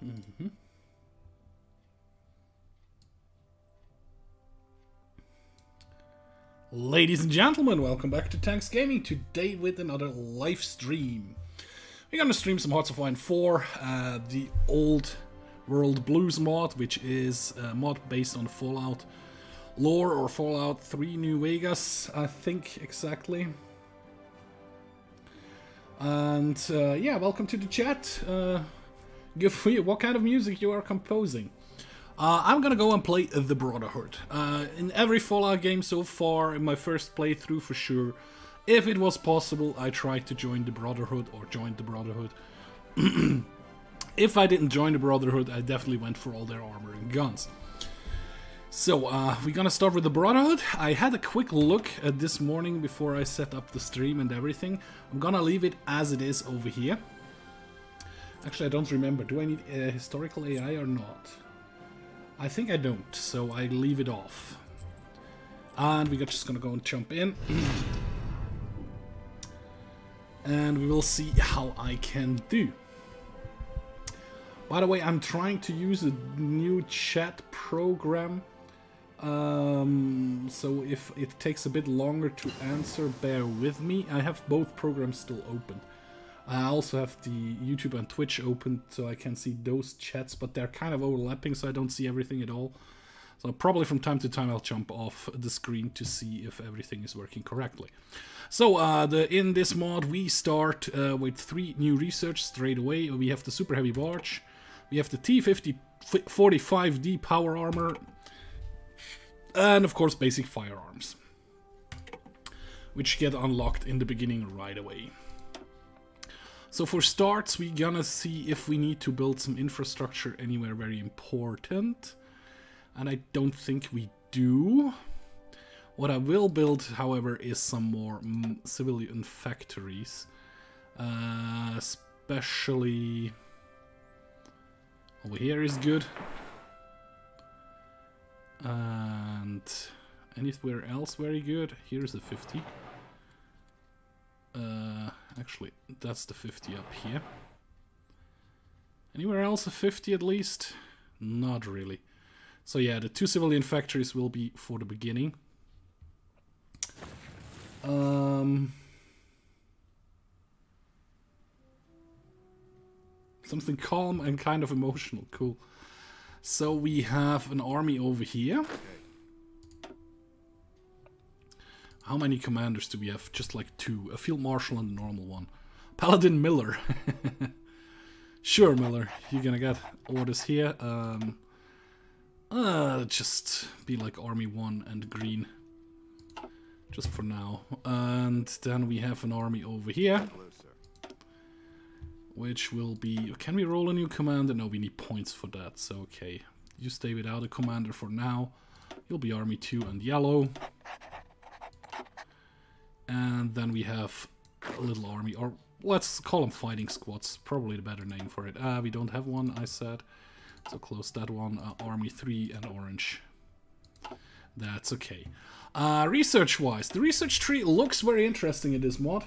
Mm-hmm. Ladies and gentlemen, welcome back to Tanks Gaming, today with another live stream. We're gonna stream some Hearts of Iron 4, the old World Blues mod, which is a mod based on Fallout lore, or Fallout 3 New Vegas, I think exactly. And yeah, welcome to the chat. Give me what kind of music you are composing. I'm gonna go and play the Brotherhood. In every Fallout game so far, in my first playthrough for sure, if it was possible, I tried to join the Brotherhood or joined the Brotherhood. If I didn't join the Brotherhood, I definitely went for all their armor and guns. So, we're gonna start with the Brotherhood. I had a quick look at this morning before I set up the stream and everything. I'm gonna leave it as it is over here. Actually, I don't remember. Do I need a historical AI or not? I think I don't, so I leave it off. And we're just gonna go and jump in. And we will see how I can do. By the way, I'm trying to use a new chat program. So if it takes a bit longer to answer, bear with me. I have both programs still open. I also have the YouTube and Twitch open, so I can see those chats, but they're kind of overlapping, so I don't see everything at all. So probably from time to time I'll jump off the screen to see if everything is working correctly. So in this mod we start with 3 new research straight away. We have the Super Heavy Barge, we have the T-50-45D Power Armor, and of course basic firearms, which get unlocked in the beginning right away. So for starts, we're gonna see if we need to build some infrastructure anywhere very important. And I don't think we do. What I will build, however, is some more civilian factories. Especially over here is good. And anywhere else very good. Here's a 50. Actually, that's the 50 up here. Anywhere else a 50 at least? Not really. So yeah, the 2 civilian factories will be for the beginning. Something calm and kind of emotional. Cool. So we have an army over here. How many commanders do we have? Just like 2. A field marshal and a normal one. Paladin Miller. Sure, Miller. You're gonna get orders here. Just be like Army 1 and green. Just for now. And then we have an army over here. Which will be... Can we roll a new commander? No, we need points for that. So, okay. You stay without a commander for now. You'll be Army 2 and yellow. And then we have a little army, or let's call them fighting squads, probably the better name for it. We don't have one, I said, so close that one. Army 3 and orange. That's okay. Research-wise, the research tree looks very interesting in this mod.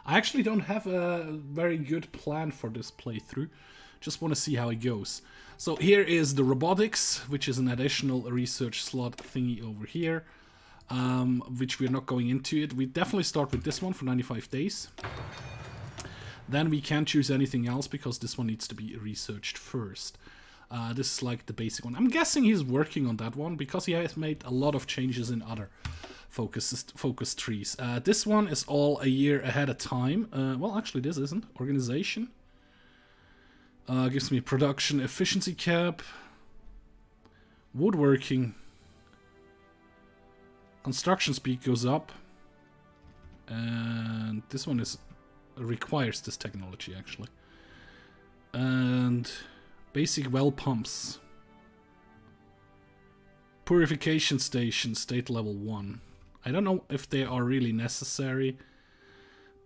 I actually don't have a very good plan for this playthrough. Just want to see how it goes. So here is the robotics, which is an additional research slot thingy over here. Which we're not going into it. We definitely start with this one for 95 days. Then we can't choose anything else because this one needs to be researched first. This is like the basic one. I'm guessing he's working on that one because he has made a lot of changes in other focus trees. This one is all a year ahead of time. Well, actually this isn't. Organization. Gives me production efficiency cap. Woodworking. Construction speed goes up, and this one requires this technology actually. And basic well pumps, purification station, state level 1. I don't know if they are really necessary.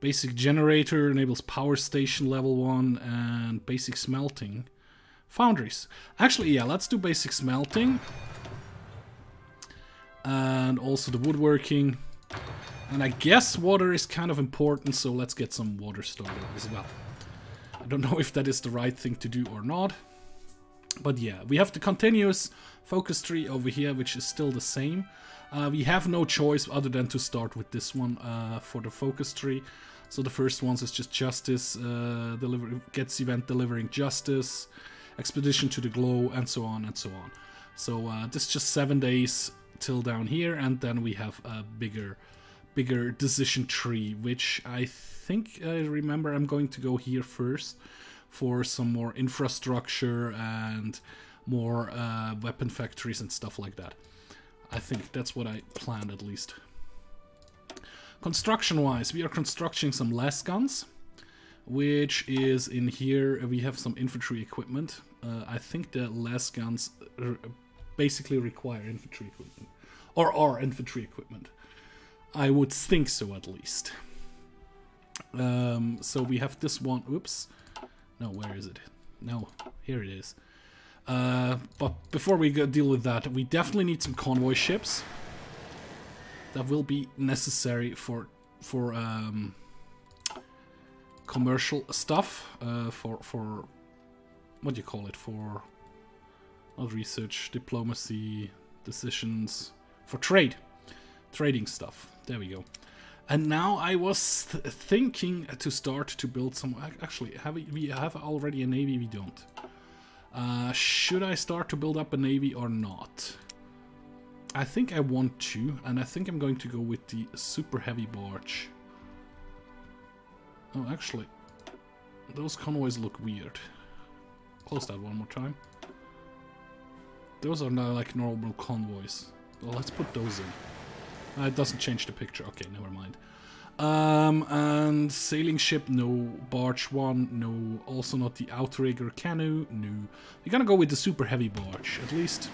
Basic generator enables power station level 1, and basic smelting. Foundries. Actually, yeah, let's do basic smelting. And also the woodworking. And I guess water is kind of important, so let's get some water started as well. I don't know if that is the right thing to do or not. But yeah, we have the continuous focus tree over here, which is still the same. We have no choice other than to start with this one for the focus tree. So the first one is just justice, gets event delivering justice, expedition to the glow, and so on and so on. So this is just 7 days till down here, and then we have a bigger decision tree, which I think I remember I'm going to go here first for some more infrastructure and more weapon factories and stuff like that. I think that's what I planned at least. Construction-wise, we are constructing some less guns, which is in here. We have some infantry equipment. I think the less guns basically require infantry equipment, or are infantry equipment. I would think so, at least. So we have this one. Oops. No, where is it? No, here it is. But before we deal with that, we definitely need some convoy ships. That will be necessary for commercial stuff. For what do you call it? For not research, diplomacy, decisions, for trading stuff. There we go. And now I was thinking to start to build some. Actually, we have already a navy? We don't. Should I start to build up a navy or not? I think I want to, and I think I'm going to go with the super heavy barge. Oh, actually, those convoys look weird. Close that one more time. Those are not like normal convoys. Well, let's put those in. It doesn't change the picture. Okay, never mind. And sailing ship, no. Barge one, no. Also not the outrigger canoe, no. We're gonna go with the super heavy barge. At least,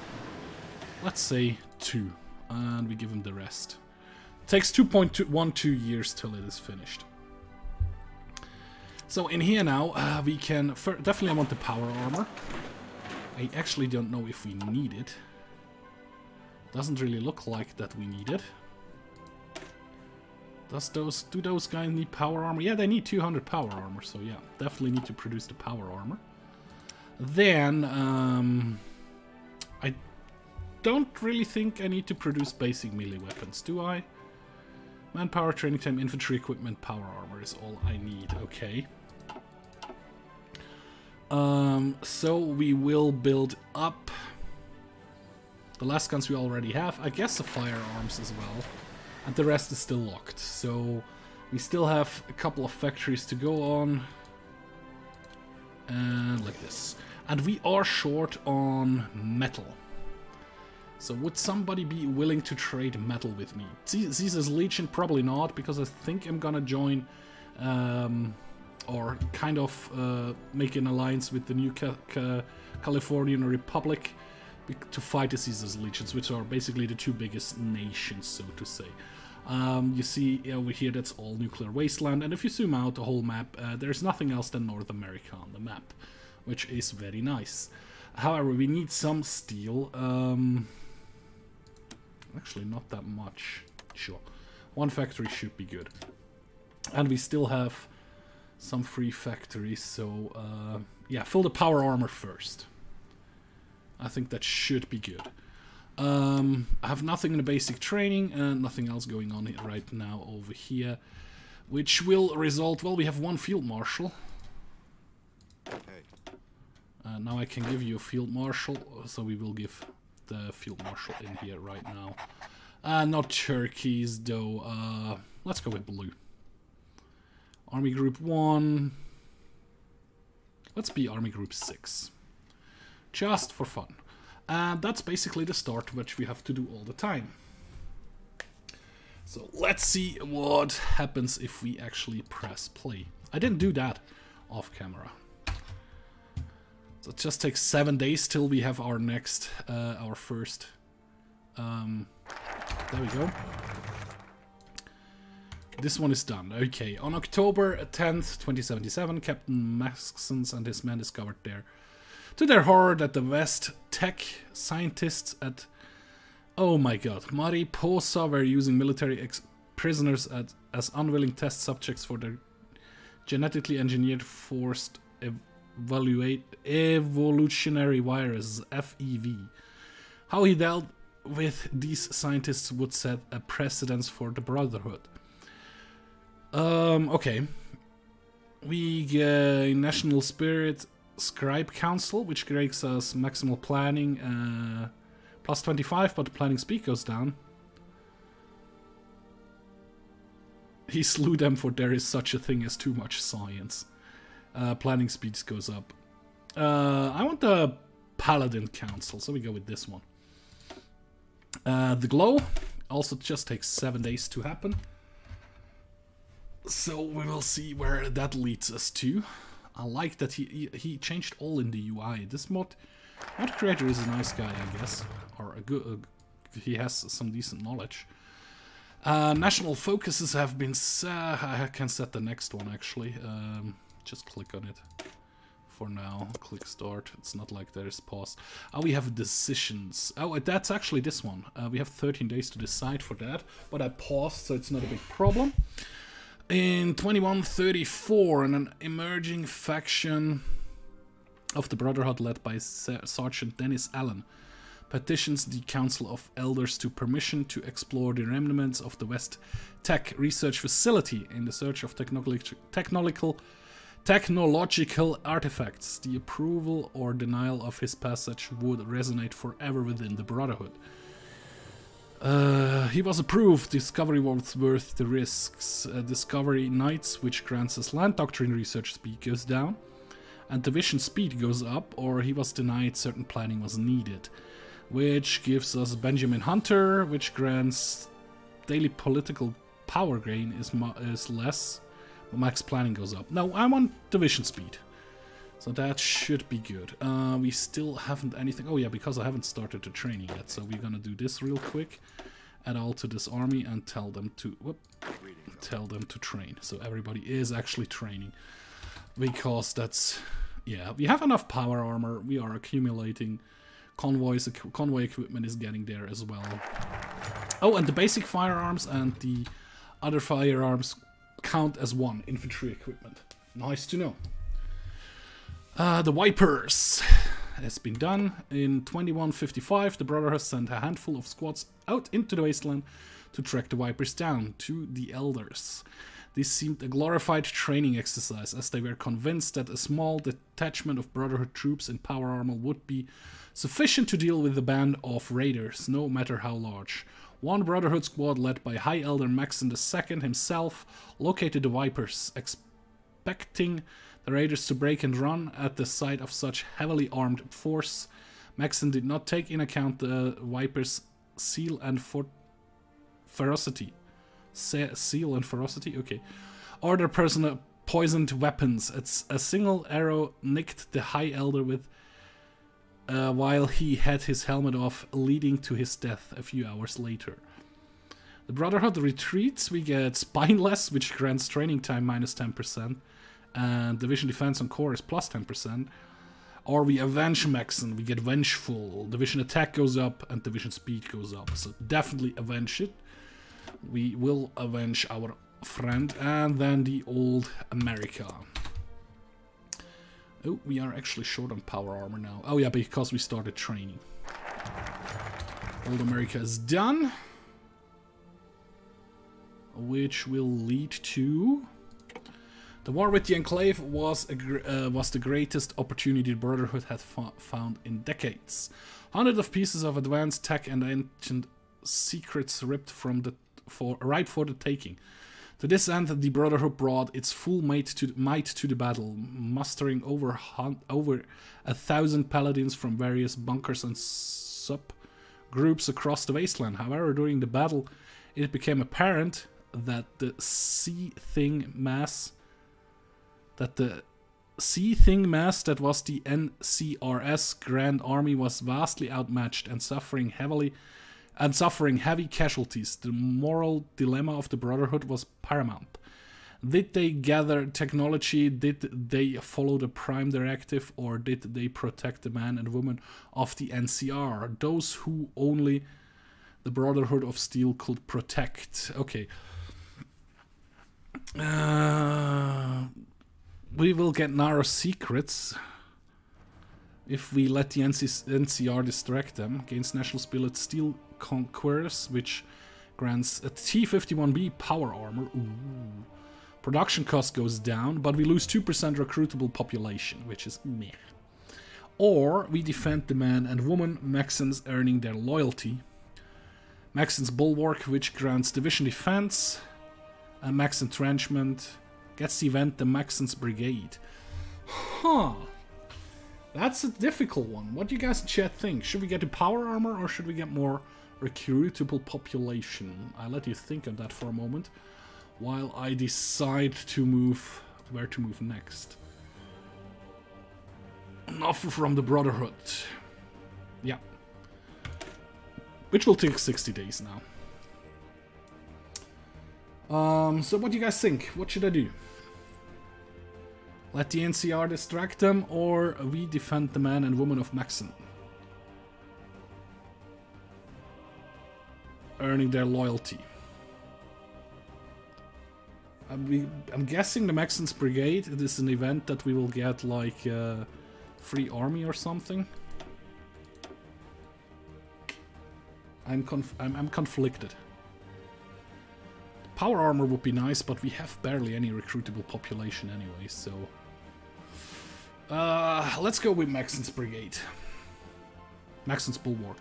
let's say 2. And we give him the rest. It takes 2.12 years till it is finished. So in here now, we can... definitely I want the power armor. I actually don't know if we need it. Doesn't really look like that we need it. Do those guys need power armor? Yeah, they need 200 power armor, so yeah, definitely need to produce the power armor. Then, I don't really think I need to produce basic melee weapons, do I? Manpower, training time, infantry equipment, power armor is all I need, okay. So we will build up the last guns we already have. I guess the firearms as well. And the rest is still locked. So we still have a couple of factories to go on. And like this. And we are short on metal. So would somebody be willing to trade metal with me? Caesar's Legion, probably not, because I think I'm gonna join or kind of make an alliance with the new Californian Republic to fight the Caesar's Legions, which are basically the 2 biggest nations, so to say. You see over here, that's all nuclear wasteland, and if you zoom out the whole map, there's nothing else than North America on the map, which is very nice. However, we need some steel. Actually, not that much. Sure. 1 factory should be good. And we still have some free factories, so yeah, fill the power armor first. I think that should be good. I have nothing in the basic training and nothing else going on right now over here, which will result... Well, we have 1 field marshal. Now I can give you a field marshal, so we will give the field marshal in here right now. Not turkeys, though. Let's go with blue. Army Group 1. Let's be Army Group 6. Just for fun. And that's basically the start, which we have to do all the time. So let's see what happens if we actually press play. I didn't do that off camera. So it just takes 7 days till we have our next, our first. There we go. This one is done. Okay, on October 10th, 2077, Captain Maxons and his men discovered to their horror that the West Tech scientists at, oh my god, Mariposa were using military prisoners as unwilling test subjects for their genetically engineered forced evolutionary virus, FEV. How he dealt with these scientists would set a precedence for the Brotherhood. Okay. We get National Spirit Scribe Council, which gives us maximal planning plus 25, but the planning speed goes down. He slew them for there is such a thing as too much science. Planning speeds goes up. I want the Paladin Council, so we go with this one. The Glow also just takes 7 days to happen. So we will see where that leads us to. I like that he changed all in the UI. This mod creator is a nice guy, I guess. Or a good, he has some decent knowledge. National focuses have been I can set the next one actually. Just click on it. For now, click start. It's not like there is pause. Oh, we have decisions. Oh, that's actually this one. We have 13 days to decide for that, but I paused, so it's not a big problem. In 2134, an emerging faction of the Brotherhood led by Sergeant Dennis Allen petitions the Council of Elders to permission to explore the remnants of the West Tech Research Facility in the search of technological artifacts. The approval or denial of his passage would resonate forever within the Brotherhood. He was approved. Discovery was worth the risks. Discovery Knights, which grants us land doctrine research speed, goes down, and division speed goes up, or he was denied certain planning was needed. Which gives us Benjamin Hunter, which grants daily political power gain is less. Max planning goes up. No, I want division speed. So that should be good. We still haven't anything. Oh yeah, because I haven't started the training yet. So we're gonna do this real quick. Add all to this army and tell them to train. So everybody is actually training. Because that's, yeah, we have enough power armor. We are accumulating. Convoy equipment is getting there as well. Oh, and the basic firearms and the other firearms count as one infantry equipment. Nice to know. The Vipers has been done. In 2155, the Brotherhood sent a handful of squads out into the wasteland to track the Vipers down to the Elders. This seemed a glorified training exercise, as they were convinced that a small detachment of Brotherhood troops in power armor would be sufficient to deal with the band of raiders, no matter how large. One Brotherhood squad led by High Elder Maxon II himself located the Vipers, expecting the raiders to break and run at the sight of such heavily armed force. Maxon did not take in account the Vipers' zeal and ferocity. Zeal and ferocity? Okay. Or their personal poisoned weapons. It's a single arrow nicked the High Elder with while he had his helmet off, leading to his death a few hours later. The Brotherhood retreats. We get Spineless, which grants training time minus 10%, and Division Defense on Core is plus 10%. Or we avenge Maxon, we get Vengeful. Division Attack goes up and Division Speed goes up. So definitely avenge it. We will avenge our friend. And then the Old America. Oh, we are actually short on power armor now. Oh yeah, because we started training. Old America is done. Which will lead to... The war with the Enclave was the greatest opportunity the Brotherhood had found in decades. Hundreds of pieces of advanced tech and ancient secrets ripped from right for the taking. To this end, the Brotherhood brought its full might to the battle, mustering over 1,000 paladins from various bunkers and subgroups across the wasteland. However, during the battle, it became apparent that the sea thing mass that was the NCRS Grand Army was vastly outmatched and suffering heavy casualties. The moral dilemma of the Brotherhood was paramount. Did they gather technology? Did they follow the Prime Directive? Or did they protect the man and woman of the NCR? Those who only the Brotherhood of Steel could protect. Okay. We will get narrow secrets if we let the NCR distract them. Gains National Spirit Steel Conquerors, which grants a T-51B power armor. Ooh. Production cost goes down, but we lose 2% recruitable population, which is meh. Or we defend the man and woman Maxons, earning their loyalty. Maxon's Bulwark, which grants division defense. And Max Entrenchment gets the event the Maxon's Brigade. Huh. That's a difficult one. What do you guys in chat think? Should we get the power armor or should we get more recruitable population? I'll let you think of that for a moment while I decide to move where to move next. An offer from the Brotherhood. Yeah. Which will take 60 days now. So what do you guys think? What should I do? Let the NCR distract them, or we defend the man and woman of Maxon, earning their loyalty. I'm guessing the Maxon's Brigade is an event that we will get like free army or something. I'm conflicted. Power armor would be nice, but we have barely any recruitable population anyway, so... let's go with Maxon's Brigade. Maxon's Bulwark.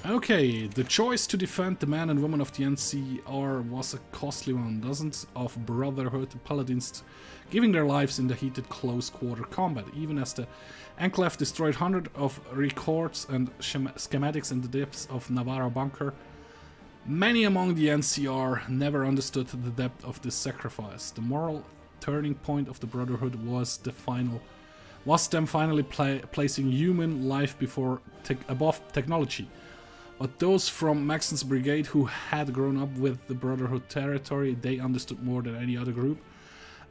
Okay, the choice to defend the man and woman of the NCR was a costly one. Dozens of Brotherhood Paladins giving their lives in the heated close-quarter combat, even as the Enclave destroyed hundreds of records and schematics in the depths of Navarro Bunker. Many among the NCR never understood the depth of this sacrifice. The moral turning point of the Brotherhood was them finally placing human life above technology. But those from Maxon's Brigade who had grown up with the Brotherhood territory, they understood more than any other group,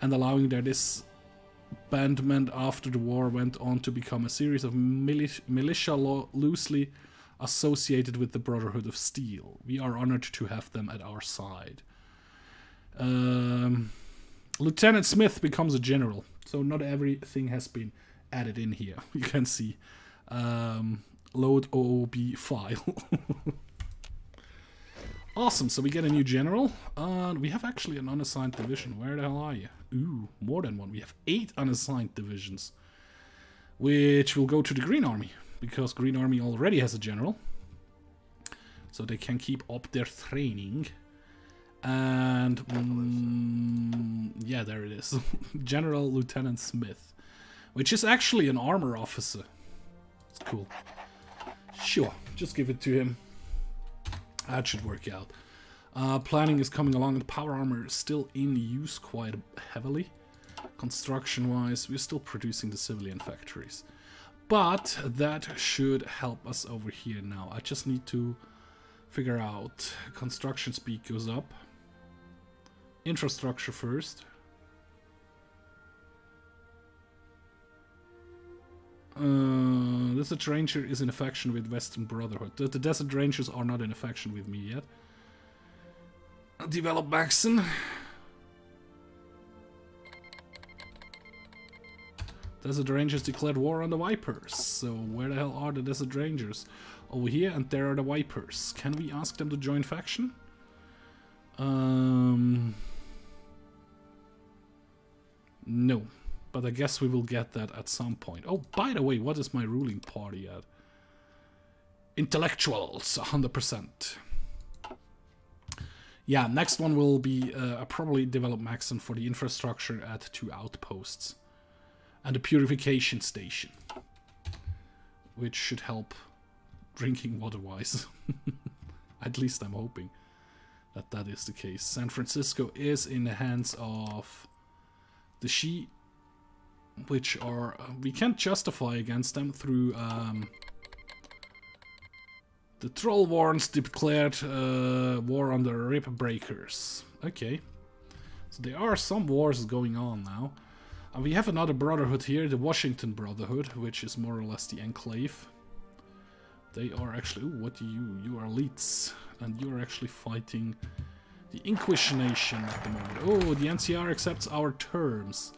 and allowing their disbandment after the war went on to become a series of militia loosely associated with the Brotherhood of Steel. We are honored to have them at our side. Lieutenant Smith becomes a general, so not everything has been added in here. You can see load OOB file. Awesome, so we get a new general. We have actually an unassigned division. Where the hell are you? Ooh, more than one. We have 8 unassigned divisions, which will go to the Green Army, because Green Army already has a general, so they can keep up their training. And yeah, there it is. General Lieutenant Smith, which is actually an armor officer. It's cool. Sure, just give it to him. That should work out. Planning is coming along. The power armor is still in use quite heavily. Construction wise, we're still producing the civilian factories, but that should help us over here now. I just need to figure out construction speed goes up. Infrastructure first. Desert Ranger is in faction with Western Brotherhood. The Desert Rangers are not in faction with me yet. Develop Maxon. Desert Rangers declared war on the Vipers. So where the hell are the Desert Rangers? Over here, and there are the Vipers. Can we ask them to join faction? No. But I guess we will get that at some point. Oh, by the way, what is my ruling party at? Intellectuals, 100%. Yeah, next one will be probably develop Maxon for the infrastructure at 2 outposts. And a purification station. Which should help drinking water-wise. At least I'm hoping that that is the case. San Francisco is in the hands of the Shi, which are we can't justify against them through the Troll Warrants declared war on the Rip Breakers. Okay, so there are some wars going on now. And we have another brotherhood here, the Washington Brotherhood, which is more or less the Enclave. They are actually, ooh, what do you? You are elites, and you are actually fighting The Inquisition at the moment. Oh, the NCR accepts our terms.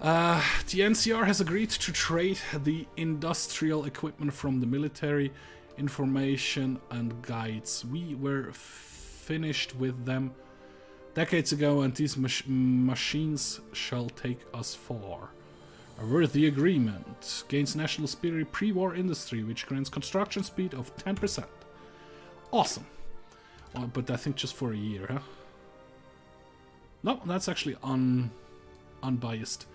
The NCR has agreed to trade the industrial equipment from the military, information and guides. We were finished with them decades ago, and these machines shall take us far. A worthy agreement. Gains national spirit pre-war industry, which grants construction speed of 10%. Awesome. Well, but I think just for a year, huh? No, that's actually unbiased.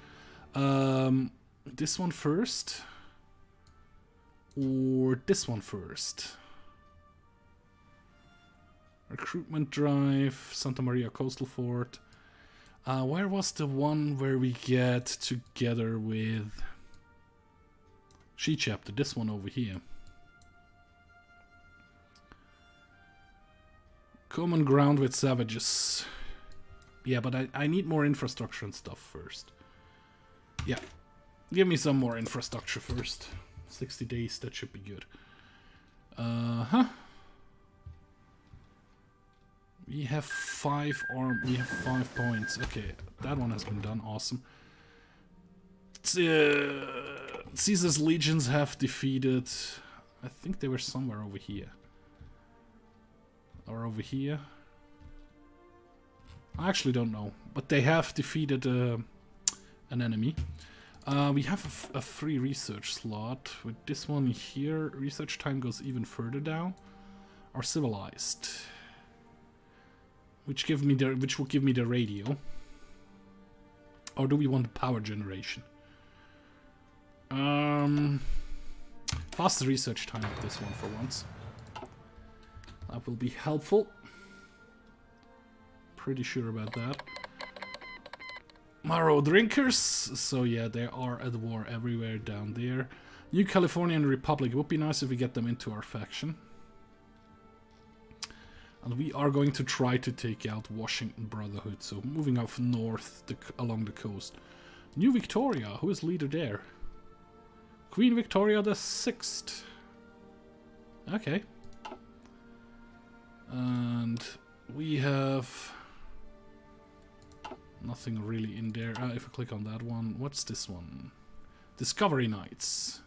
This one first? Or this one first? Recruitment drive, Santa Maria Coastal Fort. Where was the one where we get together with She Chapter? This one over here. Common ground with savages. Yeah, but I need more infrastructure and stuff first. Yeah. Give me some more infrastructure first. 60 days, that should be good. We have 5 points. Okay, that one has been done. Awesome. Caesar's legions have defeated... I think they were somewhere over here. Or over here. I actually don't know. But they have defeated an enemy. We have a free research slot. With this one here, research time goes even further down. Or civilized. Which will give me the radio. Or do we want the power generation? Faster research time with this one for once. That will be helpful. Pretty sure about that. Marrow drinkers. So yeah, they are at war everywhere down there. New Californian Republic. It would be nice if we get them into our faction. And we are going to try to take out Washington Brotherhood. So moving off north along the coast. New Victoria. Who is leader there? Queen Victoria the 6th. Okay. And we have nothing really in there. If I click on that one, what's this one? Discovery Knights.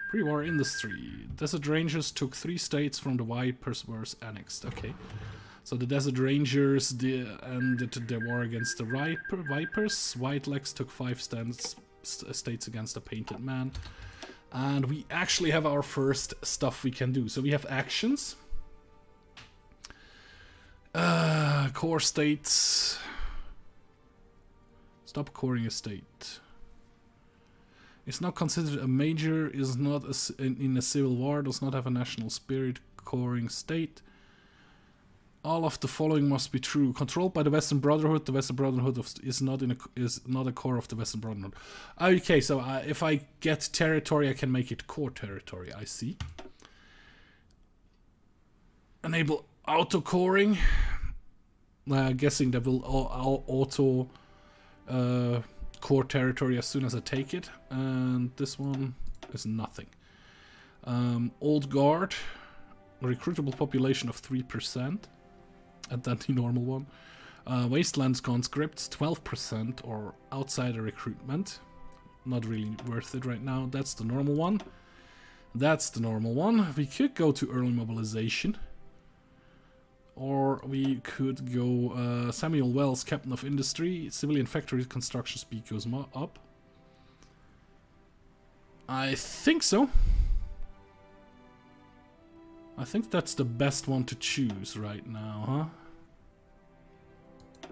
Pre-war industry. Desert Rangers took 3 states from the Vipers were annexed. Okay. So the Desert Rangers ended their war against the Vipers. Whitelegs took 5 states against the Painted Man. And we actually have our first stuff we can do. So we have actions. Core states. Stop coring a state. It's not considered a major, is not in a civil war, does not have a national spirit, coring state. All of the following must be true. Controlled by the Western Brotherhood. The Western Brotherhood is not a core of the Western Brotherhood. Okay, so if I get territory, I can make it core territory. I see. Enable auto coring. Guessing that will auto core territory as soon as I take it. And this one is nothing. Old Guard. Recruitable population of 3%. And then the normal one. Wastelands conscripts 12% or outsider recruitment. Not really worth it right now. That's the normal one. That's the normal one. We could go to early mobilization. Or we could go Samuel Wells, Captain of Industry. Civilian factory construction speed goes up. I think so. I think that's the best one to choose right now, huh?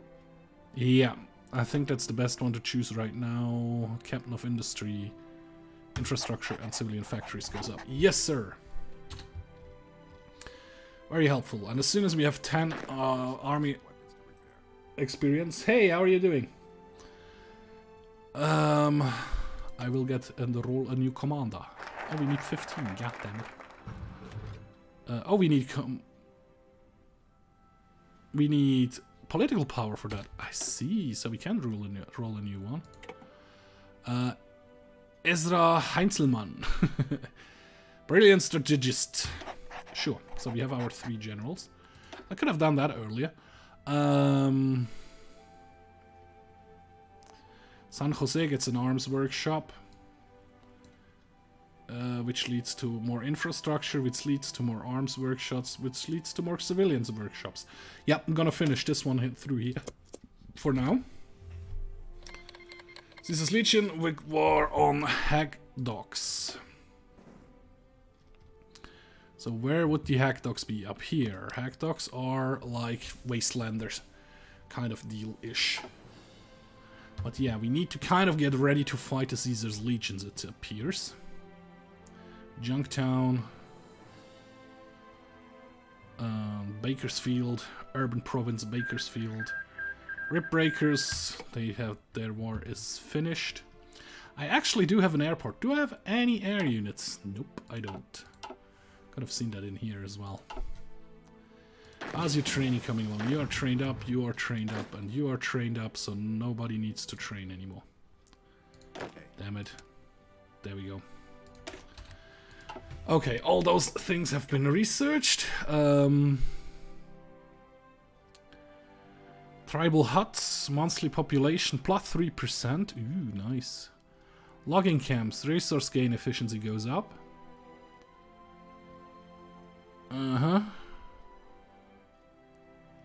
Yeah, I think that's the best one to choose right now. Captain of Industry, infrastructure and civilian factories goes up. Yes, sir. Very helpful. And as soon as we have 10 army experience... Hey, how are you doing? I will get enroll a new commander. Oh, we need 15, goddammit. Oh, we need political power for that. I see. So we can roll a new one. Ezra Heinzelmann. Brilliant strategist. Sure. So we have our 3 generals. I could have done that earlier. San Jose gets an arms workshop. Which leads to more infrastructure, which leads to more arms workshops, which leads to more civilians workshops. Yep, I'm gonna finish this one through here for now. This is Legion with war on Hag Docks. So where would the Hag Docks be? Up here. Hag Docks are like Wastelanders kind of deal-ish. But yeah, we need to kind of get ready to fight the Caesar's legions, it appears. Junktown, Bakersfield, Urban Province, Bakersfield, Ripbreakers. They have their war is finished. I actually do have an airport. Do I have any air units? Nope, I don't. Could have seen that in here as well. How's your training coming along? You are trained up, you are trained up, and you are trained up, so nobody needs to train anymore. Damn it. There we go. Okay, all those things have been researched. Tribal huts, monthly population plus 3%. Ooh, nice. Logging camps, resource gain efficiency goes up.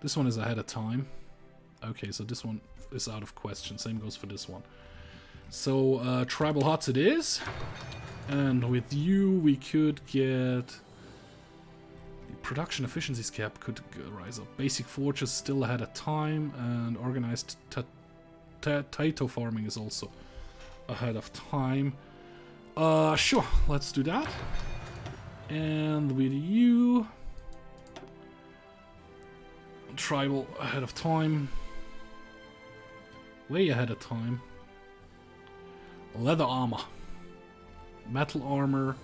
This one is ahead of time. Okay, so this one is out of question. Same goes for this one. So, tribal huts it is. And with you, we could get... The production efficiency cap could rise up. Basic forges still ahead of time. And organized Taito farming is also ahead of time. Sure, let's do that. And with you... Tribal ahead of time. Way ahead of time. Leather armor. Metal armor.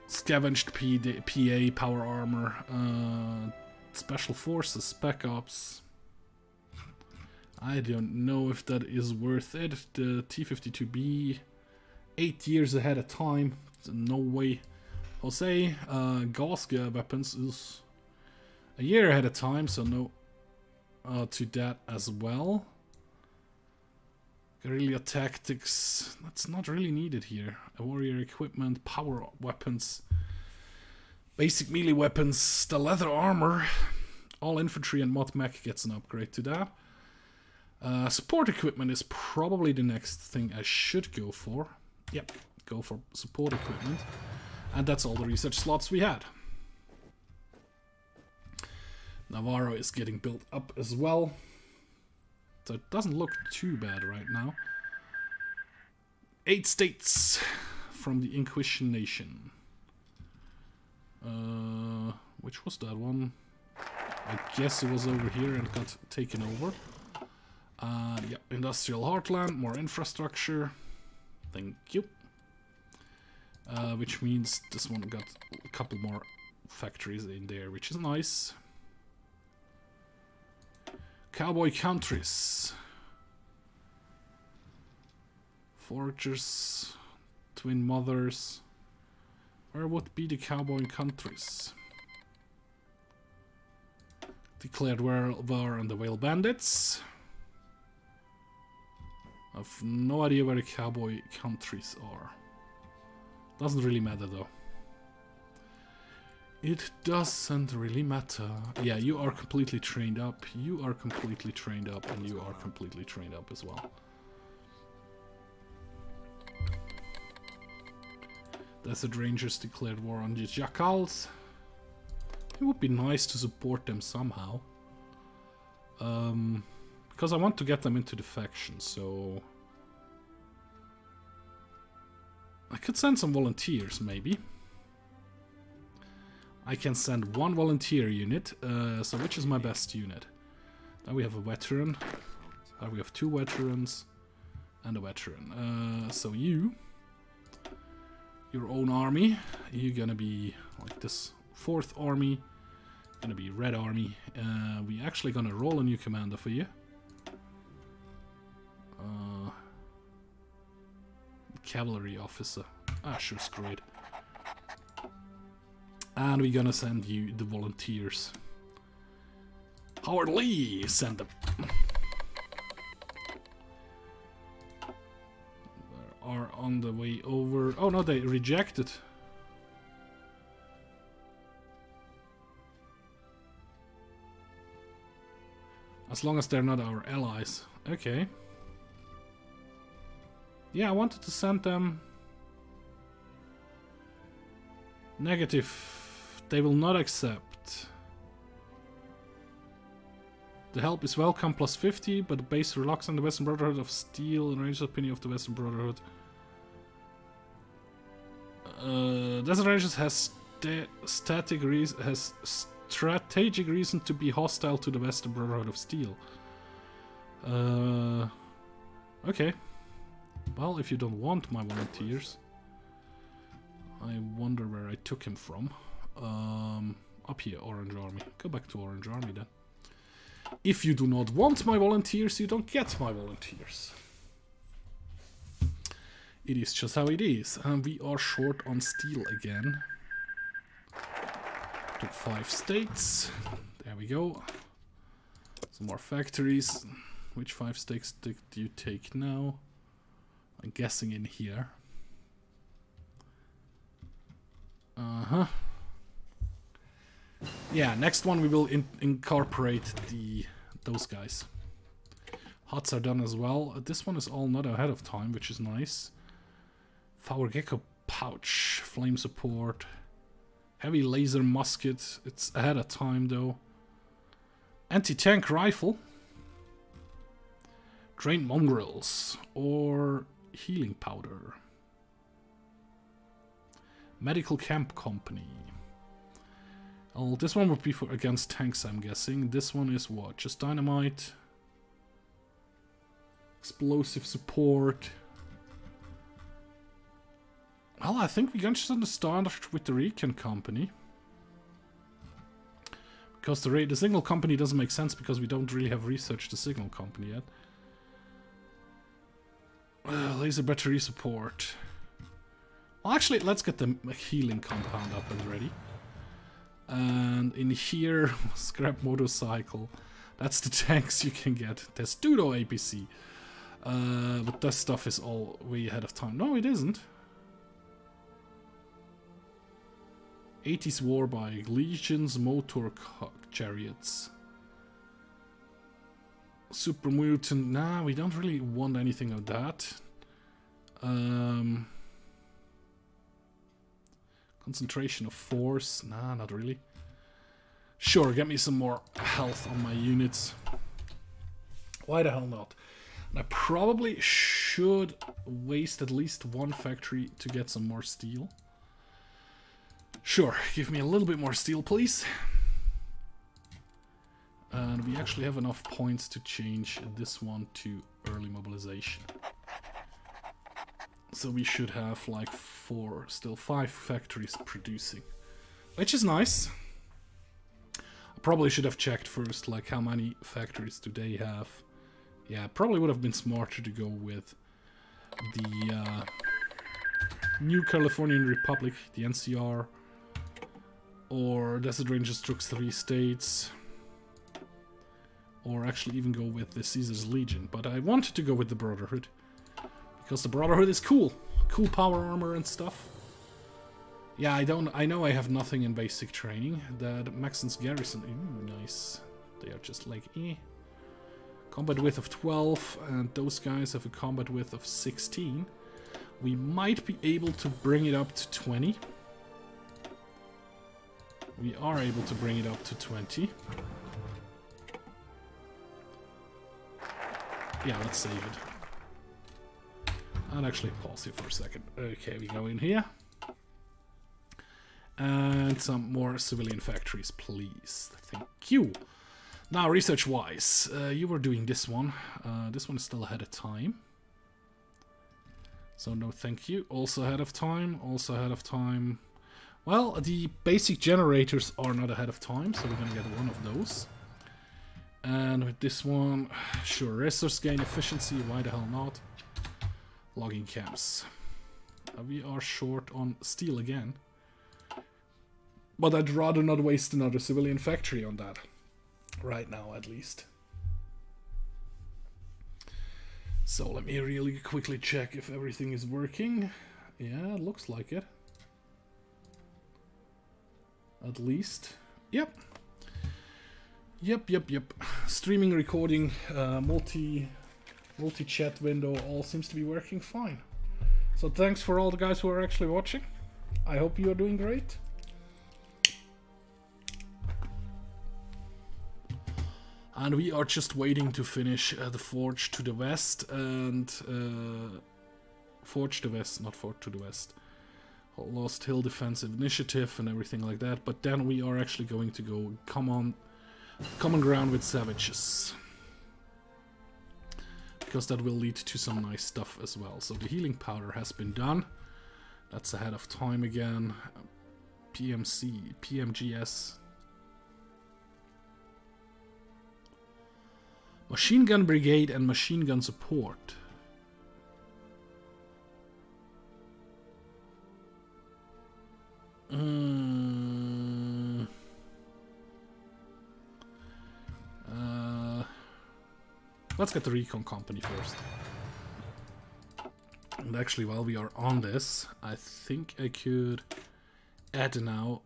Scavenged PA power armor. Special forces, spec ops. I don't know if that is worth it. The T-52B, 8 years ahead of time. So no way. Jose, Gauss weapons is a year ahead of time, so no to that as well. Guerrilla tactics, that's not really needed here. Warrior equipment, power weapons, basic melee weapons, the leather armor. All infantry and mod mech gets an upgrade to that. Support equipment is probably the next thing I should go for. Yep, go for support equipment. And that's all the research slots we had. Navarro is getting built up as well. So it doesn't look too bad right now. 8 states from the Inquisition Nation. Which was that one? I guess it was over here and got taken over. Yeah, Industrial Heartland, more infrastructure. Thank you. Which means this one got a couple more factories in there, which is nice. Cowboy countries. Foragers, twin mothers. Where would be the cowboy countries? Declared war on the whale bandits. I've no idea where the cowboy countries are. Doesn't really matter though. It doesn't really matter. Yeah, you are completely trained up. You are completely trained up, and you are completely trained up as well. Desert Rangers declared war on the Jackals. It would be nice to support them somehow. Because I want to get them into the faction, so... I could send some volunteers, maybe. I can send 1 volunteer unit, so which is my best unit? Now we have a veteran, we have 2 veterans, and a veteran. So you, your own army, you're gonna be like this 4th army, gonna be Red Army. We actually gonna roll a new commander for you. Cavalry officer. Ah, sure, screw it. And we're gonna send you the volunteers. Howard Lee, send them. They are on the way over. Oh no, they rejected. As long as they're not our allies. Okay. Yeah, I wanted to send them... Negative. They will not accept. The help is welcome, plus 50, but the base reluctant the Western Brotherhood of Steel and Rangers' opinion of the Western Brotherhood. Desert Rangers has strategic reason to be hostile to the Western Brotherhood of Steel. Okay. Well, if you don't want my volunteers, I wonder where I took him from. Up here, Orange Army. Go back to Orange Army then. If you do not want my volunteers, you don't get my volunteers. It is just how it is. And we are short on steel again. Took 5 states. There we go. Some more factories. Which 5 states do you take now? I'm guessing in here. Yeah, next one we will incorporate those guys. Huts are done as well. This one is all not ahead of time, which is nice. Flower Gecko pouch, flame support, heavy laser musket. It's ahead of time though. Anti-tank rifle, trained mongrels, or healing powder. Medical camp company. Oh, this one would be for against tanks, I'm guessing. This one is what? Just dynamite, explosive support. Well, I think we're going to start with the Recon Company. Because the Signal Company doesn't make sense because we don't really have researched the Signal Company yet. Laser battery support. Well, actually, let's get the healing compound up and ready. And in here, scrap motorcycle. That's the tanks you can get. Testudo APC. But that stuff is all way ahead of time. No, it isn't. 80s war bike, legions, motor chariots. Super mutant, nah, we don't really want anything of that. Concentration of force, nah, not really. Sure, get me some more health on my units. Why the hell not? And I probably should waste at least one factory to get some more steel. Sure, give me a little bit more steel, please. And we actually have enough points to change this one to early mobilization. So we should have like 5 factories producing. Which is nice. I probably should have checked first, like how many factories do they have. Yeah, probably would have been smarter to go with the New Californian Republic, the NCR. Or Desert Rangers Troops 3 states. Or actually even go with the Caesar's Legion. But I wanted to go with the Brotherhood. Because the Brotherhood is cool. Cool power armor and stuff. Yeah, I know I have nothing in basic training. That Maxon's Garrison, ooh, nice. They are just like, eh. Combat width of 12, and those guys have a combat width of 16. We might be able to bring it up to 20. We are able to bring it up to 20. Yeah, let's save it. I'll actually pause here for a second. Okay, we go in here. And some more civilian factories, please. Thank you. Now, research-wise, you were doing this one. This one is still ahead of time. So no thank you. Also ahead of time. Also ahead of time. Well, the basic generators are not ahead of time, so we're gonna get one of those. And with this one, sure, resource gain efficiency, why the hell not? Logging camps. We are short on steel again. But I'd rather not waste another civilian factory on that. Right now, at least. So let me really quickly check if everything is working. Yeah, it looks like it. At least. Yep. Yep. Streaming, recording, multi-chat window, all seems to be working fine. So thanks for all the guys who are actually watching. I hope you are doing great. And we are just waiting to finish the Forge to the West and Forge to the West, not Forge to the West. Lost Hill Defensive Initiative and everything like that. But then we are actually going to go common ground with Savages. Because that will lead to some nice stuff as well. So the healing powder has been done. That's ahead of time again. PMGS. Machine Gun Brigade and Machine Gun Support. Let's get the Recon Company first. And actually, while we are on this, I think I could add now,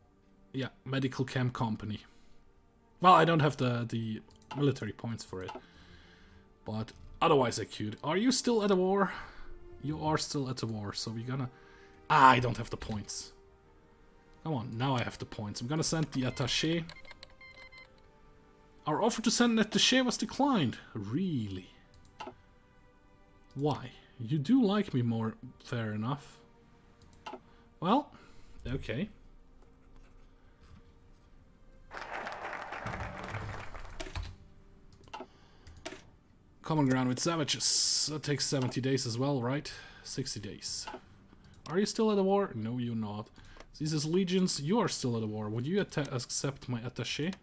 yeah, Medical Camp Company. Well, I don't have the military points for it, but otherwise I could. Are you still at a war? You are still at a war, so we're gonna... Ah, I don't have the points. Come on, now I have the points. I'm gonna send the attaché. Our offer to send an attaché was declined. Really? Why? You do like me more, fair enough. Well, okay. Common ground with Savages. That takes 70 days as well, right? 60 days. Are you still at a war? No, you're not. This is Legions. You are still at a war. Would you accept my attaché?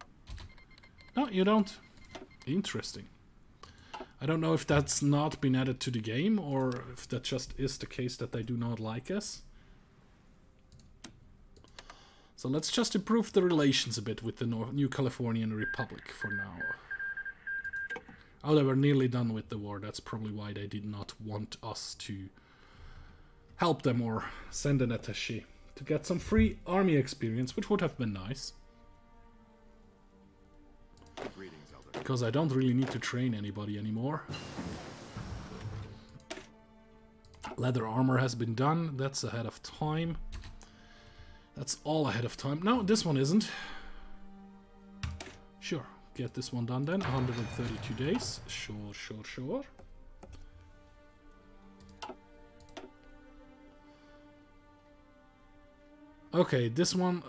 No, you don't. Interesting. I don't know if that's not been added to the game, or if that just is the case that they do not like us. So let's just improve the relations a bit with the New Californian Republic for now. Oh, they were nearly done with the war. That's probably why they did not want us to help them or send an attaché. To get some free army experience, which would have been nice. Because I don't really need to train anybody anymore. Leather armor has been done. That's ahead of time. That's all ahead of time. No, this one isn't. Sure, get this one done then. 132 days. Sure. Okay, this one,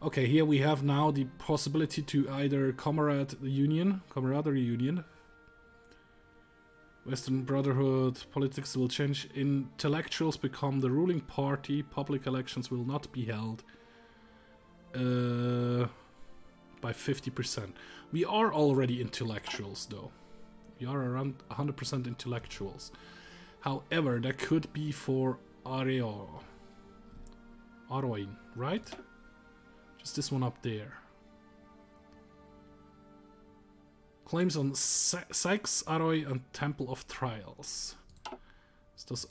okay, here we have now the possibility to either camaraderie union, Western Brotherhood, politics will change, intellectuals become the ruling party, public elections will not be held by 50%. We are already intellectuals though. We are around 100% intellectuals. However, that could be for Aroin, right? Just this one up there. Claims on Sykes, Arroy, and Temple of Trials. So that's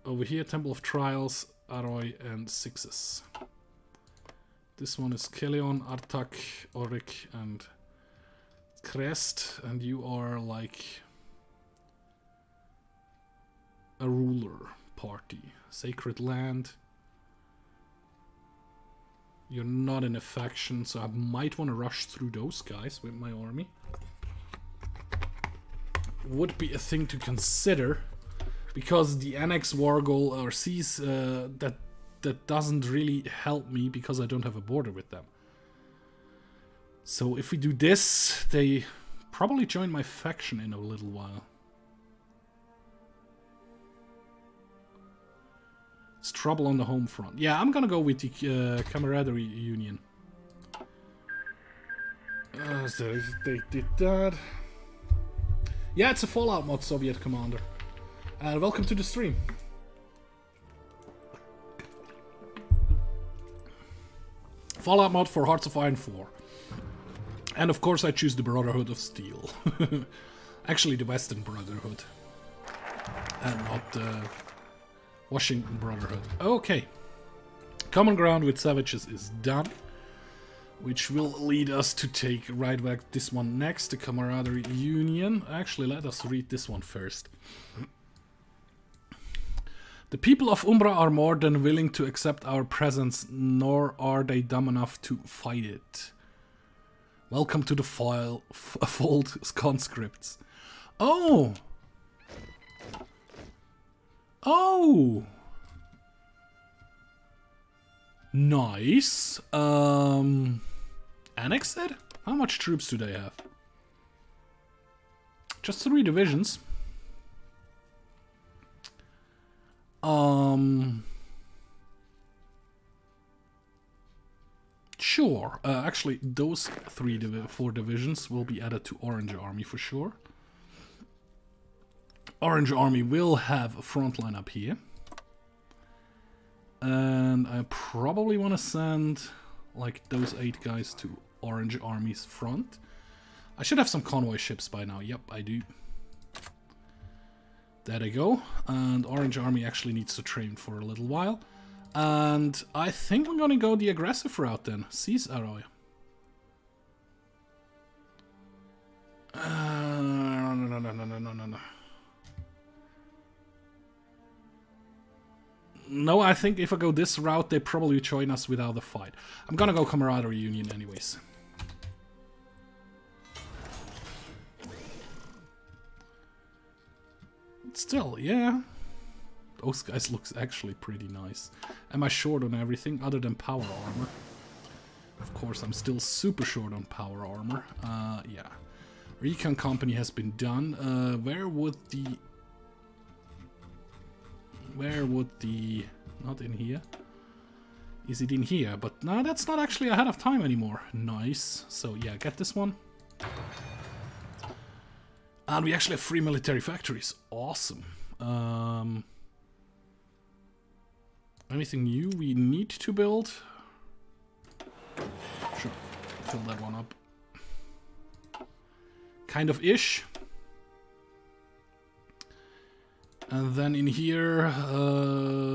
over here, Temple of Trials, Arroy, and Sixes. This one is Kelion, Artak, Orik, and Crest, and you are like a ruler party. Sacred Land. You're not in a faction, so I might want to rush through those guys with my army. Would be a thing to consider, because the Annex War Goal or sees that doesn't really help me because I don't have a border with them. So if we do this, they probably join my faction in a little while. It's trouble on the home front. Yeah, I'm gonna go with the camaraderie union. So they did that. Yeah, it's a Fallout mod, Soviet Commander. And welcome to the stream. Fallout mod for Hearts of Iron 4. And of course I choose the Brotherhood of Steel. Actually the Western Brotherhood. And not the Washington Brotherhood. Okay. Common ground with savages is done. Which will lead us to take right back this one next, the Camaraderie Union. Actually, let us read this one first. The people of Umbra are more than willing to accept our presence, nor are they dumb enough to fight it. Welcome to the fold conscripts. Oh! Oh! Nice. Annex it? How much troops do they have? Just 3 divisions. Sure. Actually, those 4 divisions will be added to Orange Army for sure. Orange Army will have a front line up here. And I probably want to send like those 8 guys to Orange Army's front. I should have some convoy ships by now. Yep, I do. There they go. And Orange Army actually needs to train for a little while. And I think I'm gonna go the aggressive route then. Seize Arroy. No. No, I think if I go this route, they probably join us without a fight. I'm gonna go Camaraderie Union anyways. Still, yeah. Those guys look actually pretty nice. Am I short on everything other than power armor? Of course, I'm still super short on power armor. Yeah. Recon company has been done. Where would the... Not in here. Is it in here? But no, that's not actually ahead of time anymore. Nice. So yeah, get this one. And we actually have 3 military factories. Awesome. Anything new we need to build? Sure. Fill that one up. Kind of ish. And then in here,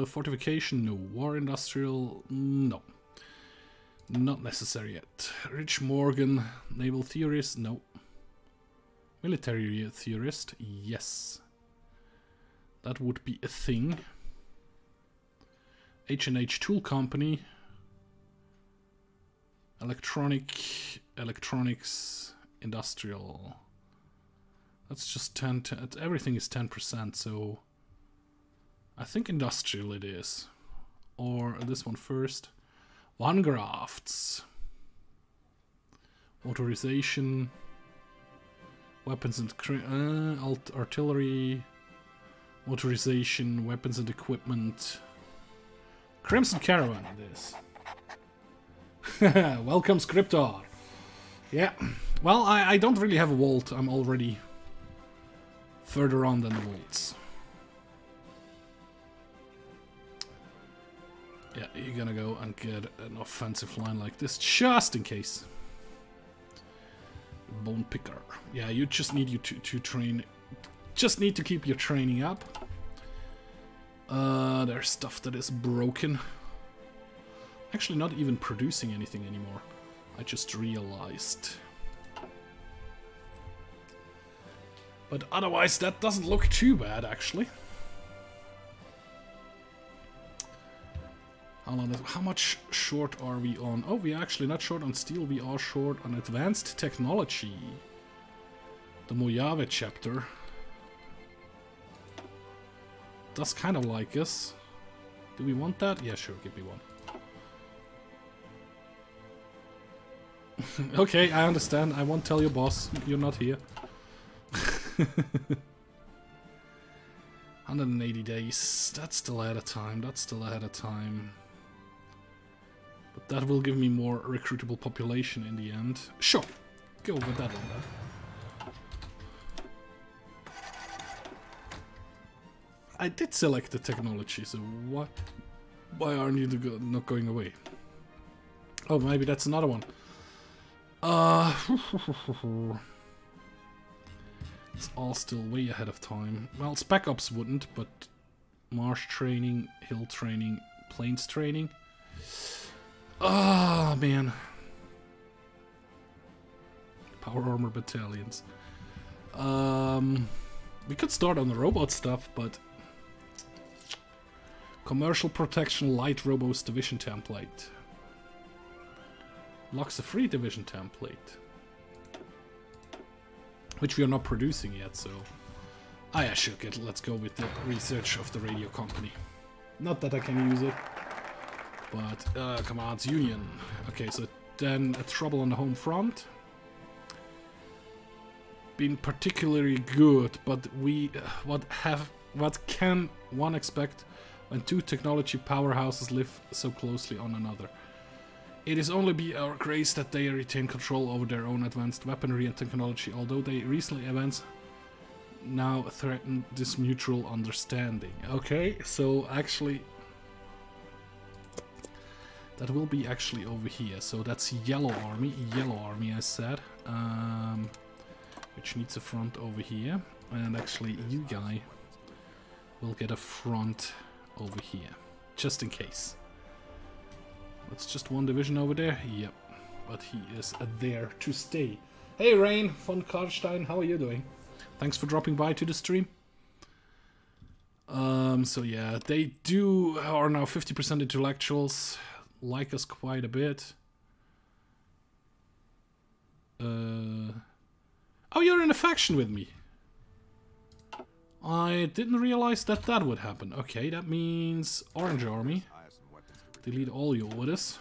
fortification, no. War industrial, no. Not necessary yet. Rich Morgan, naval theorist, no. Military theorist, yes. That would be a thing. H&H Tool Company. Electronics, industrial. That's just 10, everything is 10%, so I think industrial it is. Or this one first. Vangrafts. Motorization. Weapons and artillery. Motorization, weapons and equipment. Crimson Caravan it is. Welcome, Scriptor. Yeah. Well, I don't really have a vault. I'm already further on than the vaults. Yeah, you're gonna go and get an offensive line like this, just in case. Bone picker. Yeah, you just need to train. Just need to keep your training up. There's stuff that is broken. Actually, not even producing anything anymore. I just realized. But otherwise, that doesn't look too bad, actually. How much short are we on? Oh, we are actually not short on steel, we are short on advanced technology. The Mojave chapter does kind of like us. Do we want that? Yeah, sure, give me one. Okay, I understand. I won't tell your boss. You're not here. 180 days. That's still ahead of time. That's still ahead of time. But that will give me more recruitable population in the end. Sure. Go with that one then. I did select the technology, so what? Why aren't you not going away? Oh, maybe that's another one. It's all still way ahead of time. Well, Spec Ops wouldn't, but marsh training, hill training, plains training. Ah, man. Power armor battalions. We could start on the robot stuff, but commercial protection light robos division template. Locks a free division template, which we are not producing yet, so... Ah yeah, sure, let's go with the research of the radio company. Not that I can use it, but commands union. Okay, so then trouble on the home front. Been particularly good, but we... what can one expect when two technology powerhouses live so closely on another? It is only be our grace that they retain control over their own advanced weaponry and technology, although they recently events now threaten this mutual understanding. Okay, so actually that will be actually over here. So that's yellow army I said, which needs a front over here, and actually you guy will get a front over here, just in case. That's just one division over there. Yep, but he is there to stay. Hey Rain von Karstein, how are you doing? Thanks for dropping by to the stream. So yeah, they are now 50% intellectuals, like us quite a bit. Oh, you're in a faction with me. I didn't realize that would happen. Okay, that means Orange Army. Delete all your orders.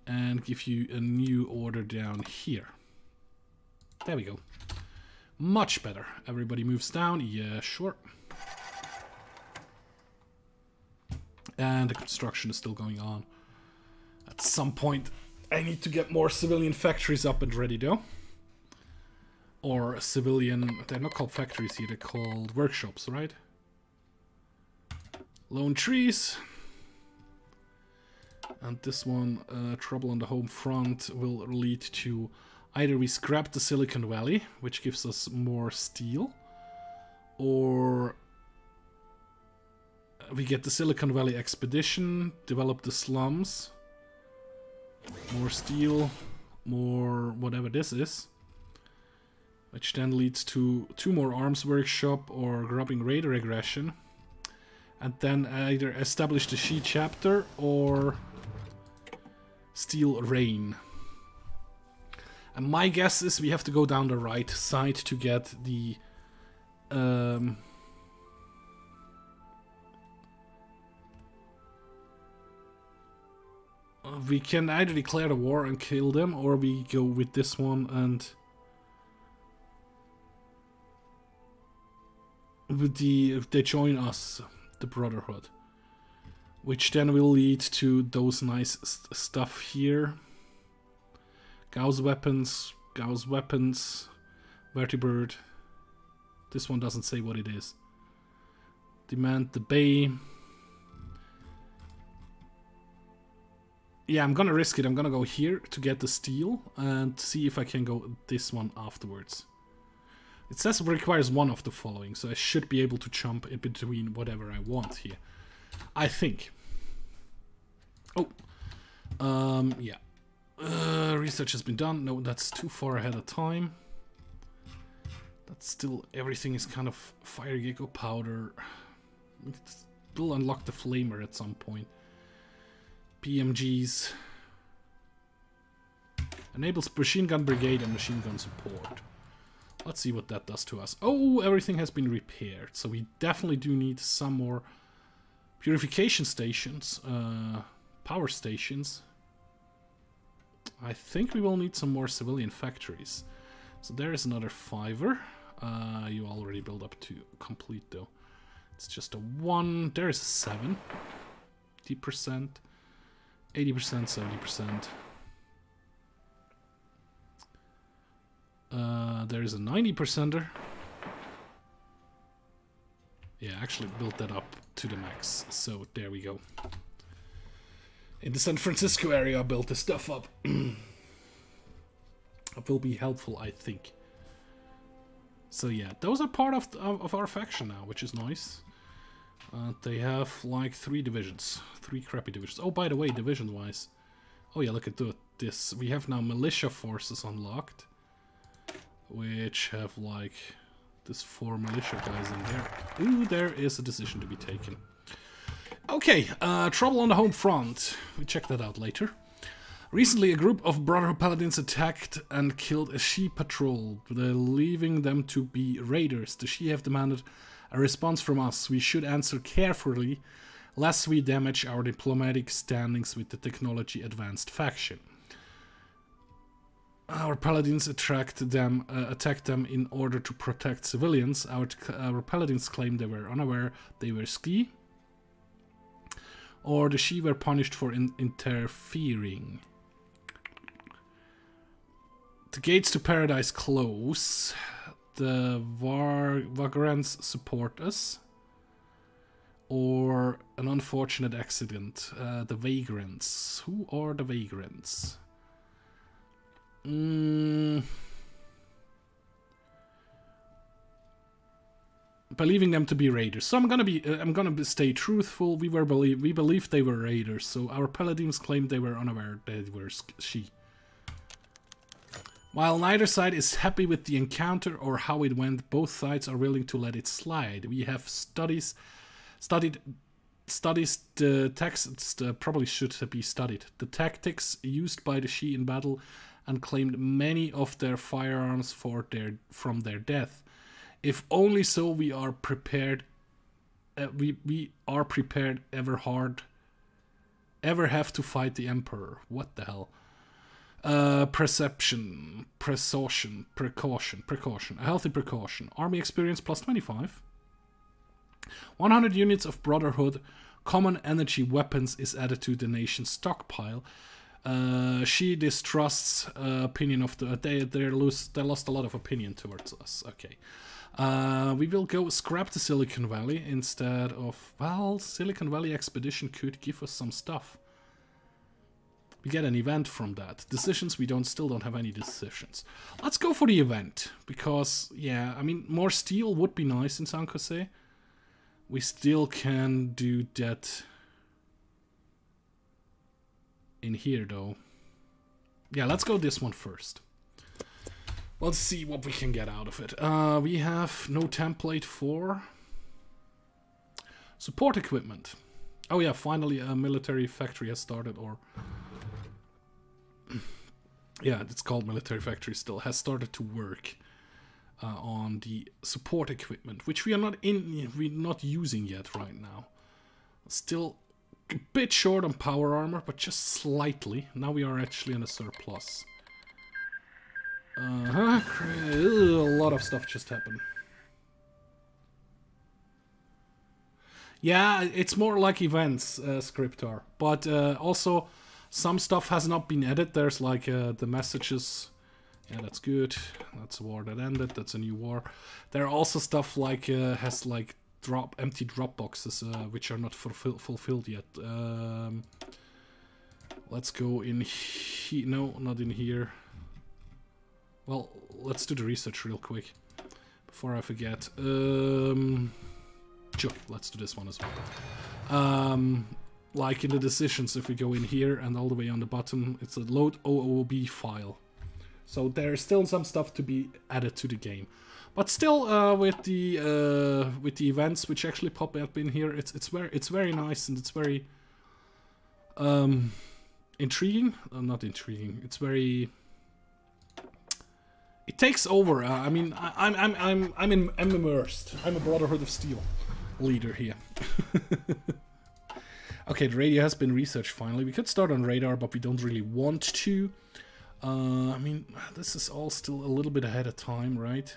And give you a new order down here. There we go. Much better. Everybody moves down. Yeah, sure. And the construction is still going on. At some point, I need to get more civilian factories up and ready, though. Or civilian... They're not called factories here. They're called workshops, right? Lone trees. And this one, trouble on the home front, will lead to either we scrap the Silicon Valley, which gives us more steel, or we get the Silicon Valley expedition, develop the slums, more steel, more whatever this is, which then leads to 2 more arms workshop or grabbing raider aggression. And then either establish the She chapter or steal rain. And my guess is we have to go down the right side to get the we can either declare the war and kill them, or we go with this one and if they join us, the Brotherhood, which then will lead to those nice stuff here. Gauss weapons, vertibird. This one doesn't say what it is. Demand the bay. Yeah, I'm gonna risk it. I'm gonna go here to get the steel and see if I can go this one afterwards. It says it requires one of the following, so I should be able to jump in between whatever I want here. I think. Oh. Yeah. Research has been done. No, that's too far ahead of time. That's still... Everything is kind of fire gecko powder. We'll unlock the flamer at some point. PMGs. Enables machine gun brigade and machine gun support. Let's see what that does to us. Oh, everything has been repaired. So we definitely do need some more purification stations. Power stations. I think we will need some more civilian factories. So there is another 5er. You already build up to complete though. It's just a 1. There is a 7. 80%. 80%, 70%. There is a 90%er. Yeah, actually built that up to the max. So there we go. In the San Francisco area, I built this stuff up. It will be helpful, I think. So yeah, those are part of our faction now, which is nice. They have like 3 divisions, 3 crappy divisions. Oh, by the way, division-wise. Oh yeah, look at this. We have now militia forces unlocked, which have like this 4 militia guys in there. Ooh, there is a decision to be taken. Okay, trouble on the home front. We check that out later. Recently, a group of Brotherhood Paladins attacked and killed a Shi patrol, believing them to be raiders. The Shi have demanded a response from us. We should answer carefully, lest we damage our diplomatic standings with the technology-advanced faction. Our Paladins attacked them in order to protect civilians. Our Paladins claimed they were unaware they were Ski, or the Shi were punished for interfering. The gates to paradise close. The vagrants support us. Or an unfortunate accident. The vagrants. Who are the vagrants? Believing them to be raiders. So I'm gonna stay truthful. We believed they were raiders. So our paladins claimed they were unaware they were Shi. While neither side is happy with the encounter or how it went, both sides are willing to let it slide. We have studied the texts probably should be studied. The tactics used by the Shi in battle and claimed many of their firearms from their death. If only so we are prepared. We are prepared ever have to fight the Emperor. What the hell? Precaution. A healthy precaution. Army experience plus 25. 100 units of Brotherhood common energy weapons is added to the nation's stockpile. She distrusts opinion of the they lost a lot of opinion towards us. Okay. We will go scrap the Silicon Valley instead of, well, Silicon Valley expedition could give us some stuff. We get an event from that. Decisions, we still don't have any decisions. Let's go for the event, because, yeah, I mean, more steel would be nice in San Jose. We still can do that in here, though. Yeah, let's go this one first. Let's see what we can get out of it. We have no template for support equipment. Oh yeah, finally a military factory has started, or yeah, it's called military factory still, has started to work on the support equipment, which we're not using yet right now. Still a bit short on power armor, but just slightly. Now we are actually in a surplus. A lot of stuff just happened. Yeah, it's more like events, Scriptar. But also, some stuff has not been added. There's like the messages. Yeah, that's good. That's a war that ended. That's a new war. There are also stuff like has like empty drop boxes which are not fulfilled yet. Let's go in here. No, not in here. Well, let's do the research real quick before I forget. Sure, let's do this one as well. Like in the decisions, if we go in here and all the way on the bottom, it's a load OOB file. So there's still some stuff to be added to the game, but still with the events which actually pop up in here, it's very nice, and it's very intriguing. Not intriguing. It's very. It takes over. I mean, I'm immersed. I'm a Brotherhood of Steel leader here. Okay, the radio has been researched finally. We could start on radar, but we don't really want to. I mean, this is all still a little bit ahead of time, right?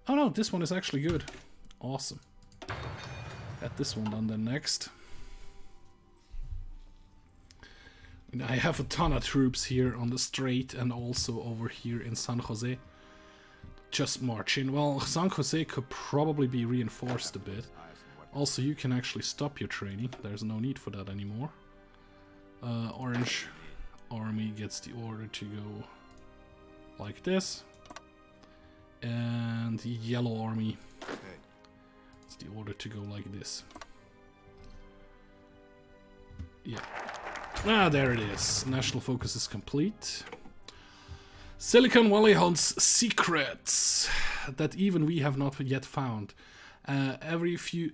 Oh no, this one is actually good. Awesome. Get this one done then next. I have a ton of troops here on the strait and also over here in San Jose. just march in. Well, San Jose could probably be reinforced a bit. Also, you can actually stop your training. There's no need for that anymore. Orange army gets the order to go like this. And the yellow army gets the order to go like this. Yeah. Ah, there it is. National focus is complete. Silicon Valley hunts secrets that even we have not yet found. Every few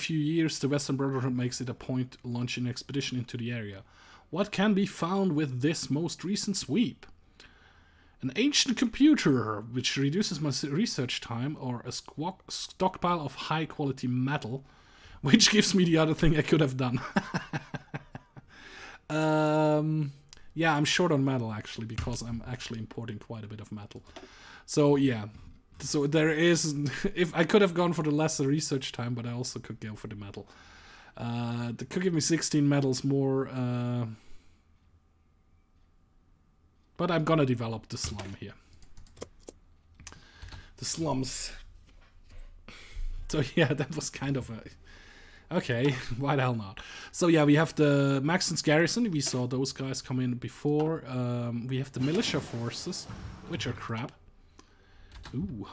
years, the Western Brotherhood makes it a point to launch an expedition into the area. What can be found with this most recent sweep? An ancient computer, which reduces my research time, or a stockpile of high-quality metal, which gives me the other thing I could have done. Yeah, I'm short on metal, actually, because I'm actually importing quite a bit of metal. So, yeah. So, there is... if I could have gone for the lesser research time, but I also could go for the metal. They could give me 16 metals more... but I'm gonna develop the slum here. The slums. So yeah, that was kind of a... Okay, why the hell not? So yeah, we have the Maxton's garrison. We saw those guys come in before. We have the militia forces, which are crap. Ooh.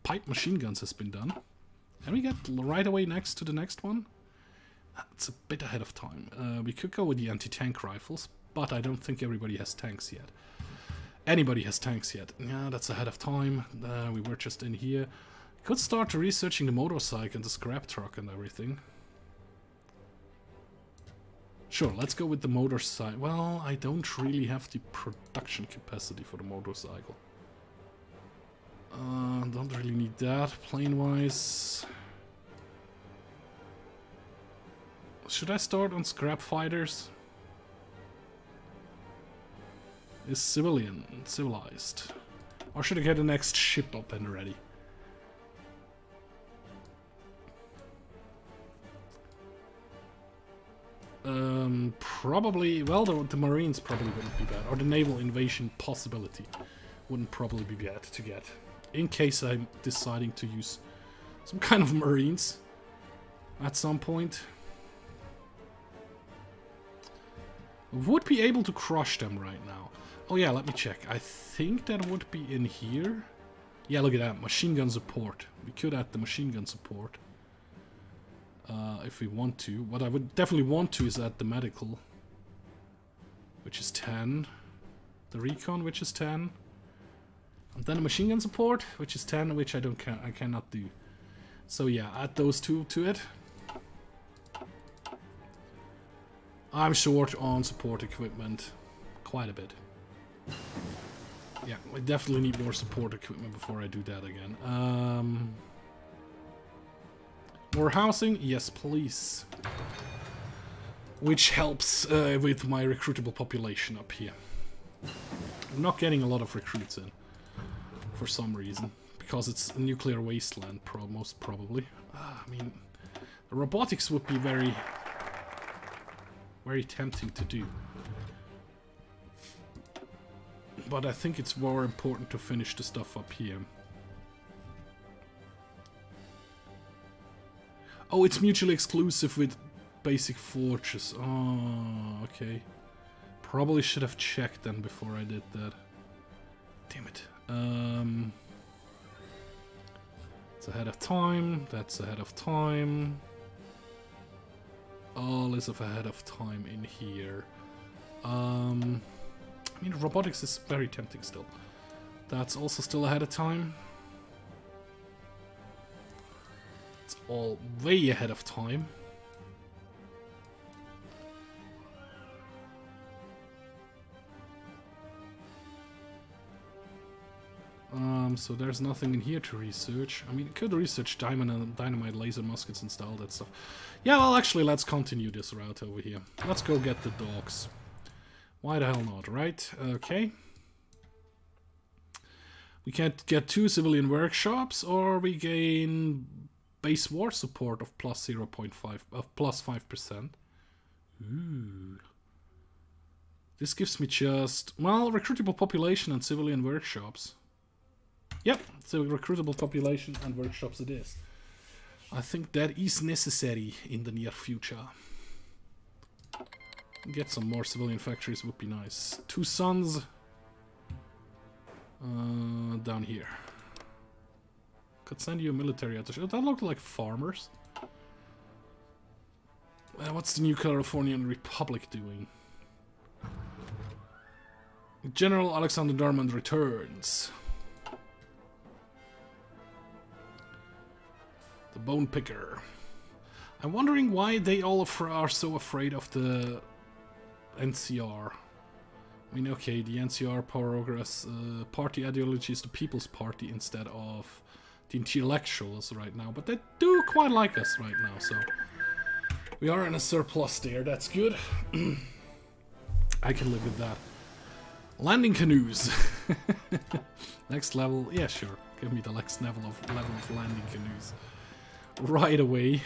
Pipe machine guns has been done. Can we get right away next to the next one? It's a bit ahead of time. We could go with the anti-tank rifles, but I don't think everybody has tanks yet. Anybody has tanks yet. Yeah, that's ahead of time. We were just in here. Could start researching the motorcycle and the scrap truck and everything. Sure, let's go with the motorcycle. Well, I don't really have the production capacity for the motorcycle. Don't really need that, plane-wise. Should I start on scrap fighters? Is civilized? Or should I get the next ship up and ready? Probably, well, the Marines probably wouldn't be bad. Or the naval invasion possibility wouldn't probably be bad to get. In case I'm deciding to use some kind of Marines at some point. Would be able to crush them right now. Oh yeah, let me check. I think that would be in here. Yeah, look at that. Machine gun support. We could add the machine gun support. If we want to. What I would definitely want to is add the medical, which is 10. The recon, which is 10. And then a machine gun support, which is 10, which I cannot do. So yeah, add those two to it. I'm short on support equipment. Quite a bit. Yeah, I definitely need more support equipment before I do that again. More housing? Yes, please. Which helps with my recruitable population up here. I'm not getting a lot of recruits in. For some reason. Because it's a nuclear wasteland, most probably. I mean, the robotics would be very tempting to do. But I think it's more important to finish the stuff up here. Oh, it's mutually exclusive with basic forges. Oh, okay. Probably should have checked then before I did that. Damn it. It's ahead of time. That's ahead of time. All is of ahead of time in here. I mean, robotics is very tempting still. That's also still ahead of time. It's all way ahead of time. So there's nothing in here to research. I mean, it could research dynamite, laser muskets and all that stuff. Yeah, well, actually, let's continue this route over here. Let's go get the dogs. Why the hell not, right? Okay. We can't get 2 civilian workshops, or we gain base war support of plus 0.5 of plus 5%. Ooh. This gives me just, well, recruitable population and civilian workshops. Yep, so recruitable population and workshops it is. I think that is necessary in the near future. Get some more civilian factories would be nice. 2 sons down here. Could send you a military attaché. That looked like farmers. What's the new Californian Republic doing? General Alexander Darmond returns. The Bone Picker. I'm wondering why they all are so afraid of the NCR. I mean, okay, the NCR Progress party ideology is the People's Party instead of the intellectuals right now, but they do quite like us right now, so we are in a surplus there. That's good. I can live with that. Landing canoes. Next level, yeah, sure. Give me the next level of landing canoes right away.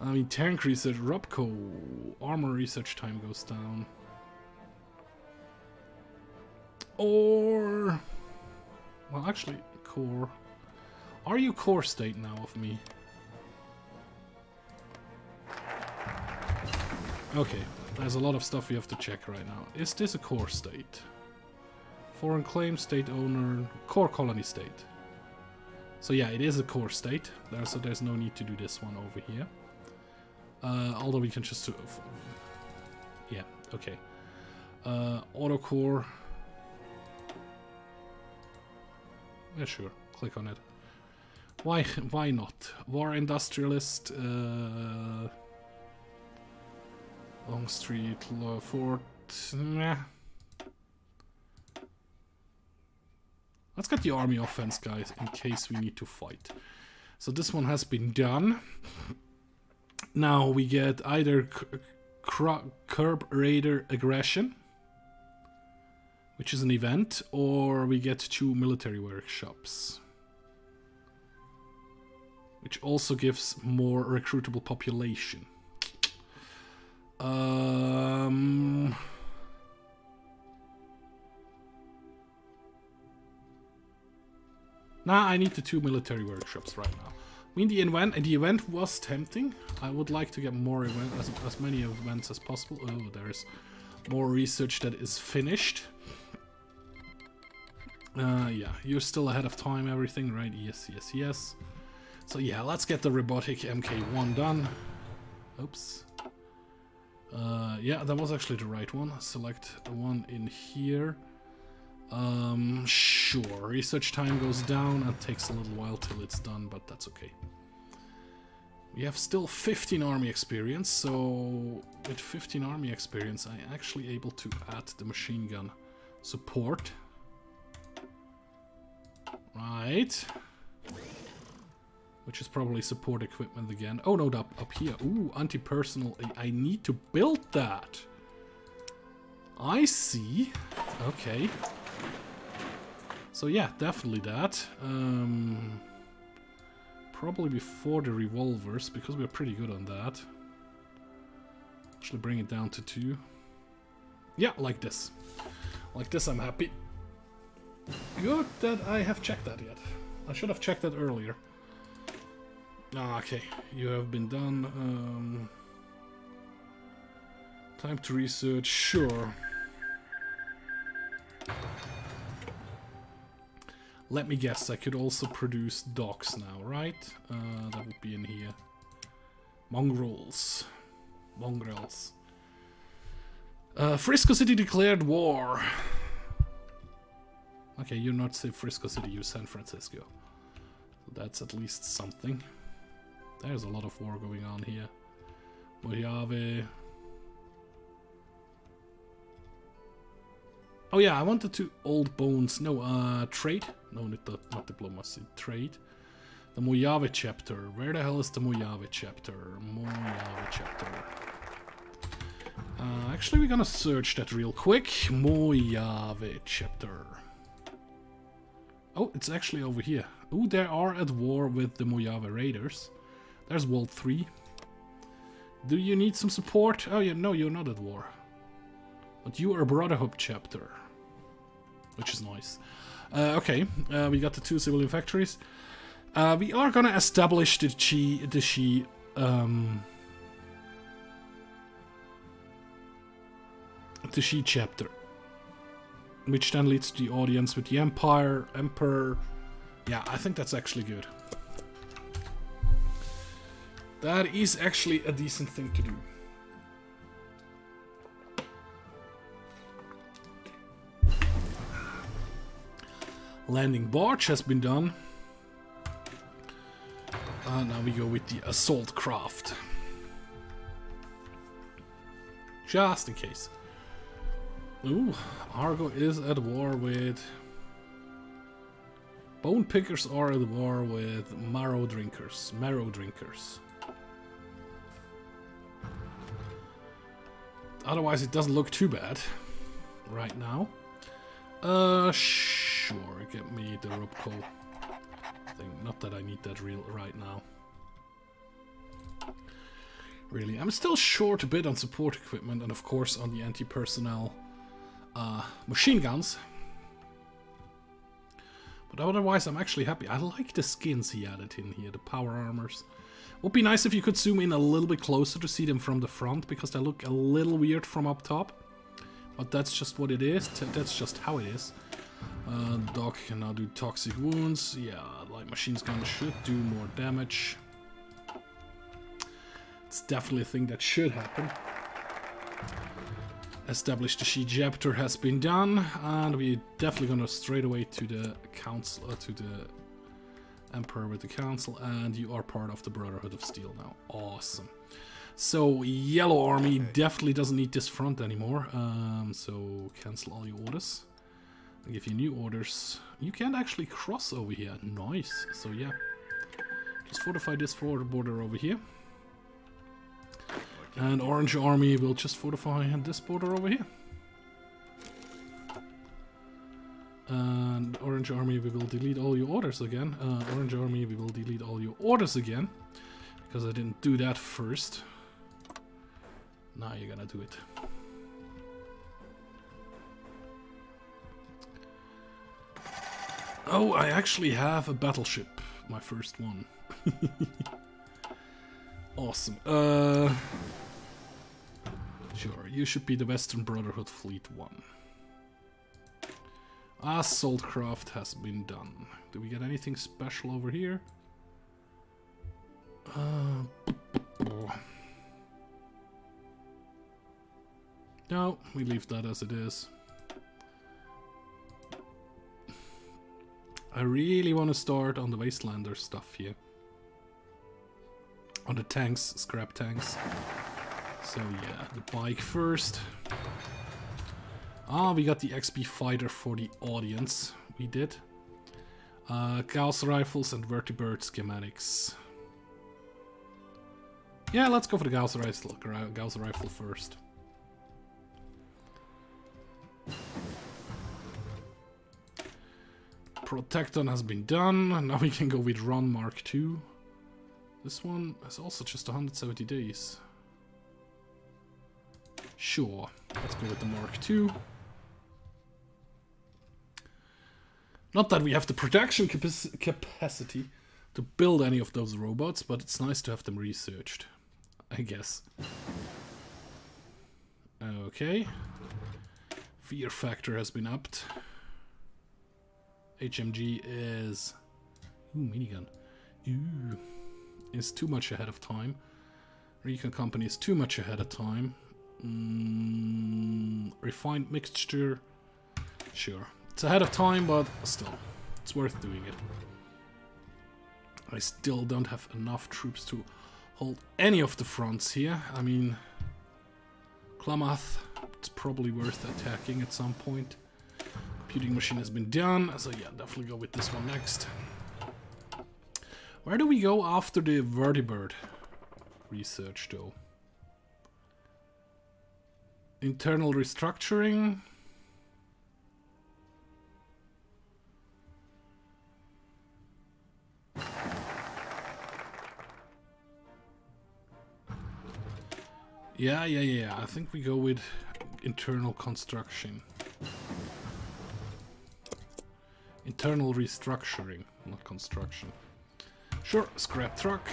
I mean, tank research, Rubco, armor research time goes down. Or, well, actually, core. Are you core state now of me? Okay, there's a lot of stuff we have to check right now. Is this a core state? Foreign claim, state owner, core colony state. So yeah, it is a core state. So there's no need to do this one over here. Although we can just... yeah, okay. Auto core. Yeah, sure. Click on it. Why not? War industrialist. Longstreet, Fort. Nah. Let's get the army offense, guys, in case we need to fight. So this one has been done. Now we get either Curb Raider Aggression, which is an event, or we get 2 military workshops, which also gives more recruitable population. Nah, I need the 2 military workshops right now. I mean, the event was tempting. I would like to get more events, as many events as possible. Oh, there's more research that is finished. Yeah, you're still ahead of time, everything, right? Yes, yes, yes. So yeah, let's get the robotic MK1 done. Oops. Yeah, that was actually the right one. Select one in here. Sure. Research time goes down and takes a little while till it's done, but that's okay. We have still 15 army experience, so with 15 army experience, I'm actually able to add the machine gun support. Right. Which is probably support equipment again. Oh no, up here. Ooh, anti-personal. I need to build that. I see. Okay. So yeah, definitely that. Probably before the revolvers, because we're pretty good on that. Actually bring it down to 2. Yeah, like this. Like this, I'm happy. Good that I have checked that yet. I should have checked that earlier. Ah, okay, you have been done. Time to research, sure. Let me guess, I could also produce dogs now, right? That would be in here. Mongrels. Mongrels. Frisco City declared war. Okay, you're not Frisco City, you're San Francisco. So that's at least something. There's a lot of war going on here. Mojave. Oh yeah, I wanted to old bones. No, trade. No, not diplomacy. Trade. The Mojave chapter. Where the hell is the Mojave chapter? Mojave chapter. Actually, we're gonna search that real quick. Mojave chapter. Oh, it's actually over here. Oh, they are at war with the Mojave Raiders. There's World 3. Do you need some support? Oh yeah, no, you're not at war. But you are a Brotherhood chapter. which is nice. Okay, we got the 2 civilian factories. We are gonna establish the Xi chapter, which then leads to the audience with the Emperor. Yeah, I think that's actually good. That is actually a decent thing to do. Landing barge has been done. Now we go with the assault craft. Just in case. Ooh, Argo is at war with... Bone pickers are at war with marrow drinkers. Otherwise it doesn't look too bad right now. Sure, get me the Robco thing. Not that I need that right now. Really, I'm still short a bit on support equipment and of course on the anti-personnel machine guns. But otherwise I'm actually happy. I like the skins he added in here, the power armors. Would be nice if you could zoom in a little bit closer to see them from the front, because they look a little weird from up top. But that's just what it is, that's just how it is. Doc can now do toxic wounds. Yeah, light machine gun should do more damage. It's definitely a thing that should happen. Establish the Xi chapter has been done, and we're definitely gonna straight away to the council, to the Emperor with the council, and you are part of the Brotherhood of Steel now. Awesome. So Yellow Army definitely doesn't need this front anymore. So cancel all your orders. I'll give you new orders. You can't actually cross over here. Nice. So yeah, just fortify this border over here. And Orange Army will just fortify this border over here. And Orange Army, we will delete all your orders again. Orange Army, we will delete all your orders again. Because I didn't do that first. Now you're gonna do it. Oh, I actually have a battleship. My first one. Awesome. Sure, you should be the Western Brotherhood Fleet 1. Assault craft has been done. Do we get anything special over here? No, we leave that as it is. I really want to start on the Wastelander stuff here. On the tanks, scrap tanks. So yeah, the bike first. Ah, we got the XP fighter for the audience. We did. Gauss rifles and vertibird schematics. Yeah, let's go for the Gauss rifle first. Protecton has been done. Now we can go with Ron Mark II. This one is also just 170 days. Sure, let's go with the Mark II. Not that we have the production capacity to build any of those robots, but it's nice to have them researched, I guess. Okay. Fear factor has been upped. HMG is... Ooh, minigun. Ooh. Is too much ahead of time. Recon company is too much ahead of time. Refined mixture. Sure. It's ahead of time, but still. It's worth doing it. I still don't have enough troops to hold any of the fronts here. I mean... Klamath, it's probably worth attacking at some point. Computing machine has been done, so yeah, definitely go with this one next. Where do we go after the vertibird research, though? Internal restructuring. Yeah. I think we go with internal construction. internal restructuring, not construction. Sure, scrap truck.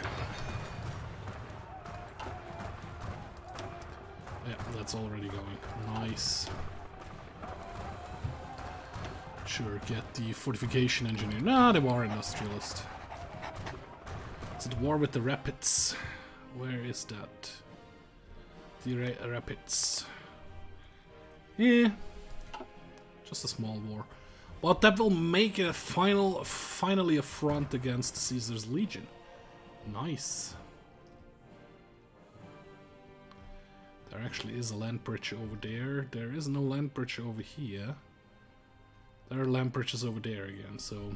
Yeah, that's already going. Nice. Sure, get the fortification engineer. Nah, the war industrialist. It's at war with the rapids. Where is that? The rapids. Yeah. Just a small war. But that will make it a finally a front against Caesar's Legion. Nice. There actually is a land bridge over there. There is no land bridge over here. There are land bridges over there again, so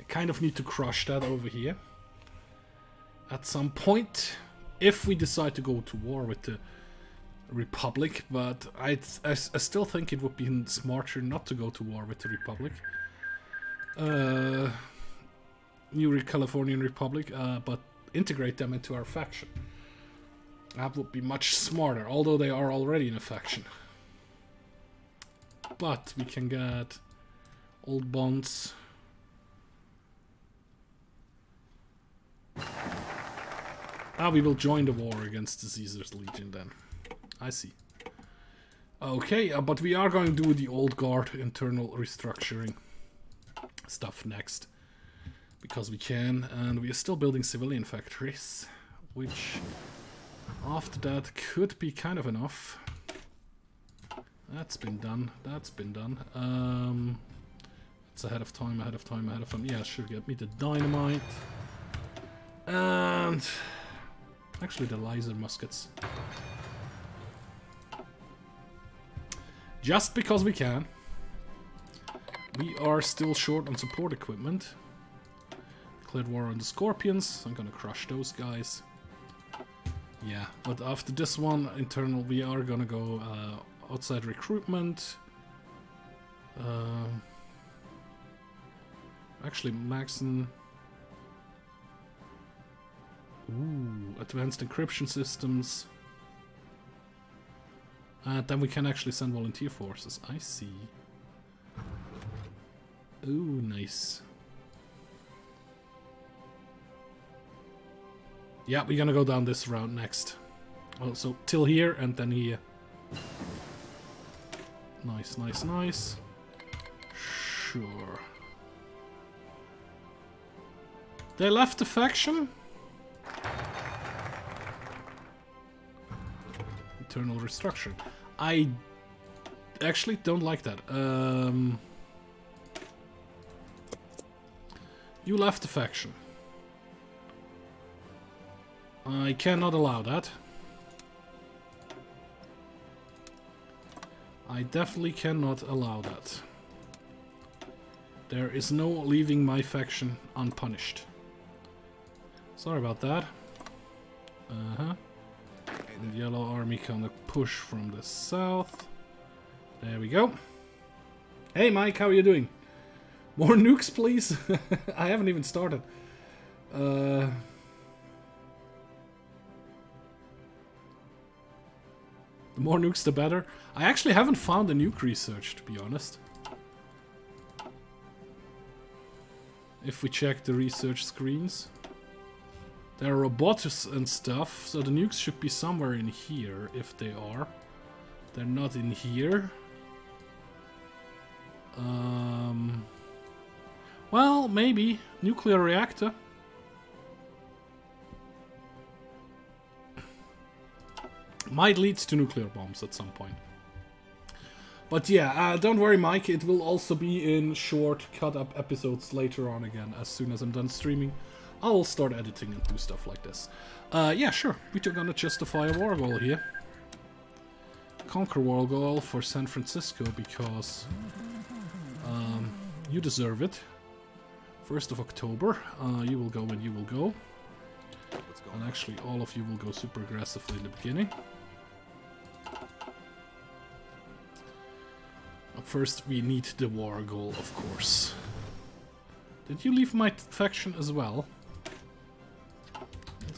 I kind of need to crush that over here at some point if we decide to go to war with the Republic, but I still think it would be smarter not to go to war with the Republic. New Californian Republic, but integrate them into our faction. That would be much smarter, although they are already in a faction. But we can get old bonds. We will join the war against the Caesar's Legion then. I see. Okay, but we are going to do the old guard internal restructuring stuff next. Because we can, and we are still building civilian factories. Which, after that, could be kind of enough. That's been done. That's been done. It's ahead of time, ahead of time, ahead of time. Yeah, sure, get me the dynamite. And actually the laser muskets. Just because we can. We are still short on support equipment. Declared war on the Scorpions, so I'm gonna crush those guys. Yeah, but after this one, internal, we are gonna go outside recruitment. Actually, Maxon. Ooh, advanced encryption systems. And then we can actually send volunteer forces. I see. Ooh, nice. Yeah, we're gonna go down this route next. Oh, so till here and then here. Nice, nice, nice. Sure. They left the faction? Internal restructuring. I actually don't like that. You left the faction. I cannot allow that. I definitely cannot allow that. There is no leaving my faction unpunished. Sorry about that. And the yellow army gonna push from the south. There we go. Hey Mike, how are you doing? More nukes, please? I haven't even started. The more nukes, the better. I actually haven't found a nuke research, to be honest. If we check the research screens. There are robots and stuff, so the nukes should be somewhere in here, if they are. They're not in here. Well, maybe. Nuclear reactor. Might lead to nuclear bombs at some point. But yeah, don't worry Mike, it will also be in short cut-up episodes later on again, as soon as I'm done streaming. I'll start editing and do stuff like this. Yeah, sure, we're gonna justify a war goal here. Conquer war goal for San Francisco, because you deserve it. 1st of October, you will go when you will go. And actually all of you will go super aggressively in the beginning. First, we need the war goal, of course. Did you leave my faction as well?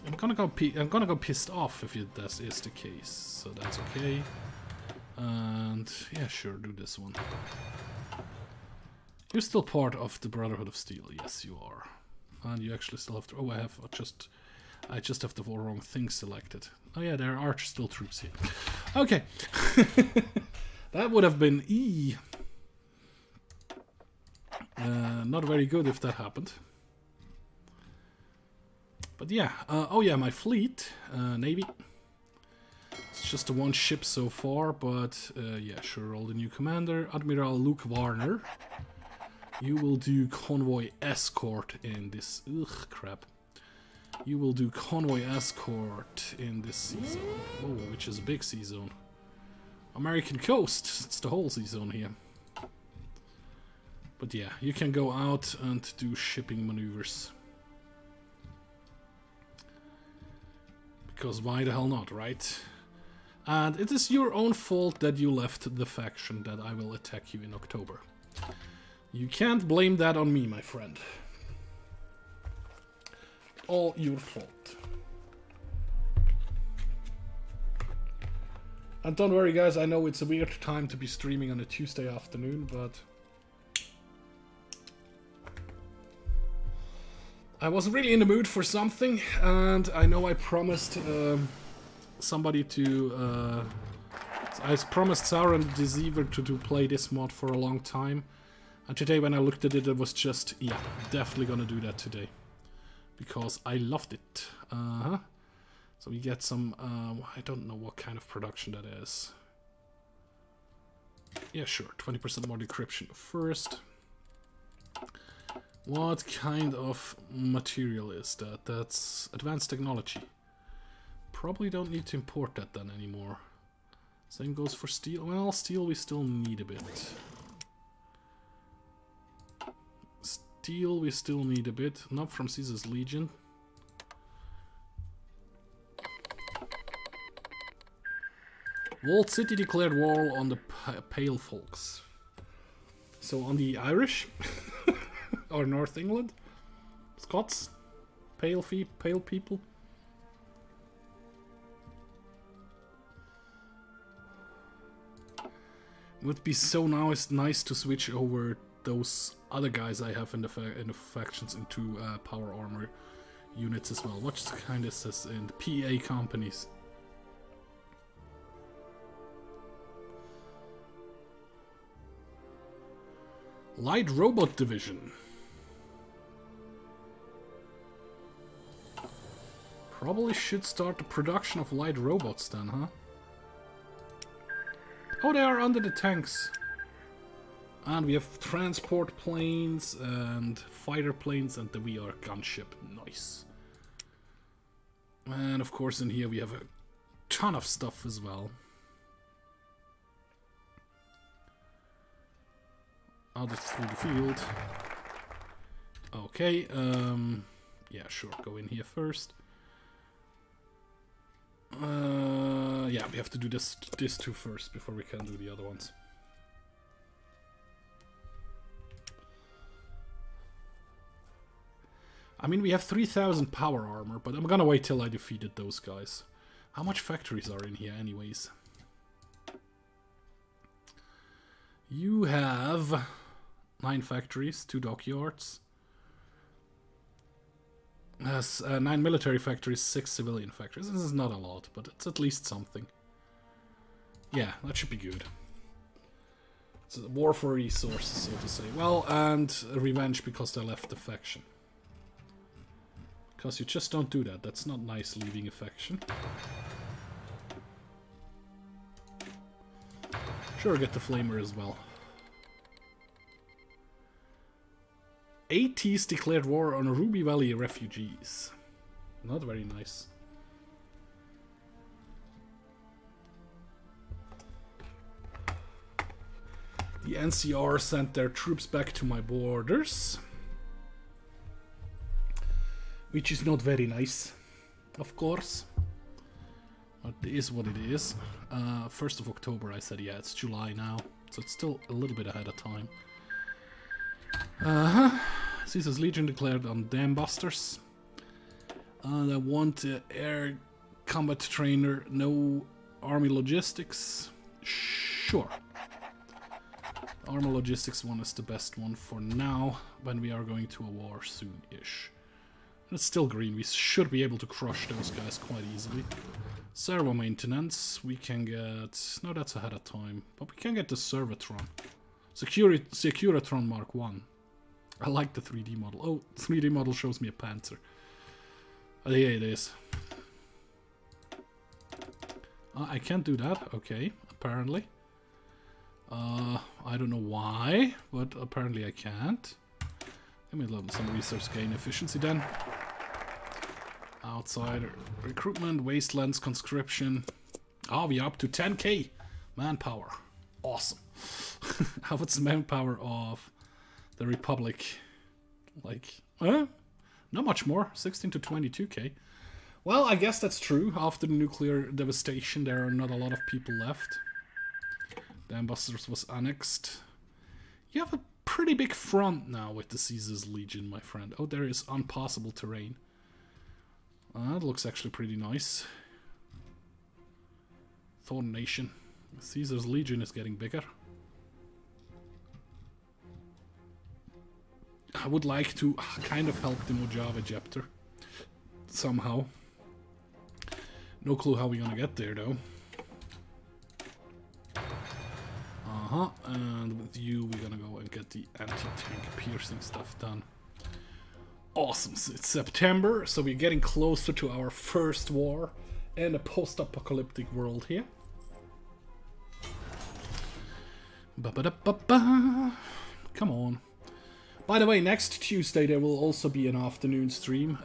I'm gonna go pissed off if that is the case. So that's okay. And yeah, sure, do this one. You're still part of the Brotherhood of Steel. Yes, you are. And you actually still have to... Oh, I just have the wrong thing selected. Oh yeah, there are still troops here. Okay. That would have been not very good if that happened. But yeah. Oh yeah, my fleet. Navy. It's just the one ship so far, but yeah, sure, all the new commander. Admiral Luke Warner. You will do convoy escort in this... Ugh, crap. You will do convoy escort in this sea zone. Oh, which is a big sea zone. American coast. It's the whole sea zone here. But yeah, you can go out and do shipping maneuvers. Because why the hell not, right? And it is your own fault that you left the faction that I will attack you in October. You can't blame that on me, my friend. All your fault. And don't worry guys, I know it's a weird time to be streaming on a Tuesday afternoon, but... I was really in the mood for something, and I know I promised somebody to... I promised Sarah and Deceiver to play this mod for a long time. And today when I looked at it, it was just, yeah, definitely gonna do that today. Because I loved it. So we get some, I don't know what kind of production that is. Yeah, sure, 20% more decryption first. What kind of material is that? That's advanced technology. Probably don't need to import that then anymore. Same goes for steel. Well, steel we still need a bit. Steel we still need a bit. Not from Caesar's Legion. Walled City declared war on the Pale Folks. So on the Irish? Or North England? Scots? Pale people? Would be so nice to switch over those other guys I have in the factions into power armor units as well. What kind is this in the PA companies? Light Robot Division. Probably should start the production of light robots then, huh? Oh, they are under the tanks. And we have transport planes and fighter planes and the VR gunship. Nice. And of course in here we have a ton of stuff as well. Out through the field. Okay, yeah, sure, go in here first. Yeah, we have to do this two first before we can do the other ones. I mean, we have 3,000 power armor, but I'm gonna wait till I defeated those guys. How much factories are in here anyways? You have 9 factories, 2 dockyards. 9 military factories, 6 civilian factories. This is not a lot, but it's at least something. Yeah, that should be good. It's a war for resources, so to say. Well, and revenge because they left the faction. Because you just don't do that. That's not nice, leaving a faction. Sure, get the flamer as well. ATs declared war on Ruby Valley refugees. Not very nice. The NCR sent their troops back to my borders. Which is not very nice, of course. But it is what it is. 1st of October, I said, yeah, it's July now. So it's still a little bit ahead of time. Caesar's Legion declared on Dam Busters. They want air combat trainer, no army logistics. Sure. Armor logistics one is the best one for now, when we are going to a war soon-ish. It's still green, we should be able to crush those guys quite easily. Servo maintenance, we can get... No, that's ahead of time. But we can get the Servotron. Securitron Mark 1. I like the 3D model. Oh, 3D model shows me a Panther. Oh, yeah, it is. I can't do that. Okay, apparently. I don't know why, but apparently I can't. Let me level some resource gain efficiency then. Outsider recruitment, wastelands, conscription. Ah, we're up to 10k manpower. Awesome. How about the manpower of the Republic? Like, not much more. 16 to 22k. Well, I guess that's true. After the nuclear devastation, there are not a lot of people left. The Ambassadors was annexed. You have a pretty big front now with the Caesar's Legion, my friend. Oh, there is unpassable terrain. That looks actually pretty nice. Thorn Nation. Caesar's Legion is getting bigger. I would like to kind of help the Mojave chapter. Somehow. No clue how we're gonna get there, though. And with you, we're gonna go and get the anti-tank piercing stuff done. Awesome. So it's September, so we're getting closer to our first war in a post-apocalyptic world here. Ba-ba-da-ba-ba. Come on. By the way, next Tuesday there will also be an afternoon stream,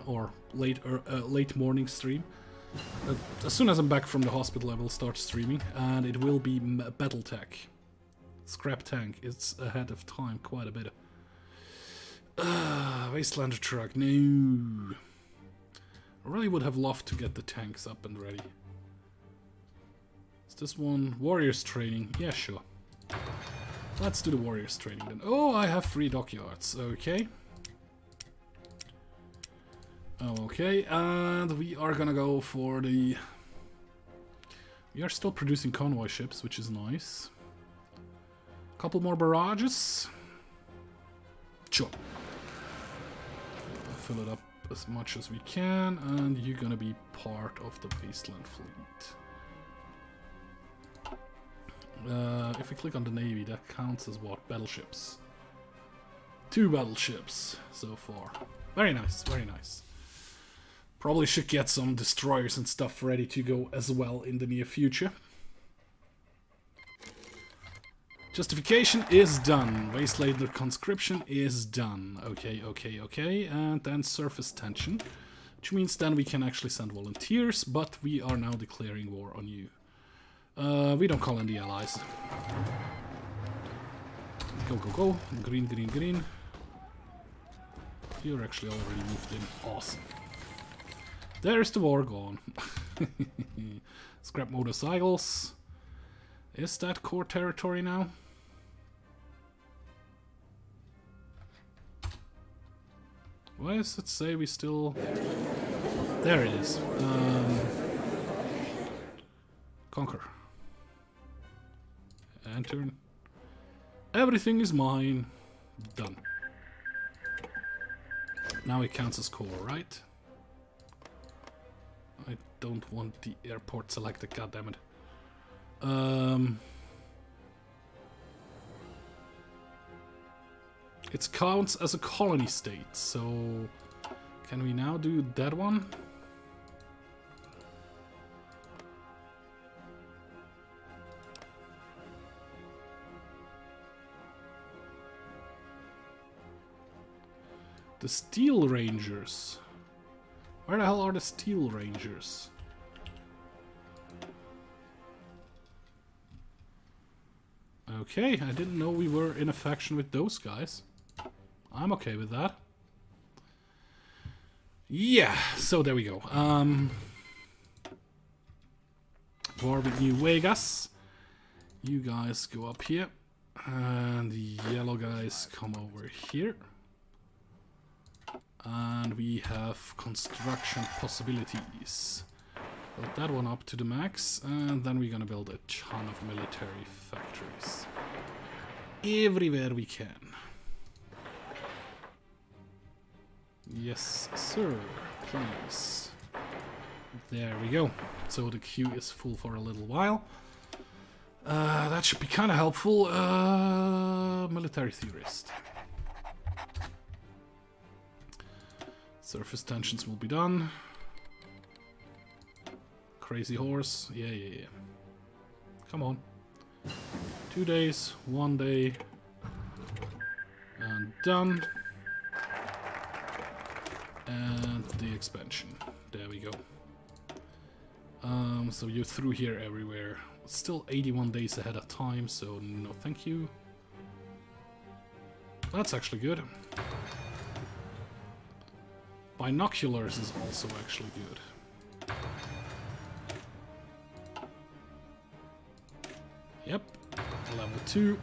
or late morning stream. As soon as I'm back from the hospital, I will start streaming, and it will be Battletech. Scrap tank. It's ahead of time quite a bit. Wastelander truck. No. I really would have loved to get the tanks up and ready. Is this one Warriors training? Yeah, sure. Let's do the Warriors training then. Oh, I have 3 dockyards. Okay. Okay, and we are gonna go for the... We are still producing convoy ships, which is nice. Couple more barrages. Sure. Fill it up as much as we can, and you're gonna be part of the Wasteland fleet. If we click on the Navy, that counts as what? Battleships. 2 battleships so far. Very nice, very nice. Probably should get some destroyers and stuff ready to go as well in the near future. Justification is done. Wastelander conscription is done. Okay, okay, okay. And then surface tension. Which means then we can actually send volunteers, but we are now declaring war on you. We don't call in the allies. Go, go, go. Green, green, green. You're actually already moved in. Awesome. There's the war gone. Scrap motorcycles. Is that core territory now? Why does it say we still... There it is. Conquer. Enter. Everything is mine. Done. Now it counts as core, right? I don't want the airport selected, goddammit. It counts as a colony state, so can we now do that one? The Steel Rangers. Where the hell are the Steel Rangers? Okay, I didn't know we were in a faction with those guys. I'm okay with that. Yeah, so there we go. War with New Vegas. You guys go up here. And the yellow guys come over here. And we have construction possibilities. Build that one up to the max, and then we're gonna build a ton of military factories. everywhere we can. Yes, sir. Please. There we go. So the queue is full for a little while. That should be kind of helpful. Military theorist. Surface tensions will be done. Crazy horse. Yeah. Come on. 2 days, 1 day. And done. And the expansion. There we go. So you're through here everywhere. Still 81 days ahead of time, so no thank you. That's actually good. Binoculars is also actually good. Yep, level 2.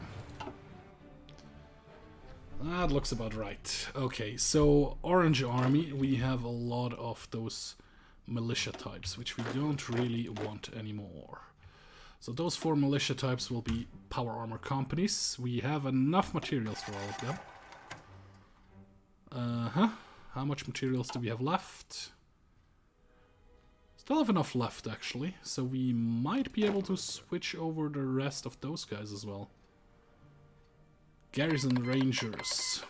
That looks about right. Okay, so Orange Army, we have a lot of those militia types, which we don't really want anymore. So those 4 militia types will be power armor companies. We have enough materials for all of them. How much materials do we have left? Still have enough left, actually. So we might be able to switch over the rest of those guys as well. Garrison Rangers.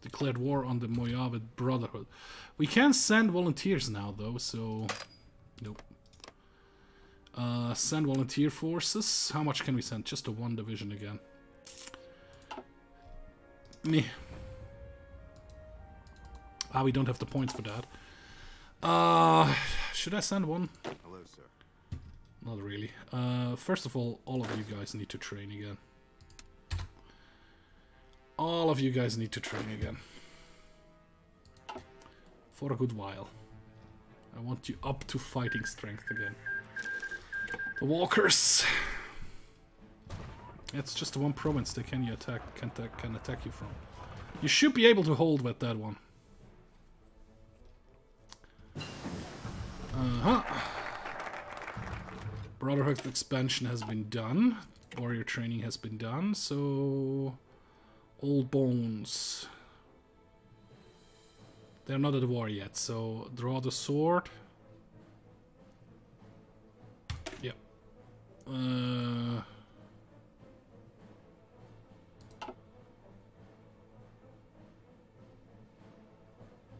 Declared war on the Mojave Brotherhood. We can send volunteers now, though, so... Nope. Send volunteer forces. How much can we send? Just to 1 division again. Meh. Ah, we don't have the points for that. Should I send one? Hello, sir. Not really. First of all of you guys need to train again. All of you guys need to train again. For a good while. I want you up to fighting strength again. The walkers. It's just the one province they can attack you from. You should be able to hold with that one. Brotherhood expansion has been done. Warrior training has been done. So Old Bones. They're not at war yet, so draw the sword. Yep.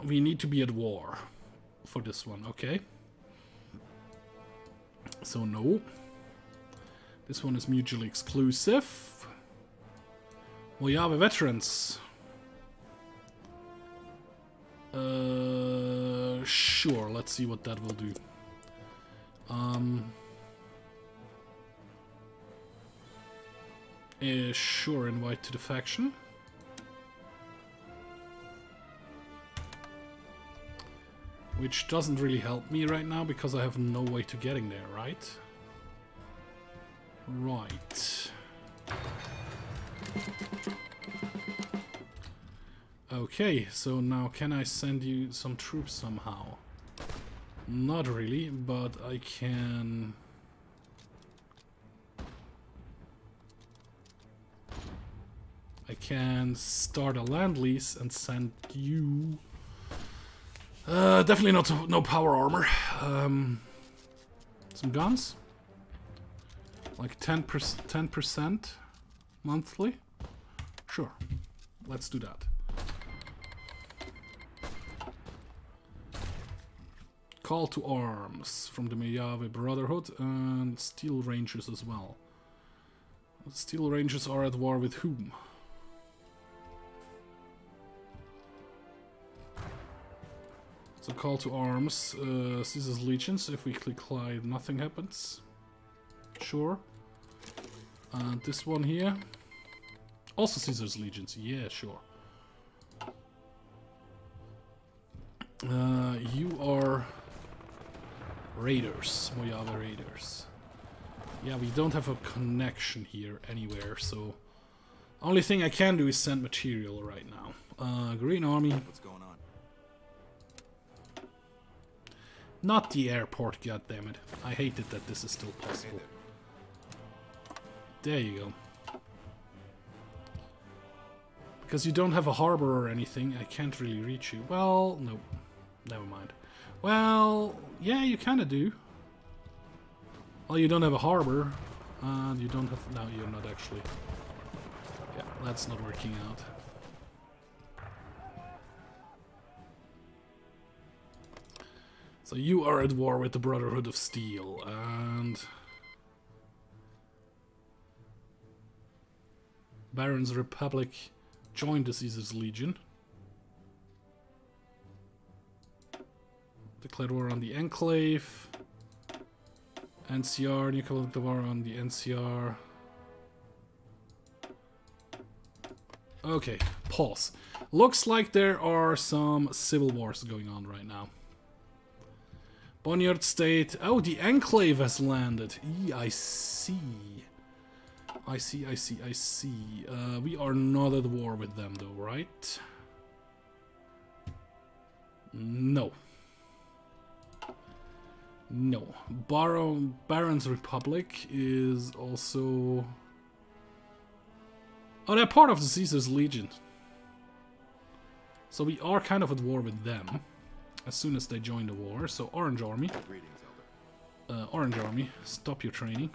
We need to be at war for this one, okay? So no. This one is mutually exclusive. Mojave veterans. Sure, let's see what that will do. Sure, invite to the faction. Which doesn't really help me right now because I have no way to getting there, right? Right. Okay, so now can I send you some troops somehow? Not really, but I can... start a land lease and send you... definitely no power armor. Some guns? Like 10% monthly? Sure, let's do that. Call to arms from the Mojave Brotherhood and Steel Rangers as well. Steel Rangers are at war with whom? So call to arms, Caesar's Legions. If we click Clyde, nothing happens. Sure. And this one here. Also Caesar's Legions, yeah, sure. You are Raiders, Mojave Raiders. Yeah, we don't have a connection here anywhere, so only thing I can do is send material right now. Green Army. What's going on? Not the airport, goddammit. I hate it that this is still possible. There you go. Because you don't have a harbor or anything, I can't really reach you. Well, no. Never mind. Well, yeah, you kind of do. Well, you don't have a harbor. And you don't have... No, you're not actually. Yeah, that's not working out. So you are at war with the Brotherhood of Steel, and... Baron's Republic joined the Caesar's Legion. Declared war on the Enclave. NCR, nuclear war on the NCR. Okay, pause. Looks like there are some civil wars going on right now. Boneyard State. Oh, the Enclave has landed. I see. I see. We are not at war with them though, right? No. No. Baron's Republic is also... Oh, they're part of the Caesar's Legion. So we are kind of at war with them. As soon as they join the war. So Orange Army. Orange Army, stop your training.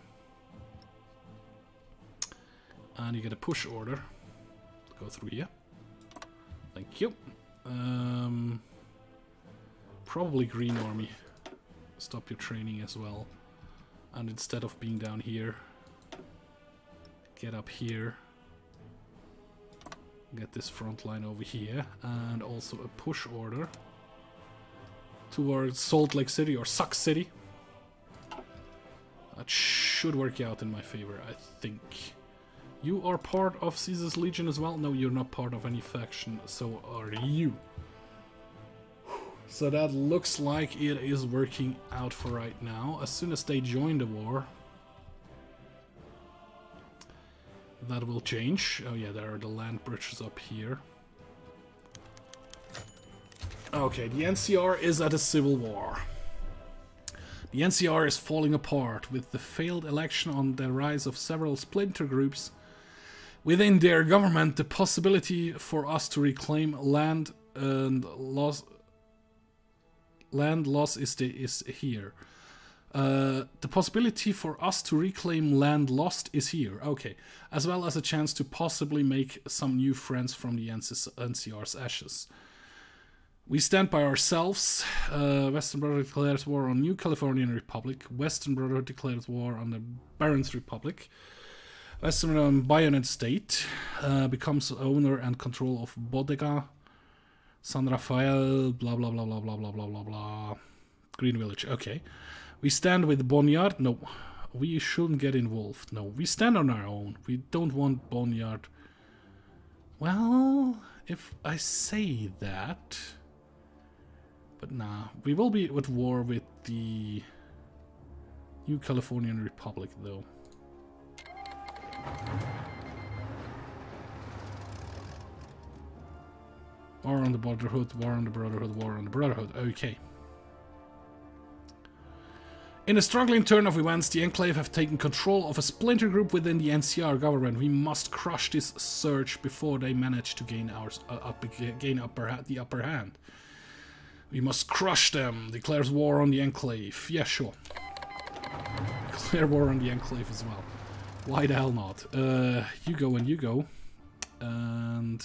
And you get a push order. Go through here. Thank you. Probably Green Army. Stop your training as well. And instead of being down here, get up here. Get this front line over here. And also a push order towards Salt Lake City or Suck City. That should work out in my favor, I think. You are part of Caesar's Legion as well? No, you're not part of any faction, so are you. So that looks like it is working out for right now. As soon as they join the war, that will change. Oh yeah, there are the land bridges up here. Okay, the NCR is at a civil war. The NCR is falling apart with the failed election on the rise of several splinter groups within their government. The possibility for us to reclaim land loss is here. The possibility for us to reclaim land lost is here. Okay, as well as a chance to possibly make some new friends from the NCR's ashes. We stand by ourselves. Western Brotherhood declares war on New Californian Republic. Western Brotherhood declares war on the Barons Republic. Western Bayonet State becomes owner and control of Bodega, San Rafael, blah blah blah blah blah blah blah blah blah. Green Village. Okay. We stand with Boneyard. No, we shouldn't get involved. No, we stand on our own. We don't want Boneyard. Well, if I say that. But nah, we will be at war with the New Californian Republic, though. War on the Brotherhood, war on the Brotherhood, war on the Brotherhood. Okay. In a struggling turn of events, the Enclave have taken control of a splinter group within the NCR government. We must crush this surge before they manage to gain the upper hand. We must crush them. Declares war on the Enclave. Yeah, sure. Declare war on the Enclave as well. Why the hell not? You go and you go. And...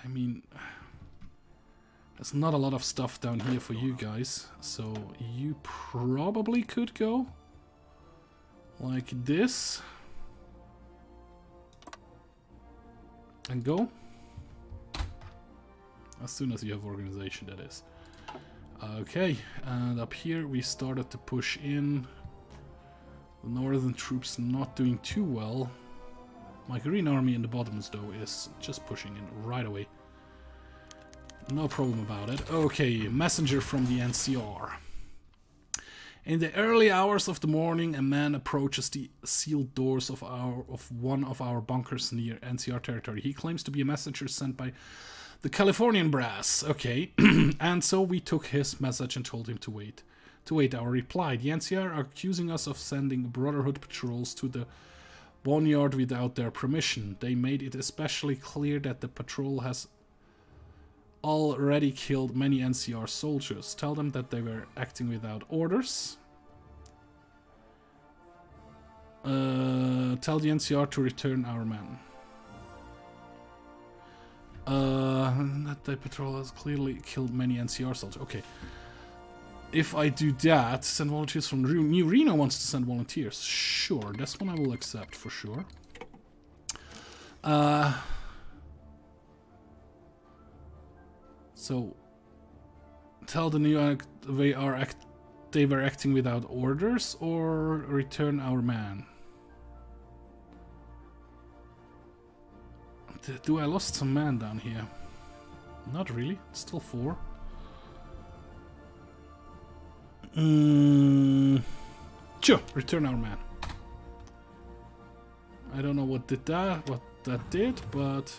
I mean... There's not a lot of stuff down here for you guys. So you probably could go. Like this. And go. As soon as you have organization, that is. Okay, and up here we started to push in. The northern troops not doing too well. My green army in the bottoms, though, is just pushing in right away. No problem about it. Okay, messenger from the NCR. In the early hours of the morning, a man approaches the sealed doors of one of our bunkers near NCR territory. He claims to be a messenger sent by the Californian brass. Okay, and so we took his message and told him to wait. to wait our reply. The NCR are accusing us of sending Brotherhood patrols to the boneyard without their permission. They made it especially clear that the patrol has already killed many NCR soldiers. Tell them that they were acting without orders. Tell the NCR to return our men. That the patrol has clearly killed many NCR soldiers. Okay. If I do that, send volunteers from New Reno wants to send volunteers. Sure, this one I will accept for sure. So, tell the new they were acting without orders, or return our man. Do I lost some man down here? Not really. Still 4. Sure, return our man. I don't know what that did, but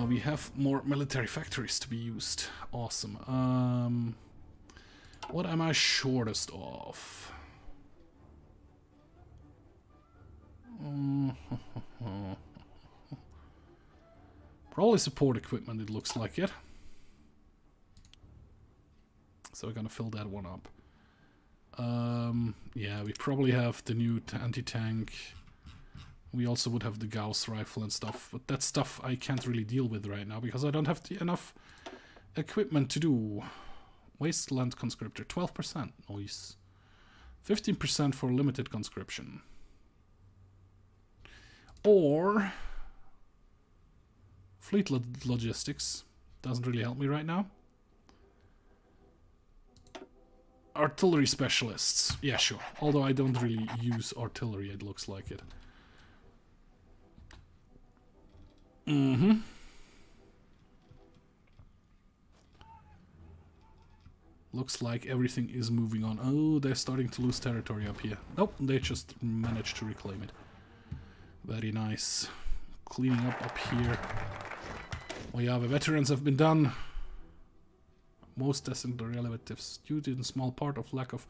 we have more military factories to be used. Awesome. What am I shortest of? Probably support equipment, it looks like it. So we're gonna fill that one up. Yeah, we probably have the new anti-tank. We also would have the Gauss rifle and stuff, but that stuff I can't really deal with right now because I don't have enough equipment to do. Wasteland conscriptor, 12%, nice. 15% for limited conscription. Or fleet logistics, doesn't really help me right now. Artillery specialists, yeah, sure. Although I don't really use artillery, it looks like it. Looks like everything is moving on. Oh, they're starting to lose territory up here. Nope, they just managed to reclaim it. Very nice. Cleaning up here. Oh yeah, the veterans have been done. Most destined relatives, due to the small part of lack of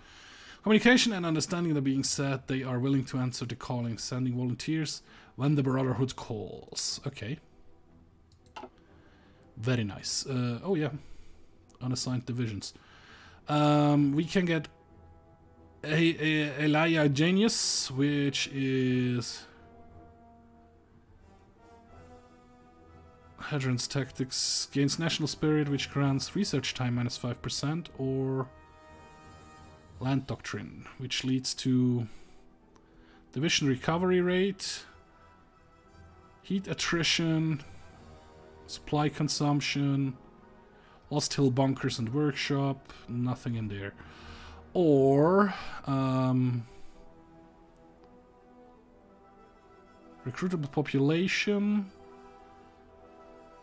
communication and understanding. That being said, they are willing to answer the calling, sending volunteers when the Brotherhood calls. Okay. Very nice. Oh yeah, unassigned divisions. We can get Elia Genius, which is Hadron's Tactics, gains National Spirit, which grants research time -5%, or Land Doctrine, which leads to division recovery rate, heat attrition, supply consumption, Lost Hill bunkers and workshop, nothing in there. Or recruitable population,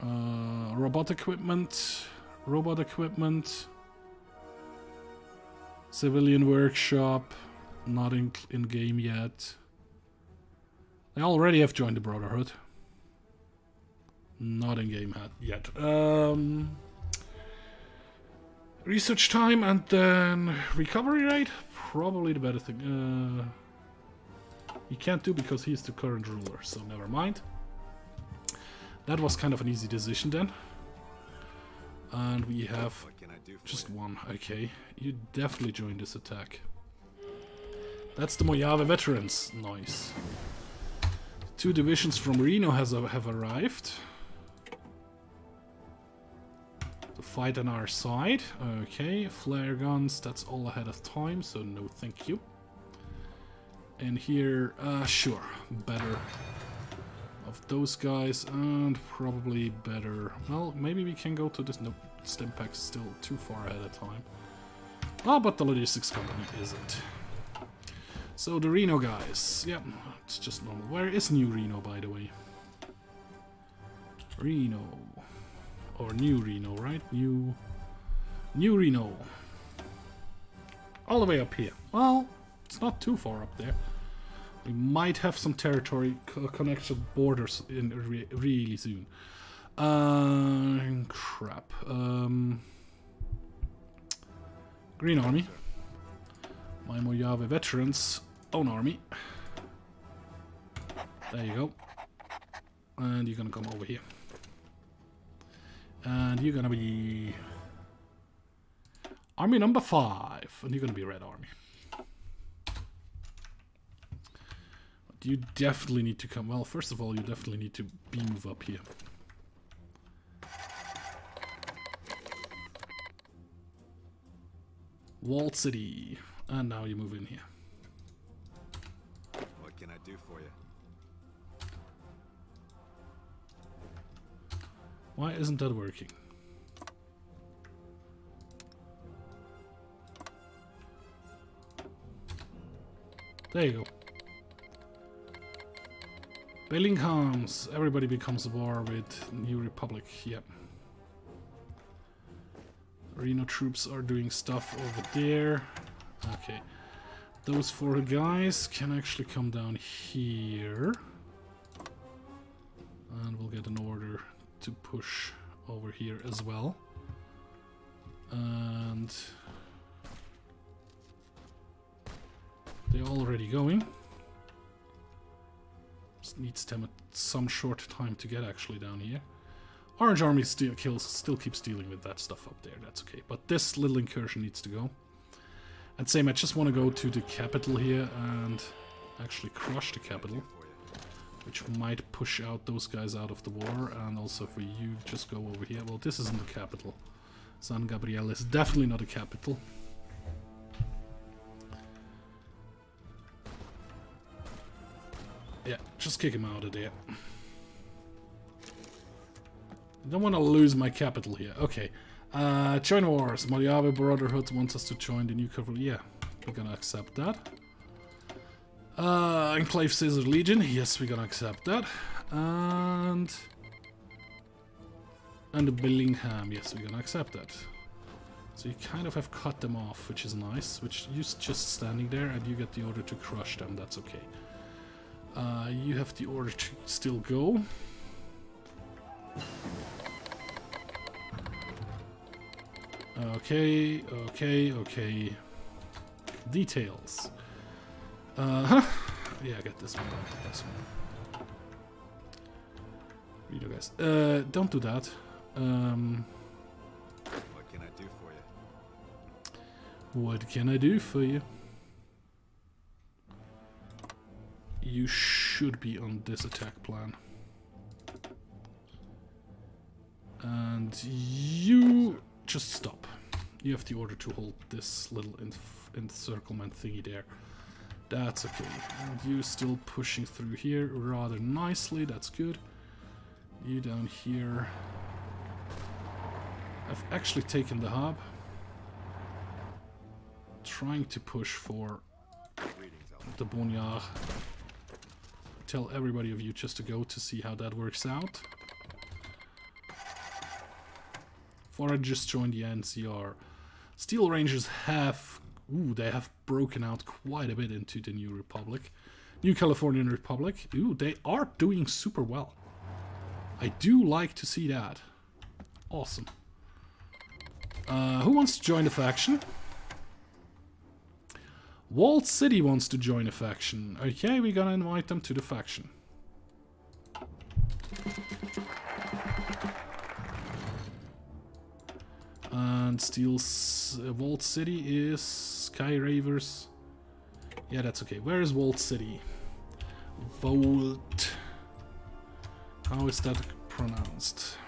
robot equipment, civilian workshop, not in game yet. They already have joined the Brotherhood. Not in game yet. Research time and then recovery rate, probably the better thing. He can't do because he's the current ruler, so never mind. That was kind of an easy decision then. And we have just one. Okay, you definitely joined this attack. That's the Mojave veterans. Nice. 2 divisions from Reno have arrived to fight on our side. Okay, flare guns, that's all ahead of time, so no thank you. And here, sure, better of those guys, and probably better. Well, maybe we can go to this. Nope, Stimpak's still too far ahead of time. Oh, but the logistics company isn't. So the Reno guys, yeah, it's just normal. Where is New Reno, by the way? Reno, or New Reno, right? New Reno. All the way up here. Well, it's not too far up there. We might have some territory connection borders in really soon. Crap. Green army. My Mojave veterans own army. There you go. And you're gonna come over here. And you're gonna be army number 5. And you're gonna be red army. But you definitely need to come. Well, first of all, you definitely need to move up here. Walled city. And now you move in here. What can I do for you? Why isn't that working? There you go. Bailing comes. Everybody becomes a war with New Republic. Yep. Reno troops are doing stuff over there. Okay. Those 4 guys can actually come down here. And we'll get an order to push over here as well. And they're already going. Just needs them some short time to get actually down here. Orange army still keeps dealing with that stuff up there. That's okay. But this little incursion needs to go. And same, I just want to go to the capital here and actually crush the capital, which might push out those guys out of the war. And also for you, just go over here. Well, this isn't the capital. San Gabriel is definitely not a capital. Yeah, just kick him out of there. I don't want to lose my capital here. Okay. Join wars. Mojave Brotherhood wants us to join the new cavalry. Yeah, we're gonna accept that. Enclave Caesar Legion. Yes, we're gonna accept that. And the Billingham. Yes, we're gonna accept that. So you kind of have cut them off, which is nice. Which you're just standing there and you get the order to crush them. That's okay. You have the order to still go. Okay, okay. Details. Yeah, get this one. This one. Read it, guys. Don't do that. What can I do for you? What can I do for you? You should be on this attack plan. And you just stop. You have the order to hold this little encirclement thingy there. That's okay. And you still pushing through here rather nicely. That's good. You down here. I've actually taken the hub. Trying to push for the Bonnier. Tell everybody of you just to go to see how that works out. Or I just joined the NCR. Steel Rangers have... Ooh, they have broken out quite a bit into the New Republic. New Californian Republic. Ooh, they are doing super well. I do like to see that. Awesome. Who wants to join the faction? Walled City wants to join a faction. Okay, we're gonna invite them to the faction. And Steel's Walled City is Sky Ravers. Yeah, that's okay. Where is Walled City? Volt. How is that pronounced?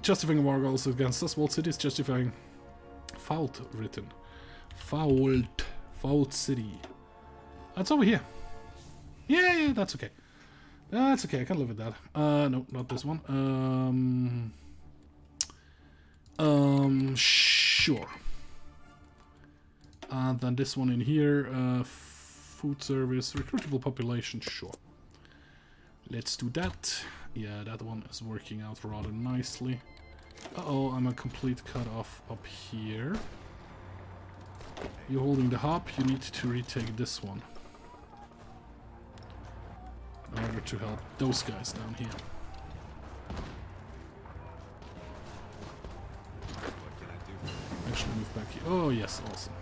Justifying war goals against us. Walled City is justifying. Fault written. Fault City. That's over here. Yeah, that's okay. That's okay, I can live with that. No, not this one. Sure. And then this one in here, food service, recruitable population, sure. Let's do that. Yeah, that one is working out rather nicely. Uh-oh, I'm a complete cut off up here. You're holding the hub, you need to retake this one. In order to help those guys down here. back here. Oh, yes, awesome.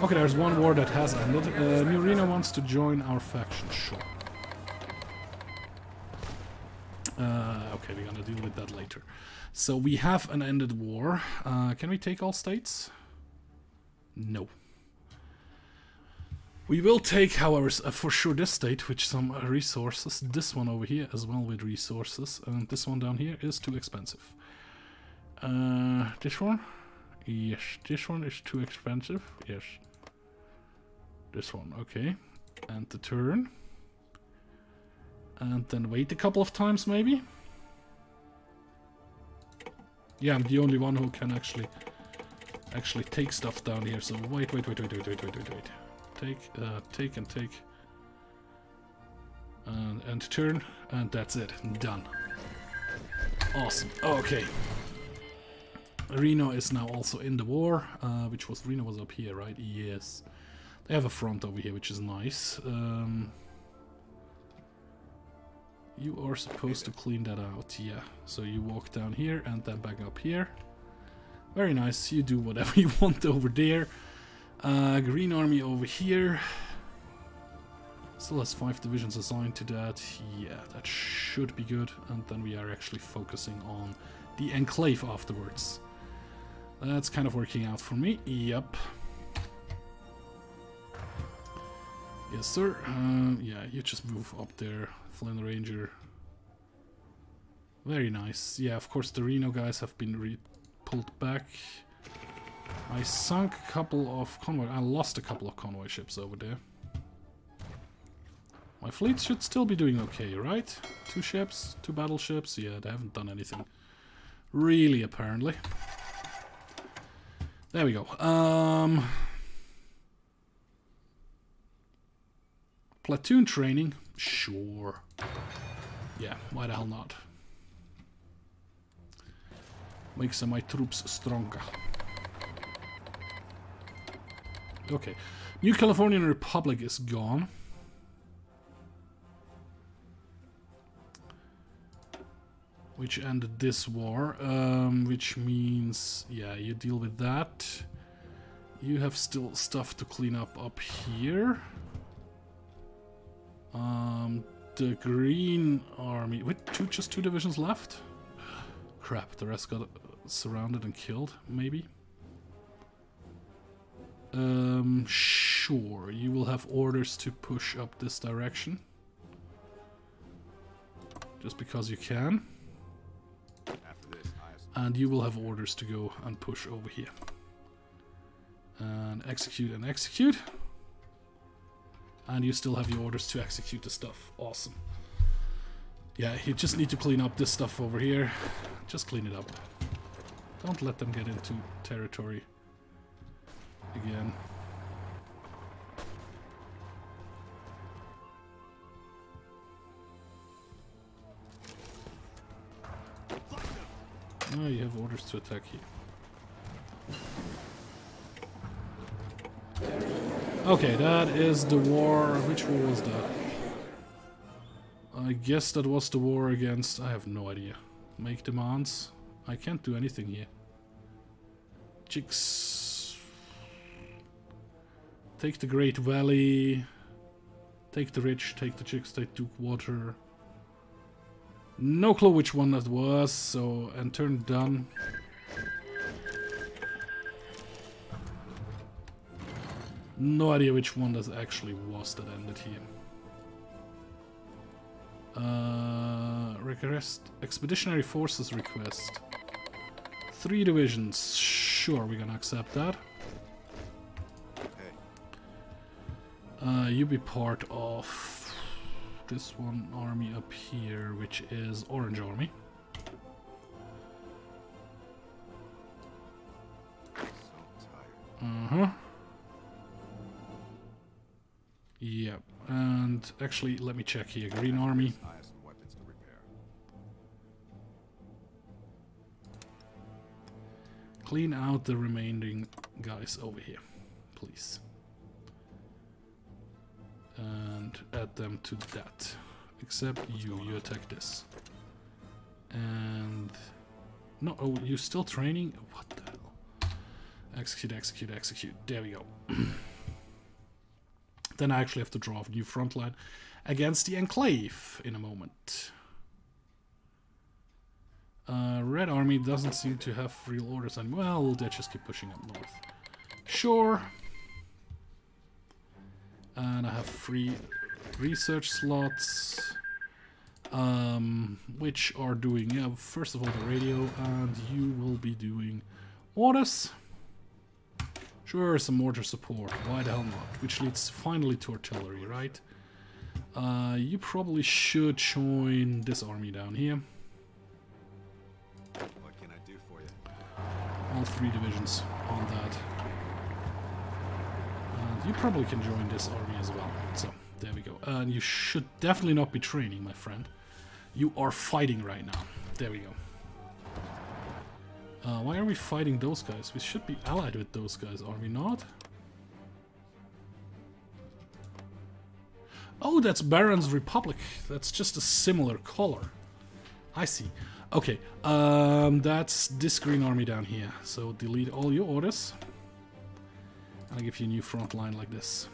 Okay, there's one war that has ended. Murino wants to join our faction, sure. Okay, we're gonna deal with that later. So we have an ended war. Can we take all states? No. We will take, however, for sure this state with some resources. This one over here as well with resources. And this one down here is too expensive. This one? Yes. This one is too expensive. Yes. This one, okay. And the turn. And then wait a couple of times maybe. Yeah, I'm the only one who can actually take stuff down here. So wait. Take and take. And turn, and that's it. Done. Awesome. Okay. Reno is now also in the war, Reno was up here, right? Yes. They have a front over here, which is nice. You are supposed to clean that out, yeah. So you walk down here and then back up here. Very nice, you do whatever you want over there. Green Army over here. Still has 5 divisions assigned to that. Yeah, that should be good. And then we are actually focusing on the Enclave afterwards. That's kind of working out for me. Yep. Yes, sir. Yeah, you just move up there. Flynn Ranger. Very nice. Yeah, of course the Reno guys have been pulled back. I sunk a couple of convoy. I lost a couple of convoy ships over there. My fleet should still be doing okay, right? 2 ships, 2 battleships. Yeah, they haven't done anything really, apparently. There we go. Platoon training? Sure. Yeah, why the hell not? Makes my troops stronger. Okay. New Californian Republic is gone. Which ended this war, which means, yeah, you deal with that. You have still stuff to clean up here. The Green Army, wait, just 2 divisions left? Crap, the rest got surrounded and killed, maybe? Sure, you will have orders to push up this direction. Just because you can. And you will have orders to go and push over here. And execute and execute. And you still have your orders to execute the stuff. Awesome. Yeah, you just need to clean up this stuff over here. Just clean it up. Don't let them get into territory again. Oh, you have orders to attack here. Okay, that is the war. Which war was that? I guess that was the war against... I have no idea. Make demands. I can't do anything here. Chicks. Take the Great Valley. Take the rich, take the chicks, take Duke Water. No clue which one that was, so... and turn done. No idea which one that actually was that ended here. Request Expeditionary Forces request. 3 divisions. Sure, we're gonna accept that. You be part of this one army up here, which is Orange Army. Yeah, and actually, let me check here. Green Army. Clean out the remaining guys over here, please. And add them to that. Except you attack this. And... no, oh, you're still training? What the hell? Execute, execute, execute. There we go. Then I actually have to draw a new front line against the Enclave in a moment. Red Army doesn't seem to have real orders anymore. Well, they just keep pushing up north. Sure. And I have 3 research slots, which are doing, first of all, the radio, and you will be doing orders. Sure, some mortar support, why the hell not? Which leads finally to artillery, right? You probably should join this army down here. What can I do for you? All 3 divisions on that. And you probably can join this army as well. So, there we go. And you should definitely not be training, my friend. You are fighting right now. There we go. Why are we fighting those guys? We should be allied with those guys, are we not? Oh, that's Baron's Republic. That's just a similar color. I see. Okay, that's this green army down here. So delete all your orders. I'll give you a new front line like this.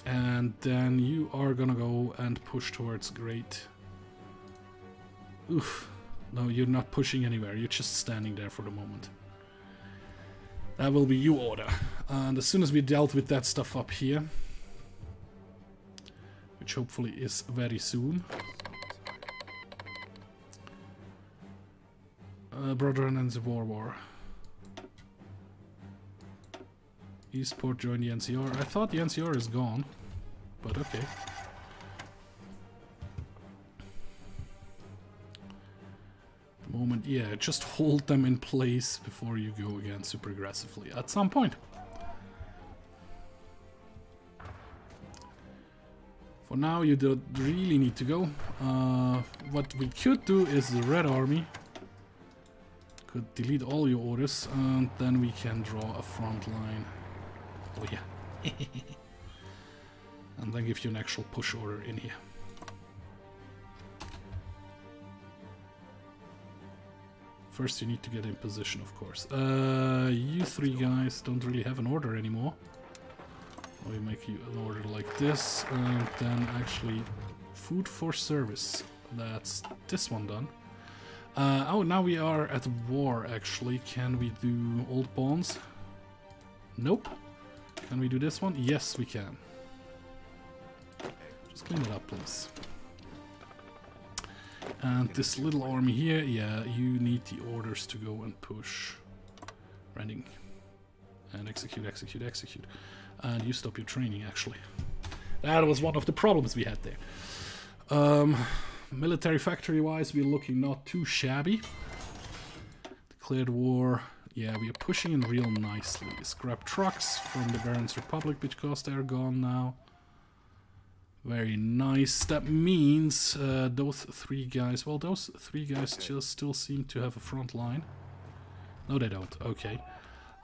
And then you are gonna go and push towards Great... Oof. No, you're not pushing anywhere. You're just standing there for the moment. That will be your order. And as soon as we dealt with that stuff up here, which hopefully is very soon. Brother and the War. Eastport joined the NCR. I thought the NCR is gone, but okay. Moment, yeah, just hold them in place before you go again super aggressively at some point. For now, you don't really need to go. What we could do is the Red Army could delete all your orders, and then we can draw a front line. Oh yeah. And then give you an actual push order in here. First you need to get in position, of course. You 3 guys don't really have an order anymore. We make you an order like this, and then actually food for service. That's this one done. Oh, now we are at war, actually. Can we do old bonds? Nope. Can we do this one? Yes, we can. Just clean it up, please. And this little army here, yeah, you need the orders to go and push. Rending. And execute, execute, execute. And you stop your training, actually. That was one of the problems we had there. Military factory-wise, we're looking not too shabby. Declared war. Yeah, we are pushing in real nicely. Scrap trucks from the Baron's Republic because they're gone now. Very nice. That means those 3 guys... Well, those 3 guys just still seem to have a front line. No, they don't. Okay.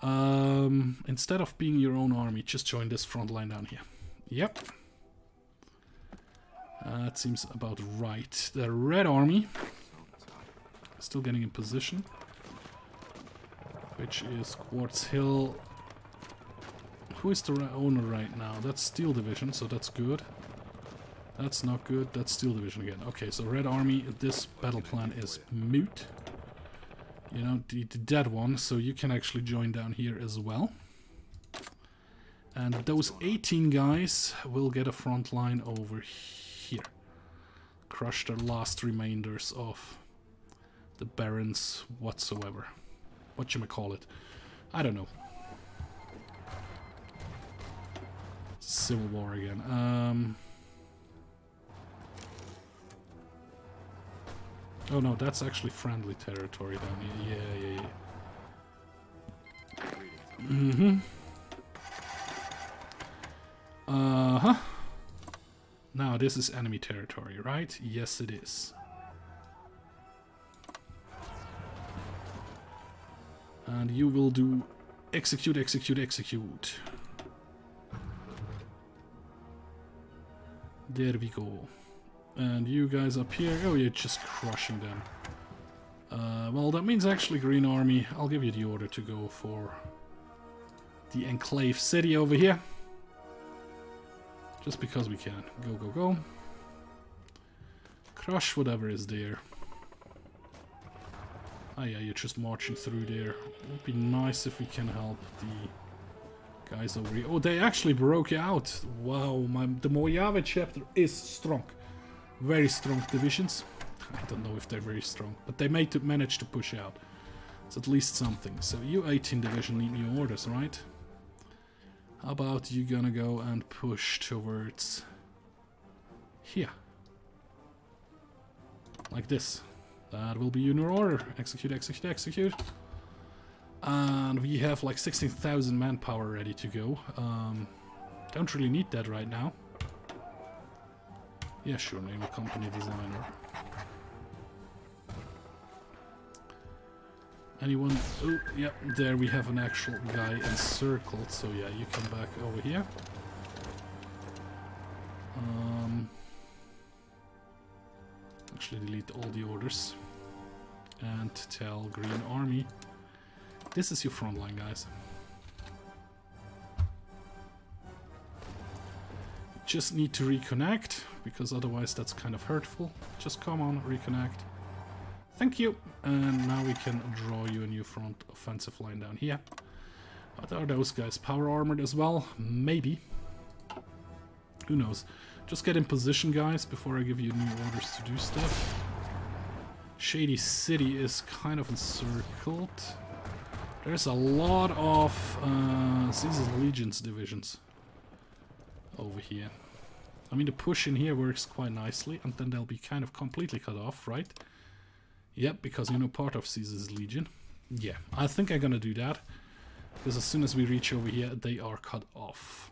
Instead of being your own army, just join this front line down here. Yep. That seems about right. The Red Army still getting in position, which is Quartz Hill. Who is the owner right now? That's Steel Division, so that's good. That's not good. That's Steel Division again. Okay, so Red Army, this battle plan is moot. You know, the dead one, so you can actually join down here as well. And those 18 guys will get a front line over here. Crush the last remainders of the Barons whatsoever. Whatchamacallit. I don't know. Civil War again. Oh no, that's actually friendly territory down here. Yeah. Mm-hmm. Uh-huh. Now this is enemy territory, right? Yes, it is. And you will do execute, execute, execute. There we go. And you guys up here, oh, you're just crushing them. Well, that means actually Green Army, I'll give you the order to go for the Enclave City over here. Just because we can. Go, go, go. Crush whatever is there. Oh yeah, you're just marching through there. It would be nice if we can help the guys over here. Oh, they actually broke out. Wow, the Mojave chapter is strong. Very strong divisions. I don't know if they're very strong, but they managed to push out. It's at least something. So you 18 division need new orders, right? How about you gonna go and push towards here? Like this. That will be your new order. Execute, execute, execute. And we have like 16,000 manpower ready to go. Don't really need that right now. Yeah, sure, naval company designer. Anyone? Oh, yep, there we have an actual guy encircled, so yeah, you come back over here. Actually delete all the orders. And tell Green Army, this is your front line, guys. Just need to reconnect, because otherwise that's kind of hurtful. Just come on, reconnect. Thank you. And now we can draw you a new front offensive line down here. But are those guys power armored as well? Maybe. Who knows? Just get in position, guys, before I give you new orders to do stuff. Shady City is kind of encircled. There's a lot of Caesar's Legion's divisions over here. I mean, the push in here works quite nicely, and then they'll be kind of completely cut off, right? Yep, because you're no part of Caesar's Legion. Yeah, I think I'm gonna do that, because as soon as we reach over here, they are cut off.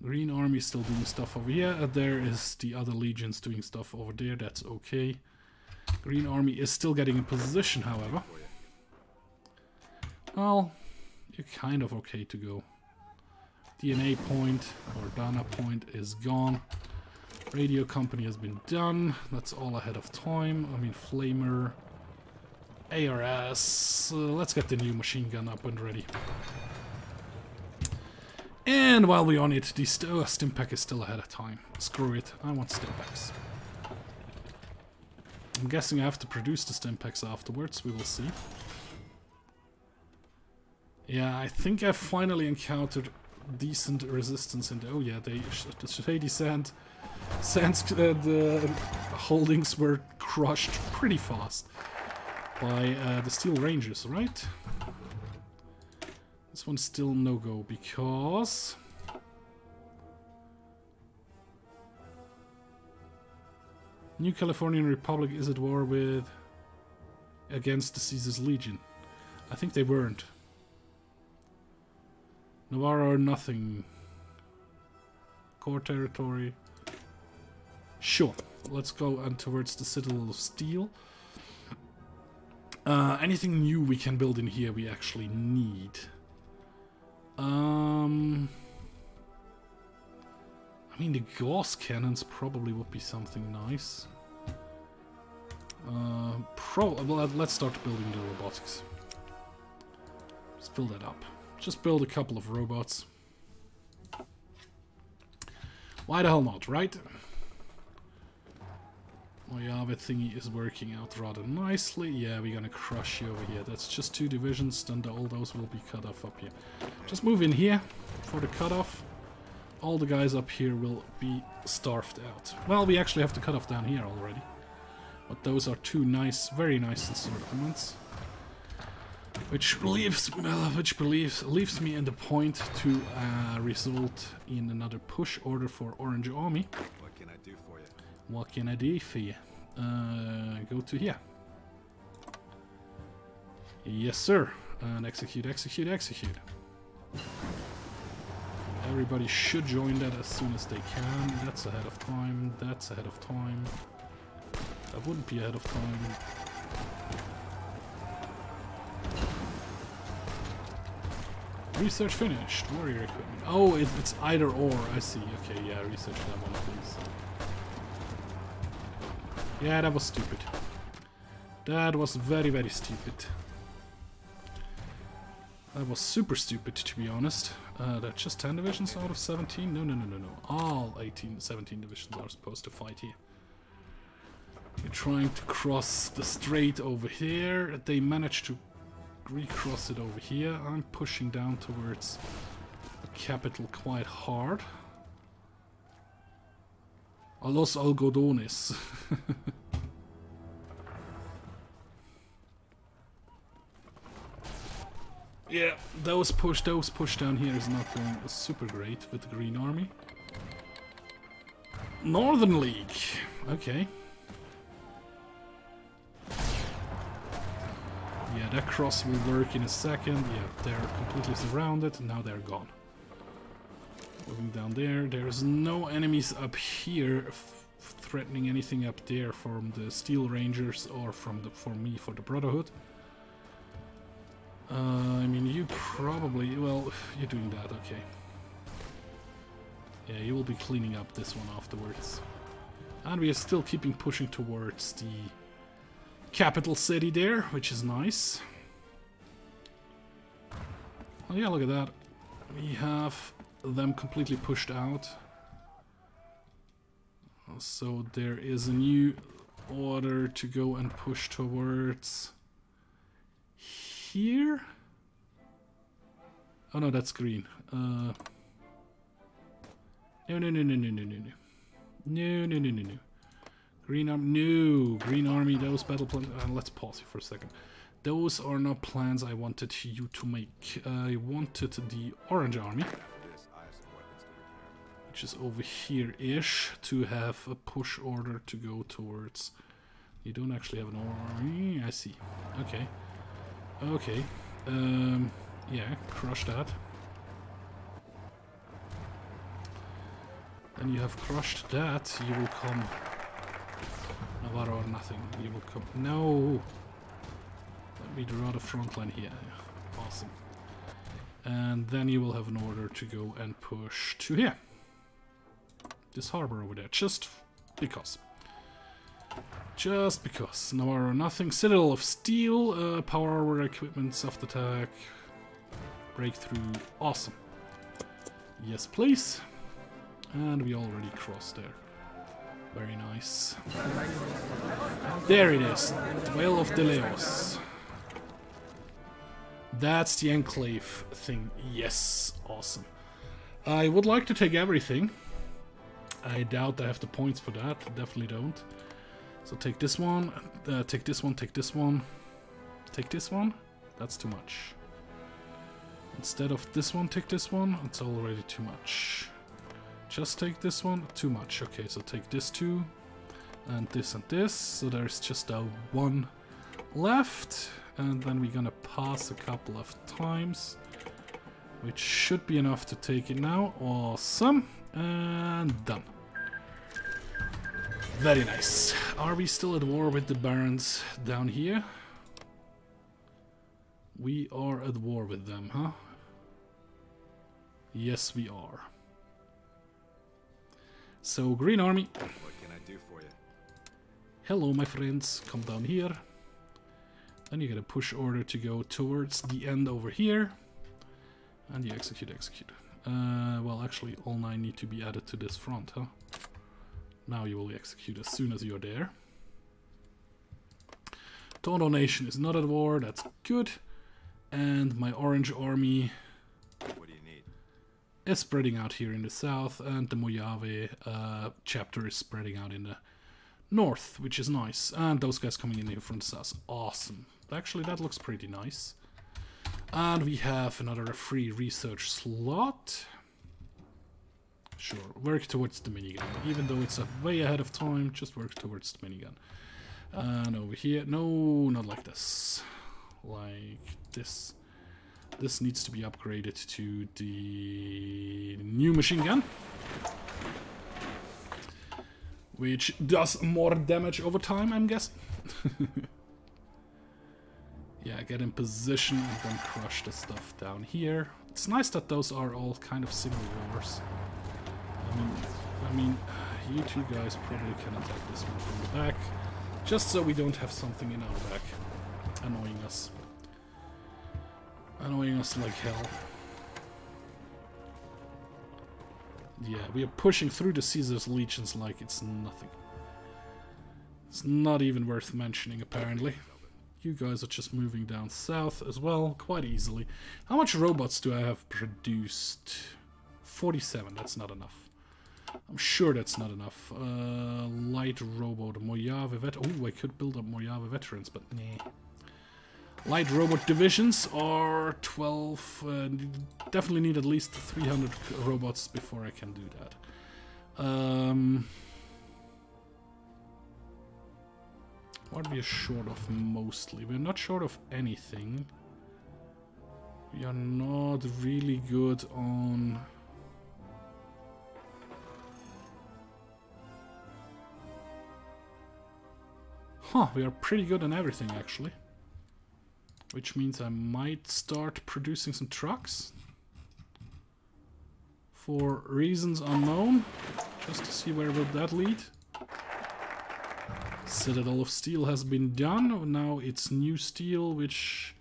Green Army is still doing stuff over here. There is the other legions doing stuff over there. That's okay. Green Army is still getting in position, however. Well, you're kind of okay to go. DNA point, or Dana point, is gone. Radio company has been done. That's all ahead of time. I mean, Flamer, ARS. Let's get the new machine gun up and ready. And while we're on it, the Stimpack is still ahead of time. Screw it, I want Stimpacks. I'm guessing I have to produce the Stimpacks afterwards, we will see. Yeah, I think I finally encountered decent resistance in the... Oh yeah, the Shady Sand... the holdings were crushed pretty fast by the Steel Rangers, right? This one's still no-go because... New Californian Republic is at war with... against the Caesar's Legion. I think they weren't. Navarro or nothing. Core territory. Sure. Let's go and towards the Citadel of Steel. Anything new we can build in here we actually need. I mean, the Gauss cannons probably would be something nice. Well, let's start building the robotics. Let's fill that up. Just build a couple of robots. Why the hell not, right? Mojave thingy is working out rather nicely. Yeah, we're gonna crush you over here. That's just 2 divisions, then all those will be cut off up here. Just move in here for the cutoff. All the guys up here will be starved out. Well, we actually have to cut off down here already. But those are 2 nice, very nice encirclements. Which leaves me in the point to result in another push order for Orange Army. What can I do for you? What can I do for you? Go to here. Yes, sir. And execute, execute, execute. Everybody should join that as soon as they can. That's ahead of time. That's ahead of time. That wouldn't be ahead of time. Research finished. Warrior equipment. Oh, it's either or. I see. Okay, yeah, research that one, please. Yeah, that was stupid. That was very, very stupid. That was super stupid, to be honest. That's just 10 divisions out of 17? No, no, no, no, no. All 17 divisions are supposed to fight here. You're trying to cross the strait over here. They managed to recross it over here. I'm pushing down towards the capital quite hard. A los algodones. Yeah, those push down here is not going super great with the Green Army. Northern League. Okay. Yeah, that cross will work in a second. Yeah, they're completely surrounded. Now they're gone. Moving down there. There's no enemies up here threatening anything up there from the Steel Rangers or from the Brotherhood. I mean, you probably... Well, you're doing that, okay. Yeah, you will be cleaning up this one afterwards. And we are still pushing towards the capital city there, which is nice. Oh yeah, look at that. We have them completely pushed out. So there is a new order to go and push towards here. Oh no, that's green. No, no, no, no, no, no, no, no. No, no, no, no, no. Green Army, no! Green Army, those battle plans... let's pause here for a second. Those are not plans I wanted you to make. I wanted the Orange Army, which is over here-ish, to have a push order to go towards... You don't actually have an army? I see. Okay. Okay. Yeah, crush that. And you have crushed that, you will come... Navarro or nothing. You will come... No! Let me draw the front line here. Awesome. And then you will have an order to go and push to here. This harbor over there. Just because. Just because. Navarro or nothing. Citadel of Steel. Power armor equipment. Soft attack. Breakthrough. Awesome. Yes, please. And we already crossed there. Very nice. There it is. Dwell of Deleos. That's the enclave thing. Yes. Awesome. I would like to take everything. I doubt I have the points for that. Definitely don't. So take this one. Take this one. Take this one. Take this one. That's too much. Instead of this one, take this one. It's already too much. Just take this one, too much. Okay, so take this two, and this and this. So there's just one left, and then we're gonna pass a couple of times, which should be enough to take it now. Awesome, and done. Very nice. Are we still at war with the barons down here? We are at war with them, huh? Yes, we are. So, Green Army. What can I do for you? Hello, my friends. Come down here. Then you get a push order to go towards the end over here. And you execute. Well, actually, all 9 need to be added to this front, huh? Now you will execute as soon as you're there. Tondo Nation is not at war. That's good. And my Orange Army... What do you need? Is spreading out here in the south, and the Mojave chapter is spreading out in the north, which is nice. And those guys coming in here from the south. Awesome. Actually, that looks pretty nice. And we have another free research slot. Sure, work towards the minigun. Even though it's way ahead of time, just work towards the minigun. And over here, no, not like this. Like this. This needs to be upgraded to the new machine gun, which does more damage over time, I'm guessing. Yeah, get in position and then crush the stuff down here. It's nice that those are all kind of civil wars. I mean, you two guys probably can attack this one from the back. Just so we don't have something in our back annoying us. Annoying us like hell. Yeah, we are pushing through the Caesar's legions like it's nothing. It's not even worth mentioning, apparently. You guys are just moving down south as well, quite easily. How much robots do I have produced? 47, that's not enough. I'm sure that's not enough. Light robot, Mojave vet. Oh, I could build up Mojave veterans, but nah. Light robot divisions are 12. Definitely need at least 300 robots before I can do that. What are we short of mostly? We're not short of anything. We are not really good on... Huh, we are pretty good on everything actually. Which means I might start producing some trucks. For reasons unknown. Just to see where will that lead. Citadel of Steel has been done. Now it's new steel, which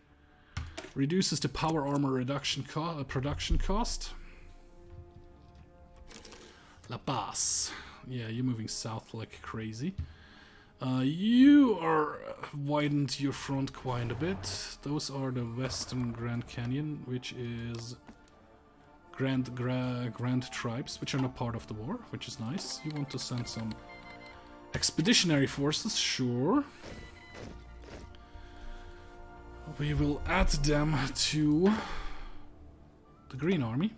reduces the power armor reduction production cost. La Paz. Yeah, you're moving south like crazy. You are widened your front quite a bit. Those are the Western Grand Canyon, which is Grand tribes, which are not part of the war, which is nice. You want to send some expeditionary forces, sure. We will add them to the Green Army.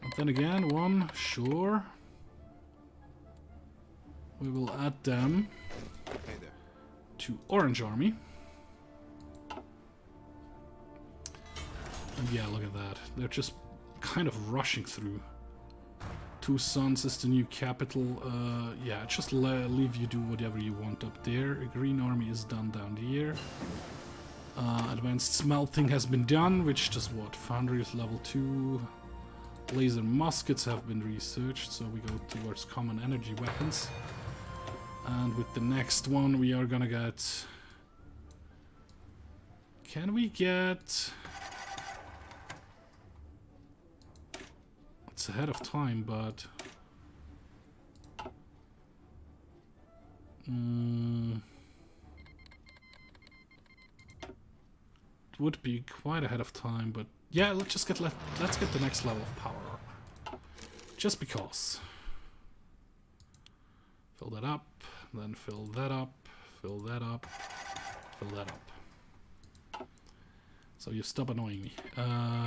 And then again, one, sure. We will add them to Orange Army. And yeah, look at that. They're just kind of rushing through. Two Suns is the new capital. Yeah, just leave you do whatever you want up there. A Green Army is done down here. Advanced smelting has been done, which does what? Foundry is level 2. Laser muskets have been researched, so we go towards common energy weapons. And with the next one we are gonna get... Can we get... It's ahead of time, but... It would be quite ahead of time, but... Yeah, let's get the next level of power. Just because. Fill that up, then fill that up, fill that up, fill that up. So you stop annoying me.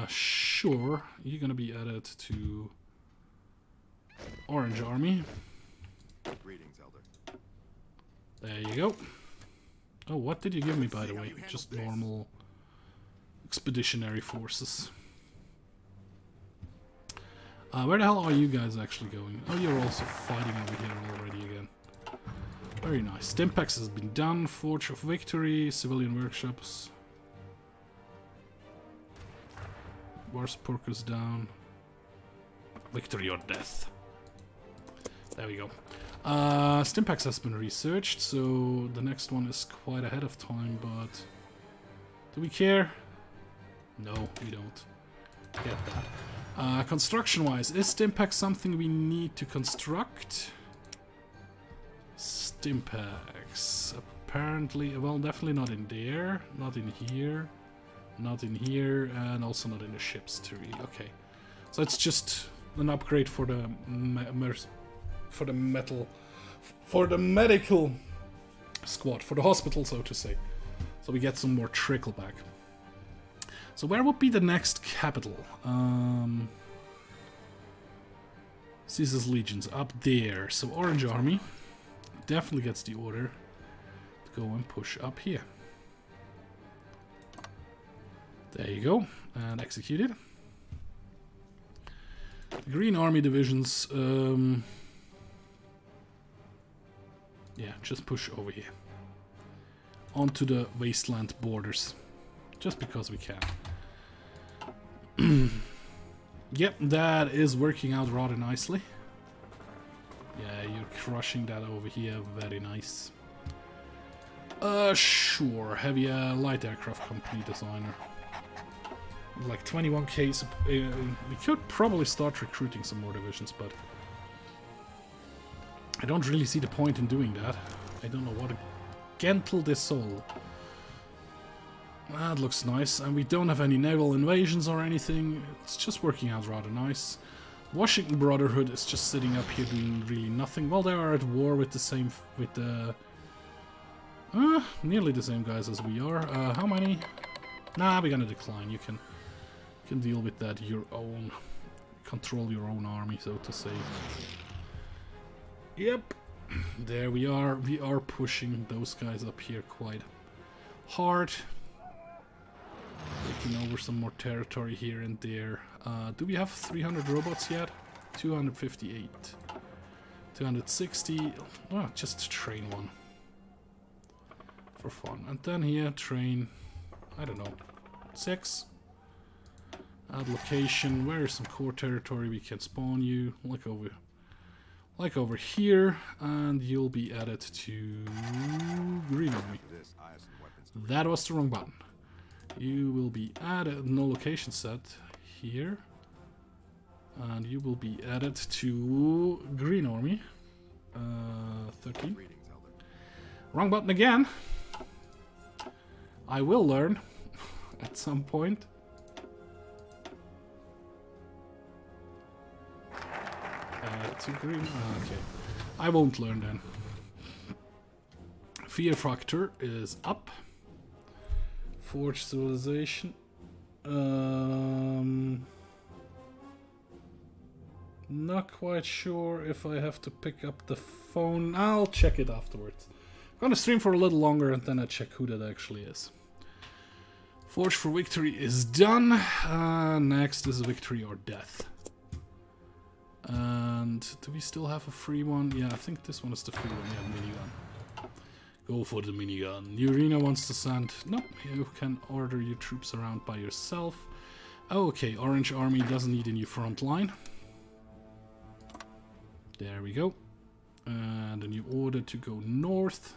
Sure, you're gonna be added to Orange Army. Greetings, Elder. There you go. Oh, what did you give me, by the way? Just normal expeditionary forces. Where the hell are you guys actually going? Oh, you're also fighting over here already again. Very nice. Stimpaks has been done. Forge of Victory, civilian workshops. Warspurkus down. Victory or death. There we go. Stimpaks has been researched, so the next one is quite ahead of time, but do we care? No, we don't. Get that. Construction-wise, is Stimpack something we need to construct? Stimpaks. Apparently, well, definitely not in there, not in here, not in here, and also not in the ships tree. Okay, so it's just an upgrade for the medical squad, for the hospital, so to say. So we get some more trickle back. So where would be the next capital? Caesar's legions up there. So Orange Army definitely gets the order to go and push up here. There you go, and executed. The Green Army divisions, yeah, just push over here onto the wasteland borders, just because we can. Yep, that is working out rather nicely. Yeah, you're crushing that over here, very nice. Sure. Heavy light aircraft company designer. Like 21k. We could probably start recruiting some more divisions, but I don't really see the point in doing that. I don't know what a Gentle de Sol. That looks nice, and we don't have any naval invasions or anything. It's just working out rather nice. Washington Brotherhood is just sitting up here doing really nothing. Well, they are at war with the same, with the nearly the same guys as we are. How many? Nah, we're gonna decline. You can deal with that your own, control your own army, so to say. Yep, there we are. We are pushing those guys up here quite hard, taking over some more territory here and there. Do we have 300 robots yet? 258, 260. Oh, just train one for fun, and then here train, I don't know, 6. Add location. Where is some core territory we can spawn you? Like over here, and you'll be added to Green Army. That was the wrong button. You will be added, no location set here, and you will be added to Green Army. 13. Wrong button again. I will learn at some point. To green. Okay, I won't learn then. Fear factor is up. Forge civilization. Not quite sure if I have to pick up the phone. I'll check it afterwards. I'm gonna stream for a little longer and then I check who that actually is. Forge for victory is done. Next is victory or death. And do we still have a free one? Yeah, I think this one is the free one. Yeah, minigun. Go for the minigun. Urena wants to send... Nope, you can order your troops around by yourself. Okay, Orange Army doesn't need a new front line. There we go. And a new order to go north.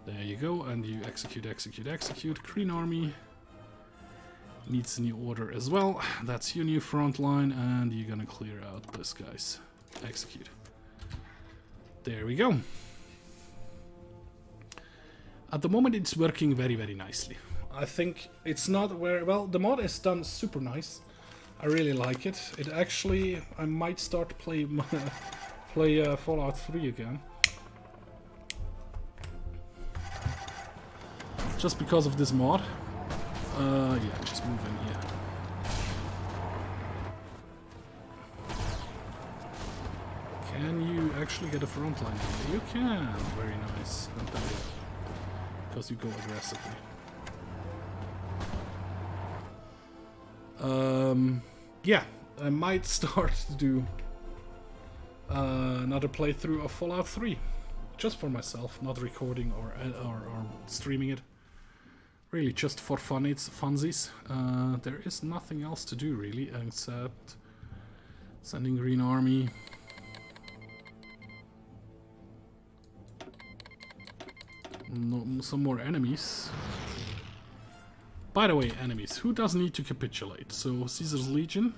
There you go, and you execute, execute, execute. Green Army needs a new order as well. That's your new front line, and you're gonna clear out this guys. Execute. There we go. At the moment it's working very, very nicely. I think it's not very well. The mod is done super nice. I really like it. It actually, I might start play Fallout 3 again. Just because of this mod. Yeah, just move in here. Can you actually get a front line? You can. Very nice. Because you go aggressively. Yeah, I might start to do another playthrough of Fallout 3. Just for myself, not recording or streaming it. Really just for fun, it's funsies. There is nothing else to do really except sending Green Army. No, some more enemies. By the way, enemies, who does need to capitulate? So Caesar's Legion.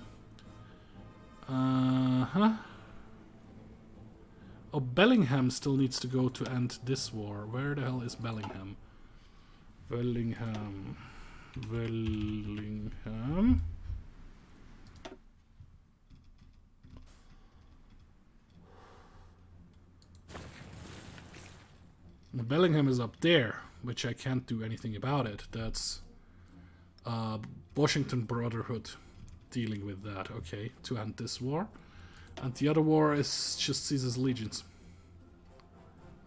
Oh, Bellingham still needs to go to end this war. Where the hell is Bellingham? Bellingham. Bellingham is up there, which I can't do anything about it. That's Washington Brotherhood dealing with that. Okay, to end this war. And the other war is just Caesar's Legions.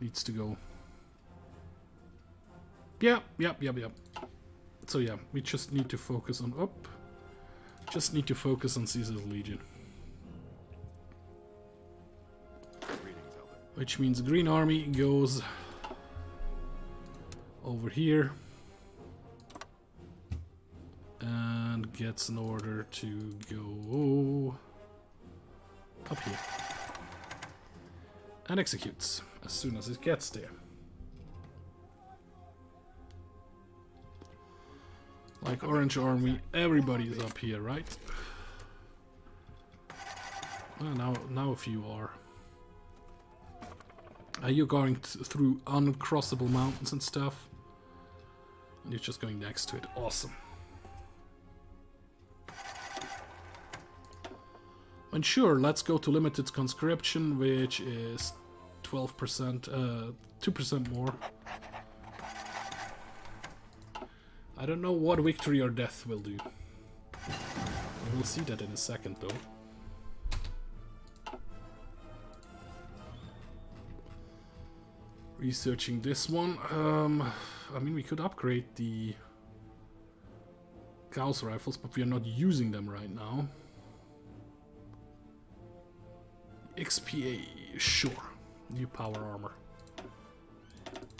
Needs to go. Yep. So yeah, we just need to focus on just need to focus on Caesar's Legion. Which means Green Army goes over here and gets an order to go up here and executes as soon as it gets there. Like Orange Army, everybody is up here, right? Now a few are. You're going through uncrossable mountains and stuff. And you're just going next to it. Awesome. And sure, let's go to limited conscription, which is 12%, 2% more. I don't know what victory or death will do. We'll see that in a second, though. Researching this one. I mean, we could upgrade the Gauss rifles, but we are not using them right now. XPA, sure. New power armor.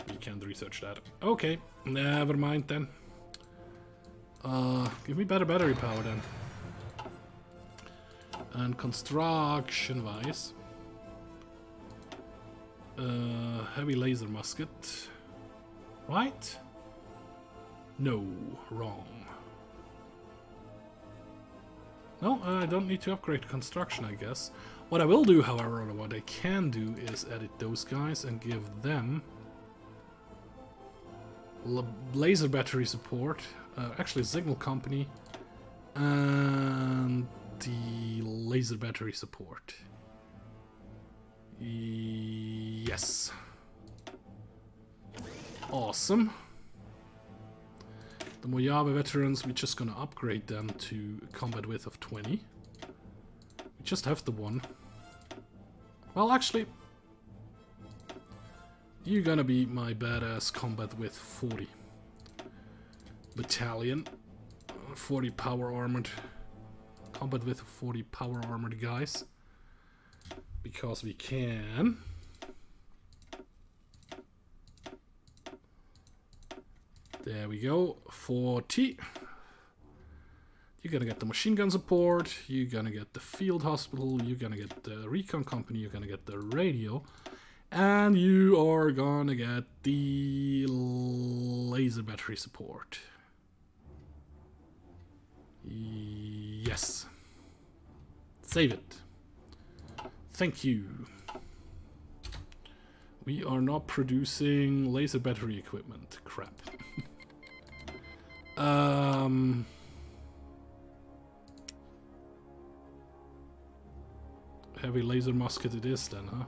We can't research that. Okay, never mind then. Give me better battery power then. And construction-wise, heavy laser musket, right? No, wrong. No, I don't need to upgrade construction, I guess. What I will do, however, or what I can do, is edit those guys and give them laser battery support, actually signal company, and the laser battery support. Yes. Awesome. The Mojave veterans, we're just gonna upgrade them to combat width of 20. We just have the one. Well, actually, you're gonna be my badass combat width 40 battalion. 40 power armored. Combat width of 40 power armored guys. Because we can. There we go. 40. You're gonna get the machine gun support. You're gonna get the field hospital. You're gonna get the recon company. You're gonna get the radio. And you are gonna get the laser battery support. Yes. Save it. Thank you. We are not producing laser battery equipment. Crap. Heavy laser musket it is then, huh?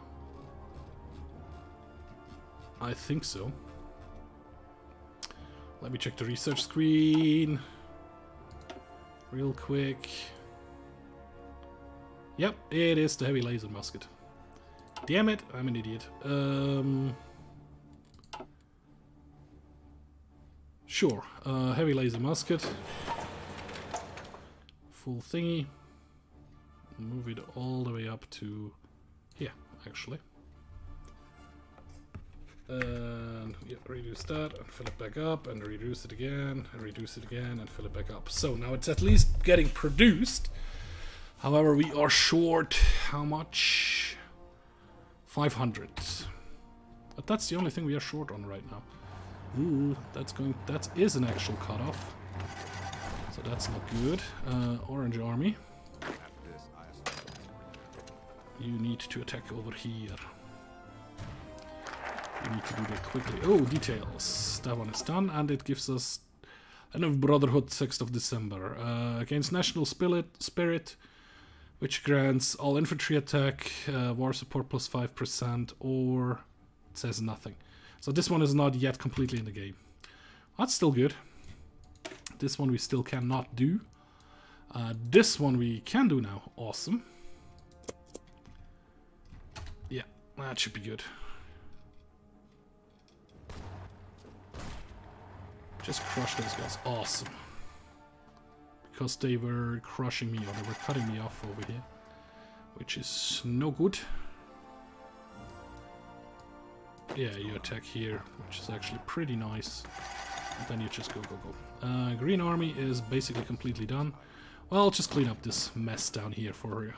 I think so. Let me check the research screen real quick. Yep, it is the heavy laser musket. Damn it, I'm an idiot. Sure, heavy laser musket. Full thingy. Move it all the way up to here, actually. And yeah, reduce that and fill it back up and reduce it again and reduce it again and fill it back up. So now it's at least getting produced. However, we are short how much? 500. But that's the only thing we are short on right now. Ooh, that is an actual cutoff. So that's not good. Orange Army. You need to attack over here. You need to do that quickly. Oh, details. That one is done, and it gives us End of Brotherhood 6th of December. Against National Spirit, which grants all infantry attack, war support plus 5%, or it says nothing. So this one is not yet completely in the game. That's still good. This one we still cannot do. This one we can do now. Awesome. Yeah, that should be good. Just crush those guys. Awesome. Because they were crushing me, or they were cutting me off over here. Which is no good. Yeah, you attack here, which is actually pretty nice. And then you just go, go, go. Green Army is basically completely done. Well, I'll just clean up this mess down here for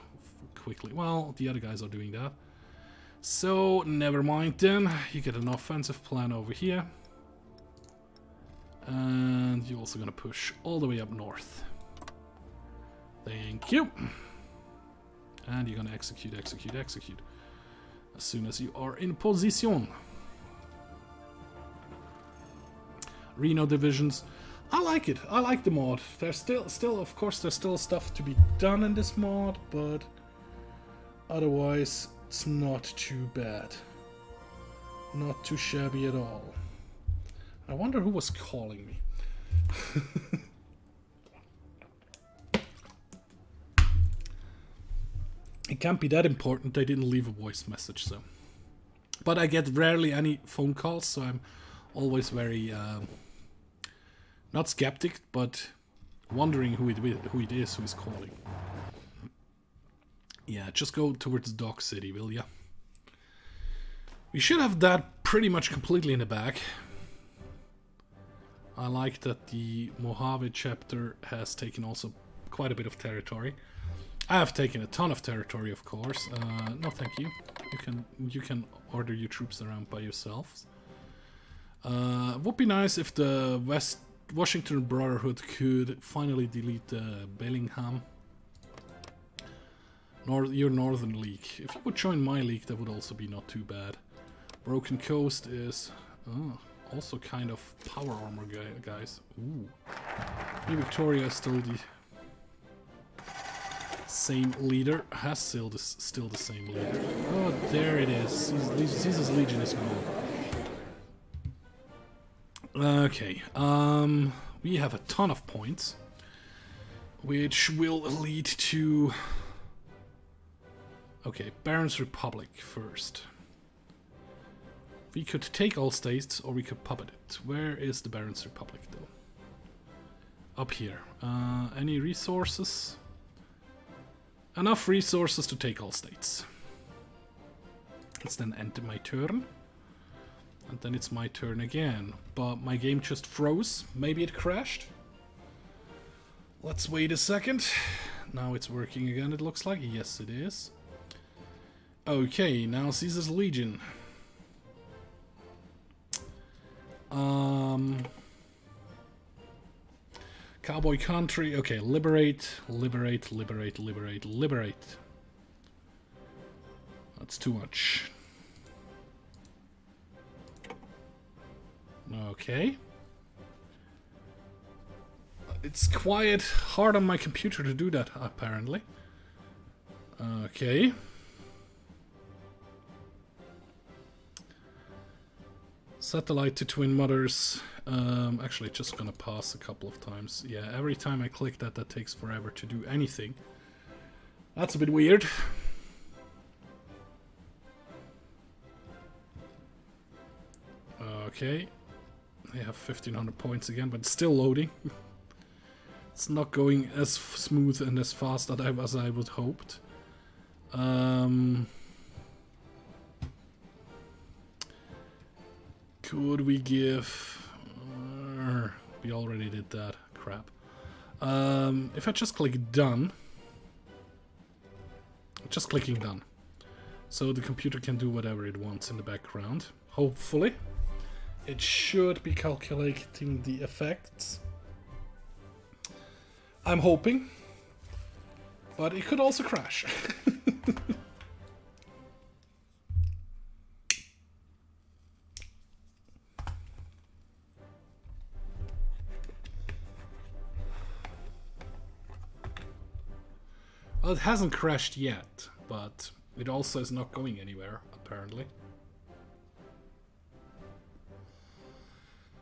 quickly. Well, the other guys are doing that. So, never mind then. You get an offensive plan over here. And you're also gonna push all the way up north. Thank you. And you're gonna execute, execute, execute. As soon as you are in position. Reno divisions. I like it. I like the mod. There's still, of course, there's still stuff to be done in this mod, but otherwise, it's not too bad. Not too shabby at all. I wonder who was calling me. It can't be that important. They didn't leave a voice message, so. But I get rarely any phone calls, so I'm always very not skeptic, but wondering who it is who is calling. Yeah, just go towards Dock City, will ya? We should have that pretty much completely in the back. I like that the Mojave chapter has taken also quite a bit of territory. I have taken a ton of territory, of course. No, thank you. You can order your troops around by yourselves. Would be nice if the Washington Brotherhood could finally delete Bellingham. Your Northern League. If you would join my league, that would also be not too bad. Broken Coast is also kind of power armor guys. Ooh. New Victoria is still the same leader. Has still the same leader. Oh, there it is. Caesar's Legion is gone. Okay. We have a ton of points, which will lead to. Okay, Baron's Republic first. We could take all states, or we could puppet it. Where is the Baron's Republic, though? Up here. Any resources? Enough resources to take all states. Let's then end my turn. And then it's my turn again. But my game just froze. Maybe it crashed. Let's wait a second. Now it's working again, it looks like. Yes, it is. Okay, now Caesar's Legion. Cowboy country. Okay, liberate, liberate, liberate, liberate, liberate. That's too much. Okay. It's quite hard on my computer to do that, apparently. Okay. Satellite to Twin Mothers. Actually, just gonna pass a couple of times. Yeah, every time I click that, that takes forever to do anything. That's a bit weird. Okay. I have 1500 points again, but it's still loading. It's not going as smooth and as fast as I would hoped. Could we give... we already did that. Crap. If I just click done... Just clicking done. So the computer can do whatever it wants in the background. Hopefully. It should be calculating the effects. I'm hoping. But it could also crash. Well, it hasn't crashed yet, but it also is not going anywhere, apparently.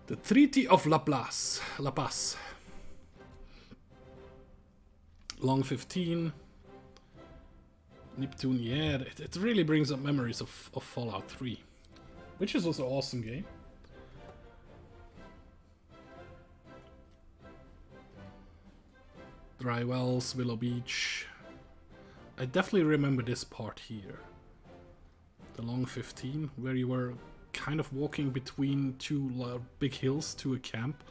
The Treaty of La Paz. Long 15. Neptune, yeah, it really brings up memories of Fallout 3. Which is also an awesome game. Dry Wells, Willow Beach. I definitely remember this part here. The Long 15, where you were kind of walking between two big hills to a camp.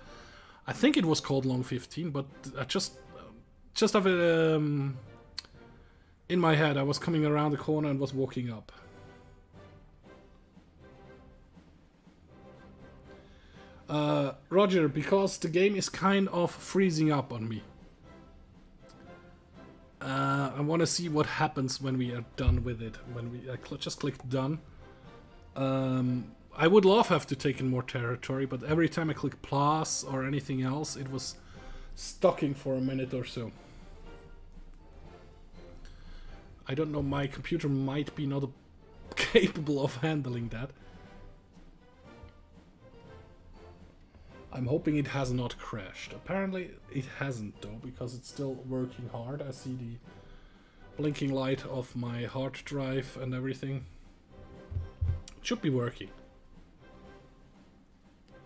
I think it was called Long 15, but I just have it in my head. I was coming around the corner and was walking up. Roger, because the game is kind of freezing up on me. I want to see what happens when we are done with it. When we just click done. I would love have to take in more territory, but every time I click plus or anything else, it was stucking for a minute or so. I don't know, my computer might be not capable of handling that. I'm hoping it has not crashed. Apparently it hasn't though, because it's still working hard. I see the blinking light of my hard drive and everything. It should be working. I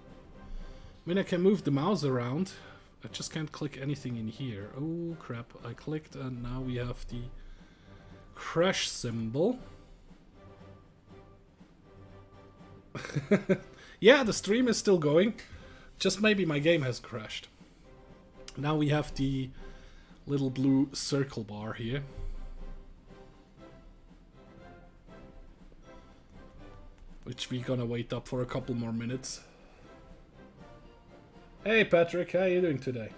mean, I can move the mouse around. I just can't click anything in here. Oh crap, I clicked and now we have the crash symbol. Yeah, the stream is still going. Just maybe my game has crashed. Now we have the little blue circle bar here. Which we're gonna wait up for a couple more minutes. Hey Patrick, how are you doing today?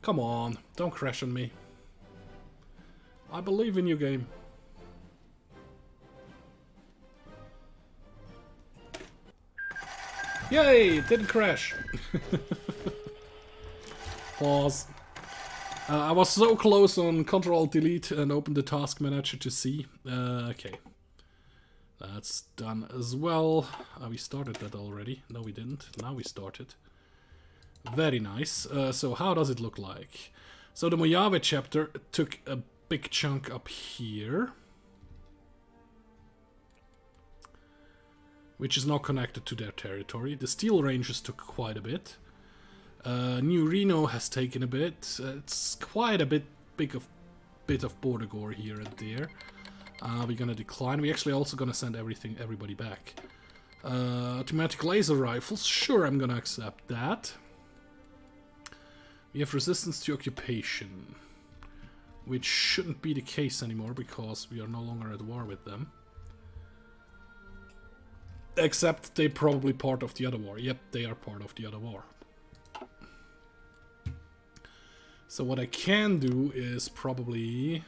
Come on, don't crash on me. I believe in you, game. Yay, it didn't crash. Pause. I was so close on Ctrl-Delete and open the task manager to see. Okay. That's done as well. We started that already. No, we didn't. Now we started. Very nice. So how does it look like? So the Mojave chapter took a big chunk up here, which is not connected to their territory. The Steel Rangers took quite a bit. New Reno has taken a bit. It's quite a bit of border gore here and there. We're gonna decline. We're actually also gonna send everybody back. Automatic laser rifles. Sure, I'm gonna accept that. We have resistance to occupation, which shouldn't be the case anymore because we are no longer at war with them. Except they're probably part of the other war. Yep, they are part of the other war. So what I can do is probably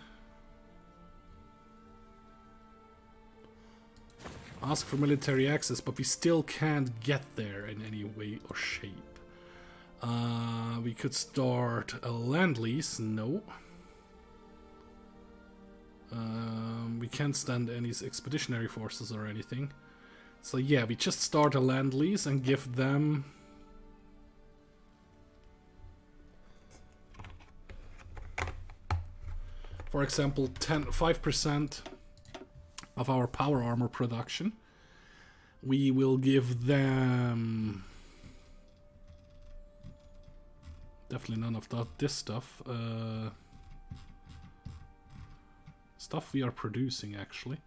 ask for military access, but we still can't get there in any way or shape. We could start a land lease. No. We can't stand any expeditionary forces or anything. So yeah, we just start a land lease and give them... For example, 5% of our power armor production. We will give them... Definitely none of this stuff. Stuff we are producing, actually.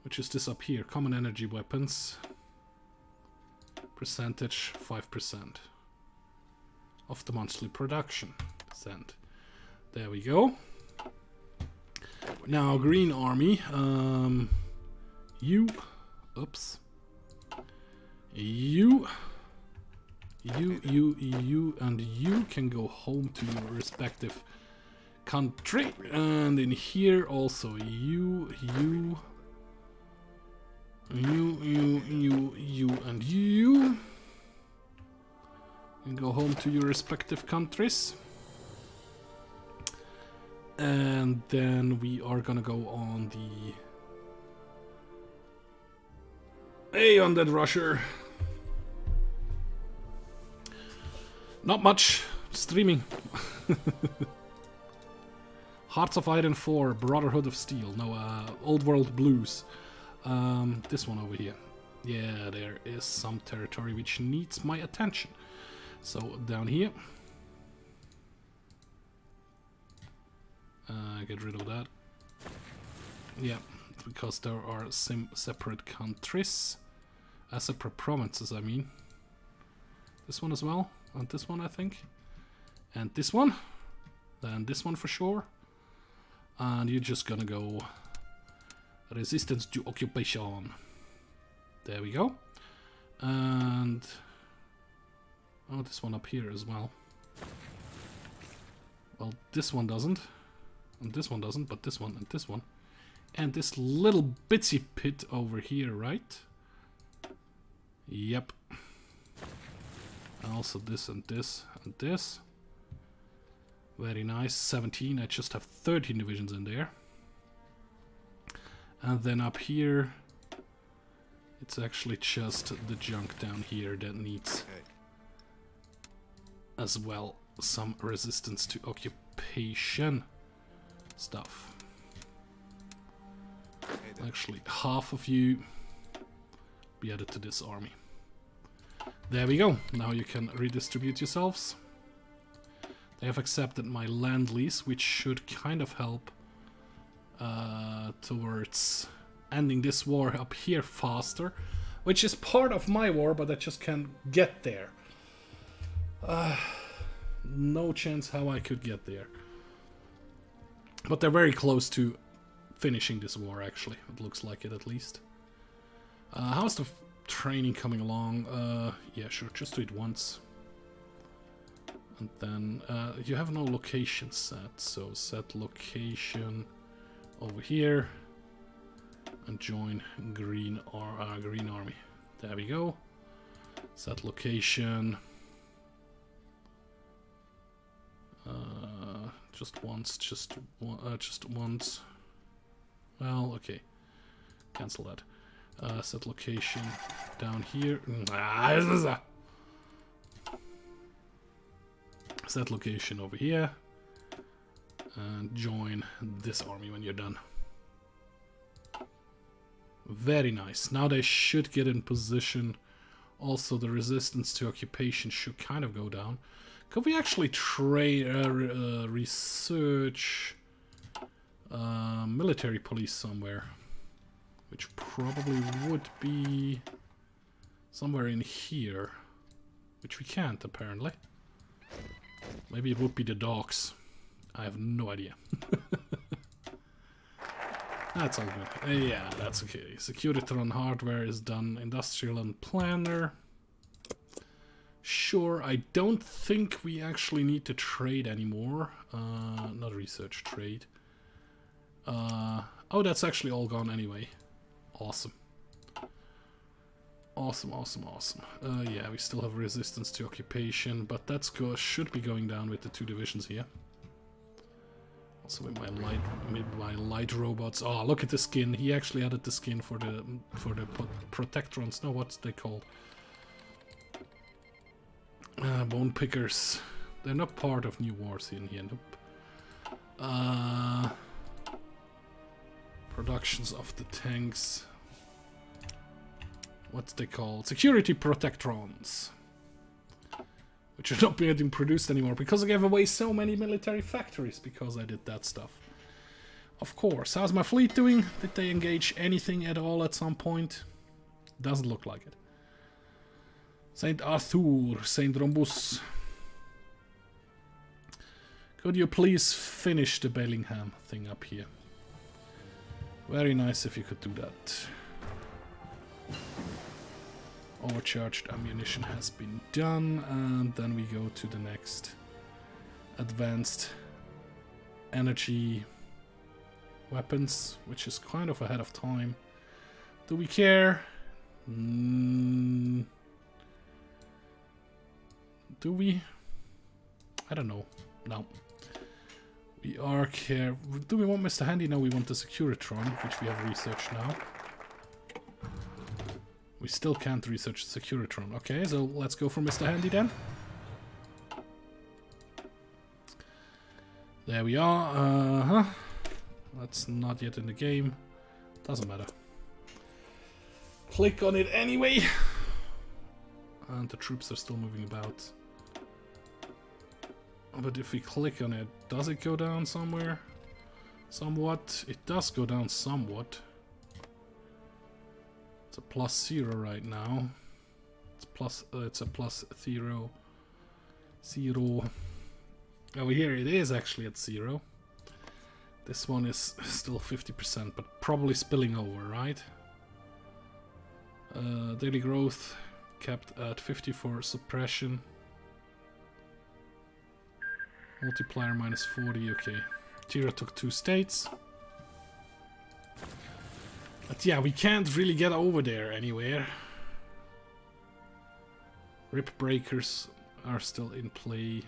Which is this up here. Common energy weapons. Percentage 5% of the monthly production. Send. There we go. Now, Green Army. You. Oops. You, and you can go home to your respective country. And in here also, you, and you. And go home to your respective countries. And then we are gonna go on the... Hey, Undead Rusher! Not much. Streaming. Hearts of Iron 4, Brotherhood of Steel. No, Old World Blues. This one over here. Yeah, there is some territory which needs my attention. So, down here. Get rid of that. Yeah, because there are some separate countries. Separate provinces, I mean. This one as well. And this one, I think. And this one. than this one for sure. And you're just gonna go resistance to occupation. There we go. And oh, this one up here as well. Well, this one doesn't. And this one doesn't, but this one and this one. And this little bitsy pit over here, right? Yep. Also this and this and this. Very nice. 17. I just have 13 divisions in there. And then up here, it's actually just the junk down here that needs as well some resistance to occupation stuff. Actually, half of you be added to this army. There we go. Now you can redistribute yourselves. They have accepted my land lease, which should kind of help towards ending this war up here faster, which is part of my war, but I just can't get there. No chance how I could get there. But they're very close to finishing this war, actually. It looks like it, at least. How's the training coming along? Yeah, sure, just do it once. And then you have no location set, so set location over here and join green army. There we go. Set location. Just once, just once. Well, okay. Cancel that. Set location down here. Set location over here. And join this army when you're done. Very nice. Now they should get in position. Also, the resistance to occupation should kind of go down. Could we actually research military police somewhere? Which probably would be somewhere in here. Which we can't, apparently. Maybe it would be the docks. I have no idea. That's all good. Yeah, that's okay. Securitron hardware is done. Industrial and planner. Sure, I don't think we actually need to trade anymore. Not research, trade. Oh, that's actually all gone anyway. Awesome. Awesome, awesome, awesome. Yeah, we still have resistance to occupation, but that's should be going down with the 2 divisions here. Also with my light robots. Oh, look at the skin. He actually added the skin for the protectrons. No, what's they called? Bone pickers. They're not part of New Wars in here. Nope. Productions of the tanks. What's they called? Security protectrons. Which are not being produced anymore because I gave away so many military factories because I did that stuff. Of course. How's my fleet doing? Did they engage anything at all at some point? Doesn't look like it. Saint Arthur, Saint Rombus. Could you please finish the Bellingham thing up here? Very nice if you could do that. Overcharged ammunition has been done, and then we go to the next advanced energy weapons, which is kind of ahead of time. Do we care? Do we? I don't know. No. We are care. Do we want Mr. Handy? No, we want the Securitron, which we have researched now. We still can't research Securitron. Okay, so let's go for Mr. Handy then. There we are. That's not yet in the game. Doesn't matter. Click on it anyway. And the troops are still moving about. But if we click on it, does it go down somewhere? Somewhat. It does go down somewhat. It's a +0 right now. It's a +0. Over here it is actually at 0. This one is still 50%, but probably spilling over, right? Daily growth kept at 50 for suppression. Multiplier minus 40, okay. Tira took 2 states. But yeah, we can't really get over there anywhere. Rip breakers are still in play.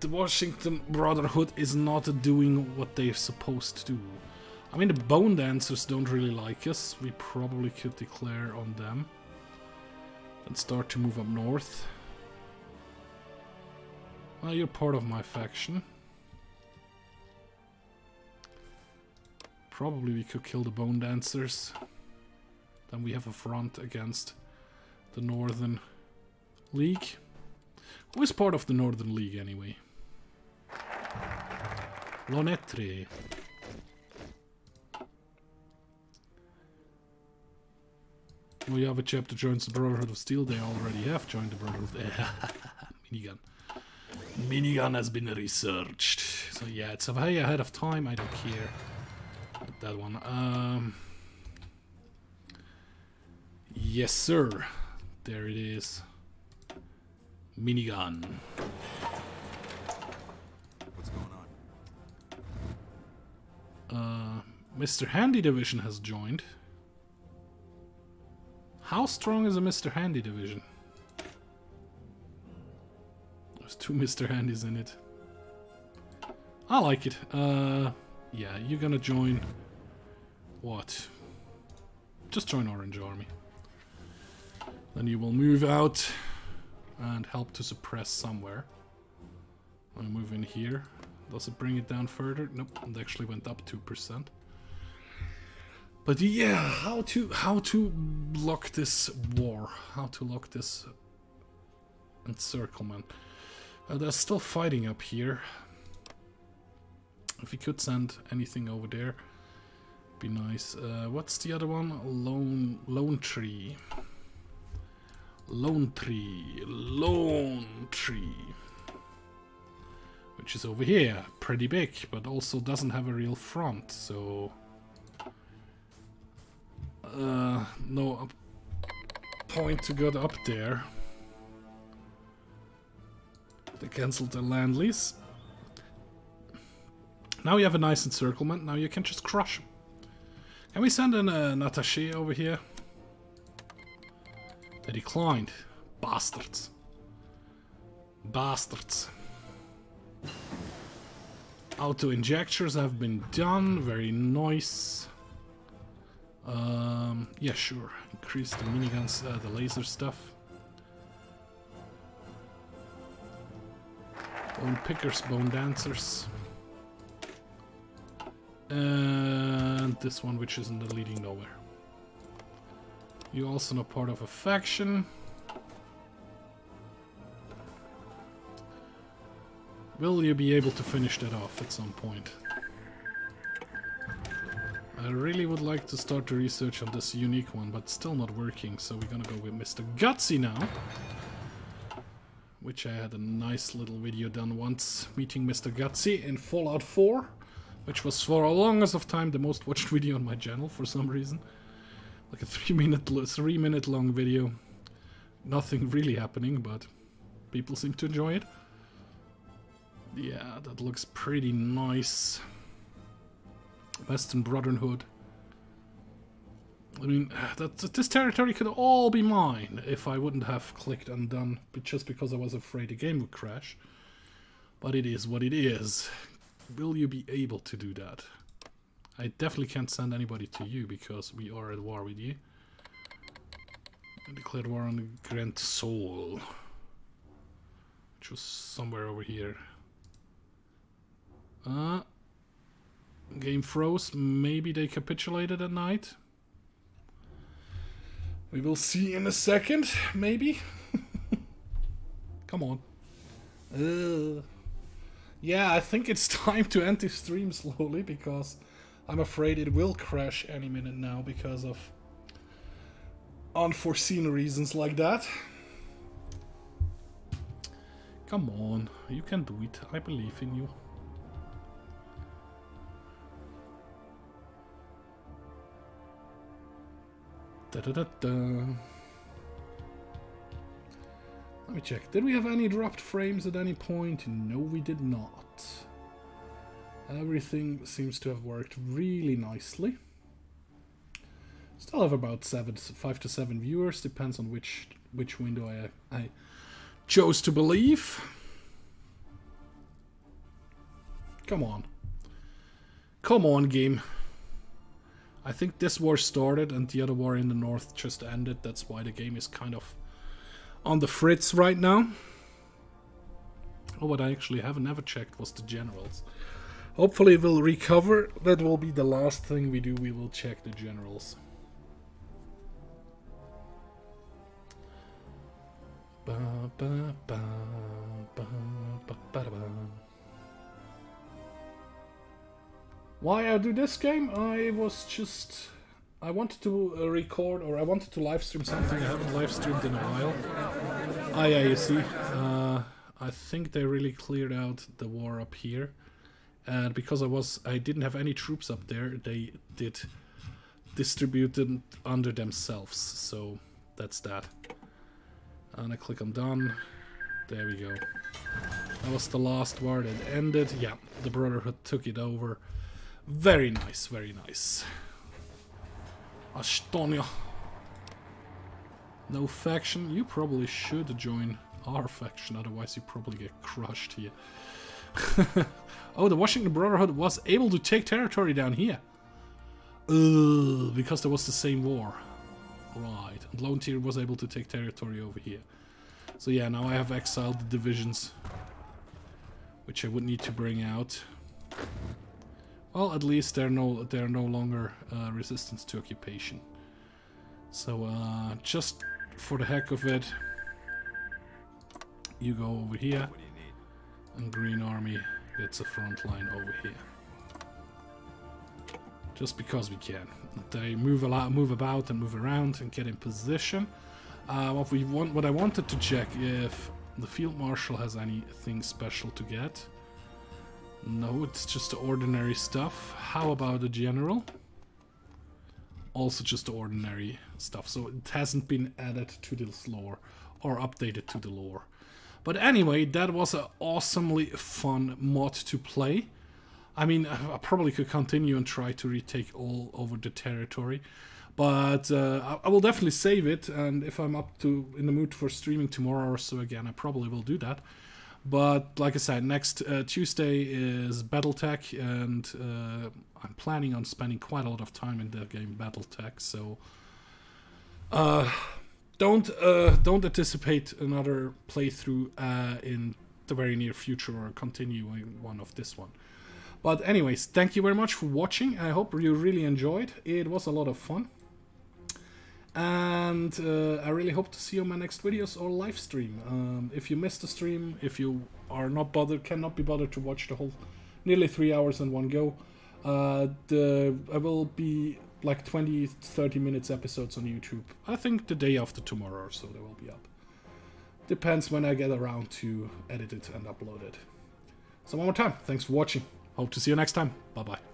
The Washington Brotherhood is not doing what they're supposed to do. I mean, the Bone Dancers don't really like us. We probably could declare on them. And start to move up north. Well, you're part of my faction. Probably we could kill the Bone Dancers. Then we have a front against the Northern League. Who is part of the Northern League anyway? Lonetre. Oh, you have a chapter joins the Brotherhood of Steel. They already have joined the Brotherhood. Minigun. Minigun has been researched. So yeah, it's way ahead of time. I don't care. But that one. Yes, sir. There it is. Minigun. What's going on? Mr. Handy Division has joined. How strong is a Mr. Handy Division? There's 2 Mr. Handys in it. I like it. Yeah, you're gonna join... What? Just join Orange Army. Then you will move out and help to suppress somewhere. I'll move in here. Does it bring it down further? Nope, it actually went up 2%. But yeah, how to block this war? How to lock this encirclement? They're still fighting up here. If we could send anything over there, be nice. What's the other one? Lone Tree. Lone Tree. Lone Tree. Which is over here. Pretty big, but also doesn't have a real front, so... no point to get up there. They cancelled the land lease. Now you have a nice encirclement. Now you can just crush them. Can we send an attaché over here? They declined. Bastards. Bastards. Auto injectors have been done. Very nice. Yeah, sure. Increase the miniguns, the laser stuff. Bone pickers, bone dancers. And this one, which isn't leading nowhere. You're also not part of a faction. Will you be able to finish that off at some point? I really would like to start the research on this unique one, but still not working, so we're gonna go with Mr. Gutsy now. Which I had a nice little video done once, meeting Mr. Gutsy in Fallout 4, which was for a longest of time the most watched video on my channel for some reason. Like a 3 minute long video. Nothing really happening, but people seem to enjoy it. Yeah, that looks pretty nice. Western Brotherhood. I mean, this territory could all be mine if I wouldn't have clicked undone, but just because I was afraid the game would crash. But it is what it is. Will you be able to do that? I definitely can't send anybody to you because we are at war with you. I declared war on the Grand Soul, which was somewhere over here. Game froze. Maybe they capitulated at night. We will see in a second. Maybe. Come on. Yeah, I think it's time to end the stream slowly because I'm afraid it will crash any minute now because of unforeseen reasons like that. Come on, you can do it. I believe in you. Da-da-da-da. Let me check. Did we have any dropped frames at any point? No, we did not. Everything seems to have worked really nicely. Still have about 5 to 7 viewers. Depends on which window I chose to believe. Come on. Come on, game. I think this war started and the other war in the north just ended. That's why the game is kind of on the fritz right now. Oh, what I actually haven't ever checked was the generals. Hopefully it will recover. That will be the last thing we do. We will check the generals. Ba, ba, ba, ba, ba, ba, ba. Why I do this game? I wanted to record, or I wanted to live stream something I haven't live streamed in a while. Ah, yeah, you see. I think they really cleared out the war up here. And because I didn't have any troops up there, they did distribute it under themselves. So that's that. And I click on done. There we go. That was the last war that ended. Yeah, the Brotherhood took it over. Very nice, very nice. Estonia. No faction. You probably should join our faction, otherwise you probably get crushed here. Oh, the Washington Brotherhood was able to take territory down here. Because there was the same war. Right. And Lone Tier was able to take territory over here. So yeah, now I have exiled the divisions, which I would need to bring out. Well, at least they're no longer resistance to occupation. So just for the heck of it, you go over here, and Green Army gets a front line over here. Just because we can. They move about and move around and get in position. What I wanted to check if the Field Marshal has anything special to get. No, it's just ordinary stuff. How about the General? Also just ordinary stuff, so it hasn't been added to this lore or updated to the lore. But anyway, that was an awesomely fun mod to play. I mean, I probably could continue and try to retake all over the territory, but I will definitely save it, and if I'm in the mood for streaming tomorrow or so again, I probably will do that. But like I said, next Tuesday is BattleTech, and I'm planning on spending quite a lot of time in the game BattleTech. So don't anticipate another playthrough in the very near future or continuing one of this one. But anyways, thank you very much for watching. I hope you really enjoyed. It was a lot of fun. And I really hope to see you in my next videos or live stream. If you missed the stream, if you are not cannot be bothered to watch the whole nearly 3 hours in one go, I will be like 20-30 minutes episodes on YouTube. I think the day after tomorrow or so they will be up. Depends when I get around to edit it and upload it. So one more time, thanks for watching. Hope to see you next time. Bye bye.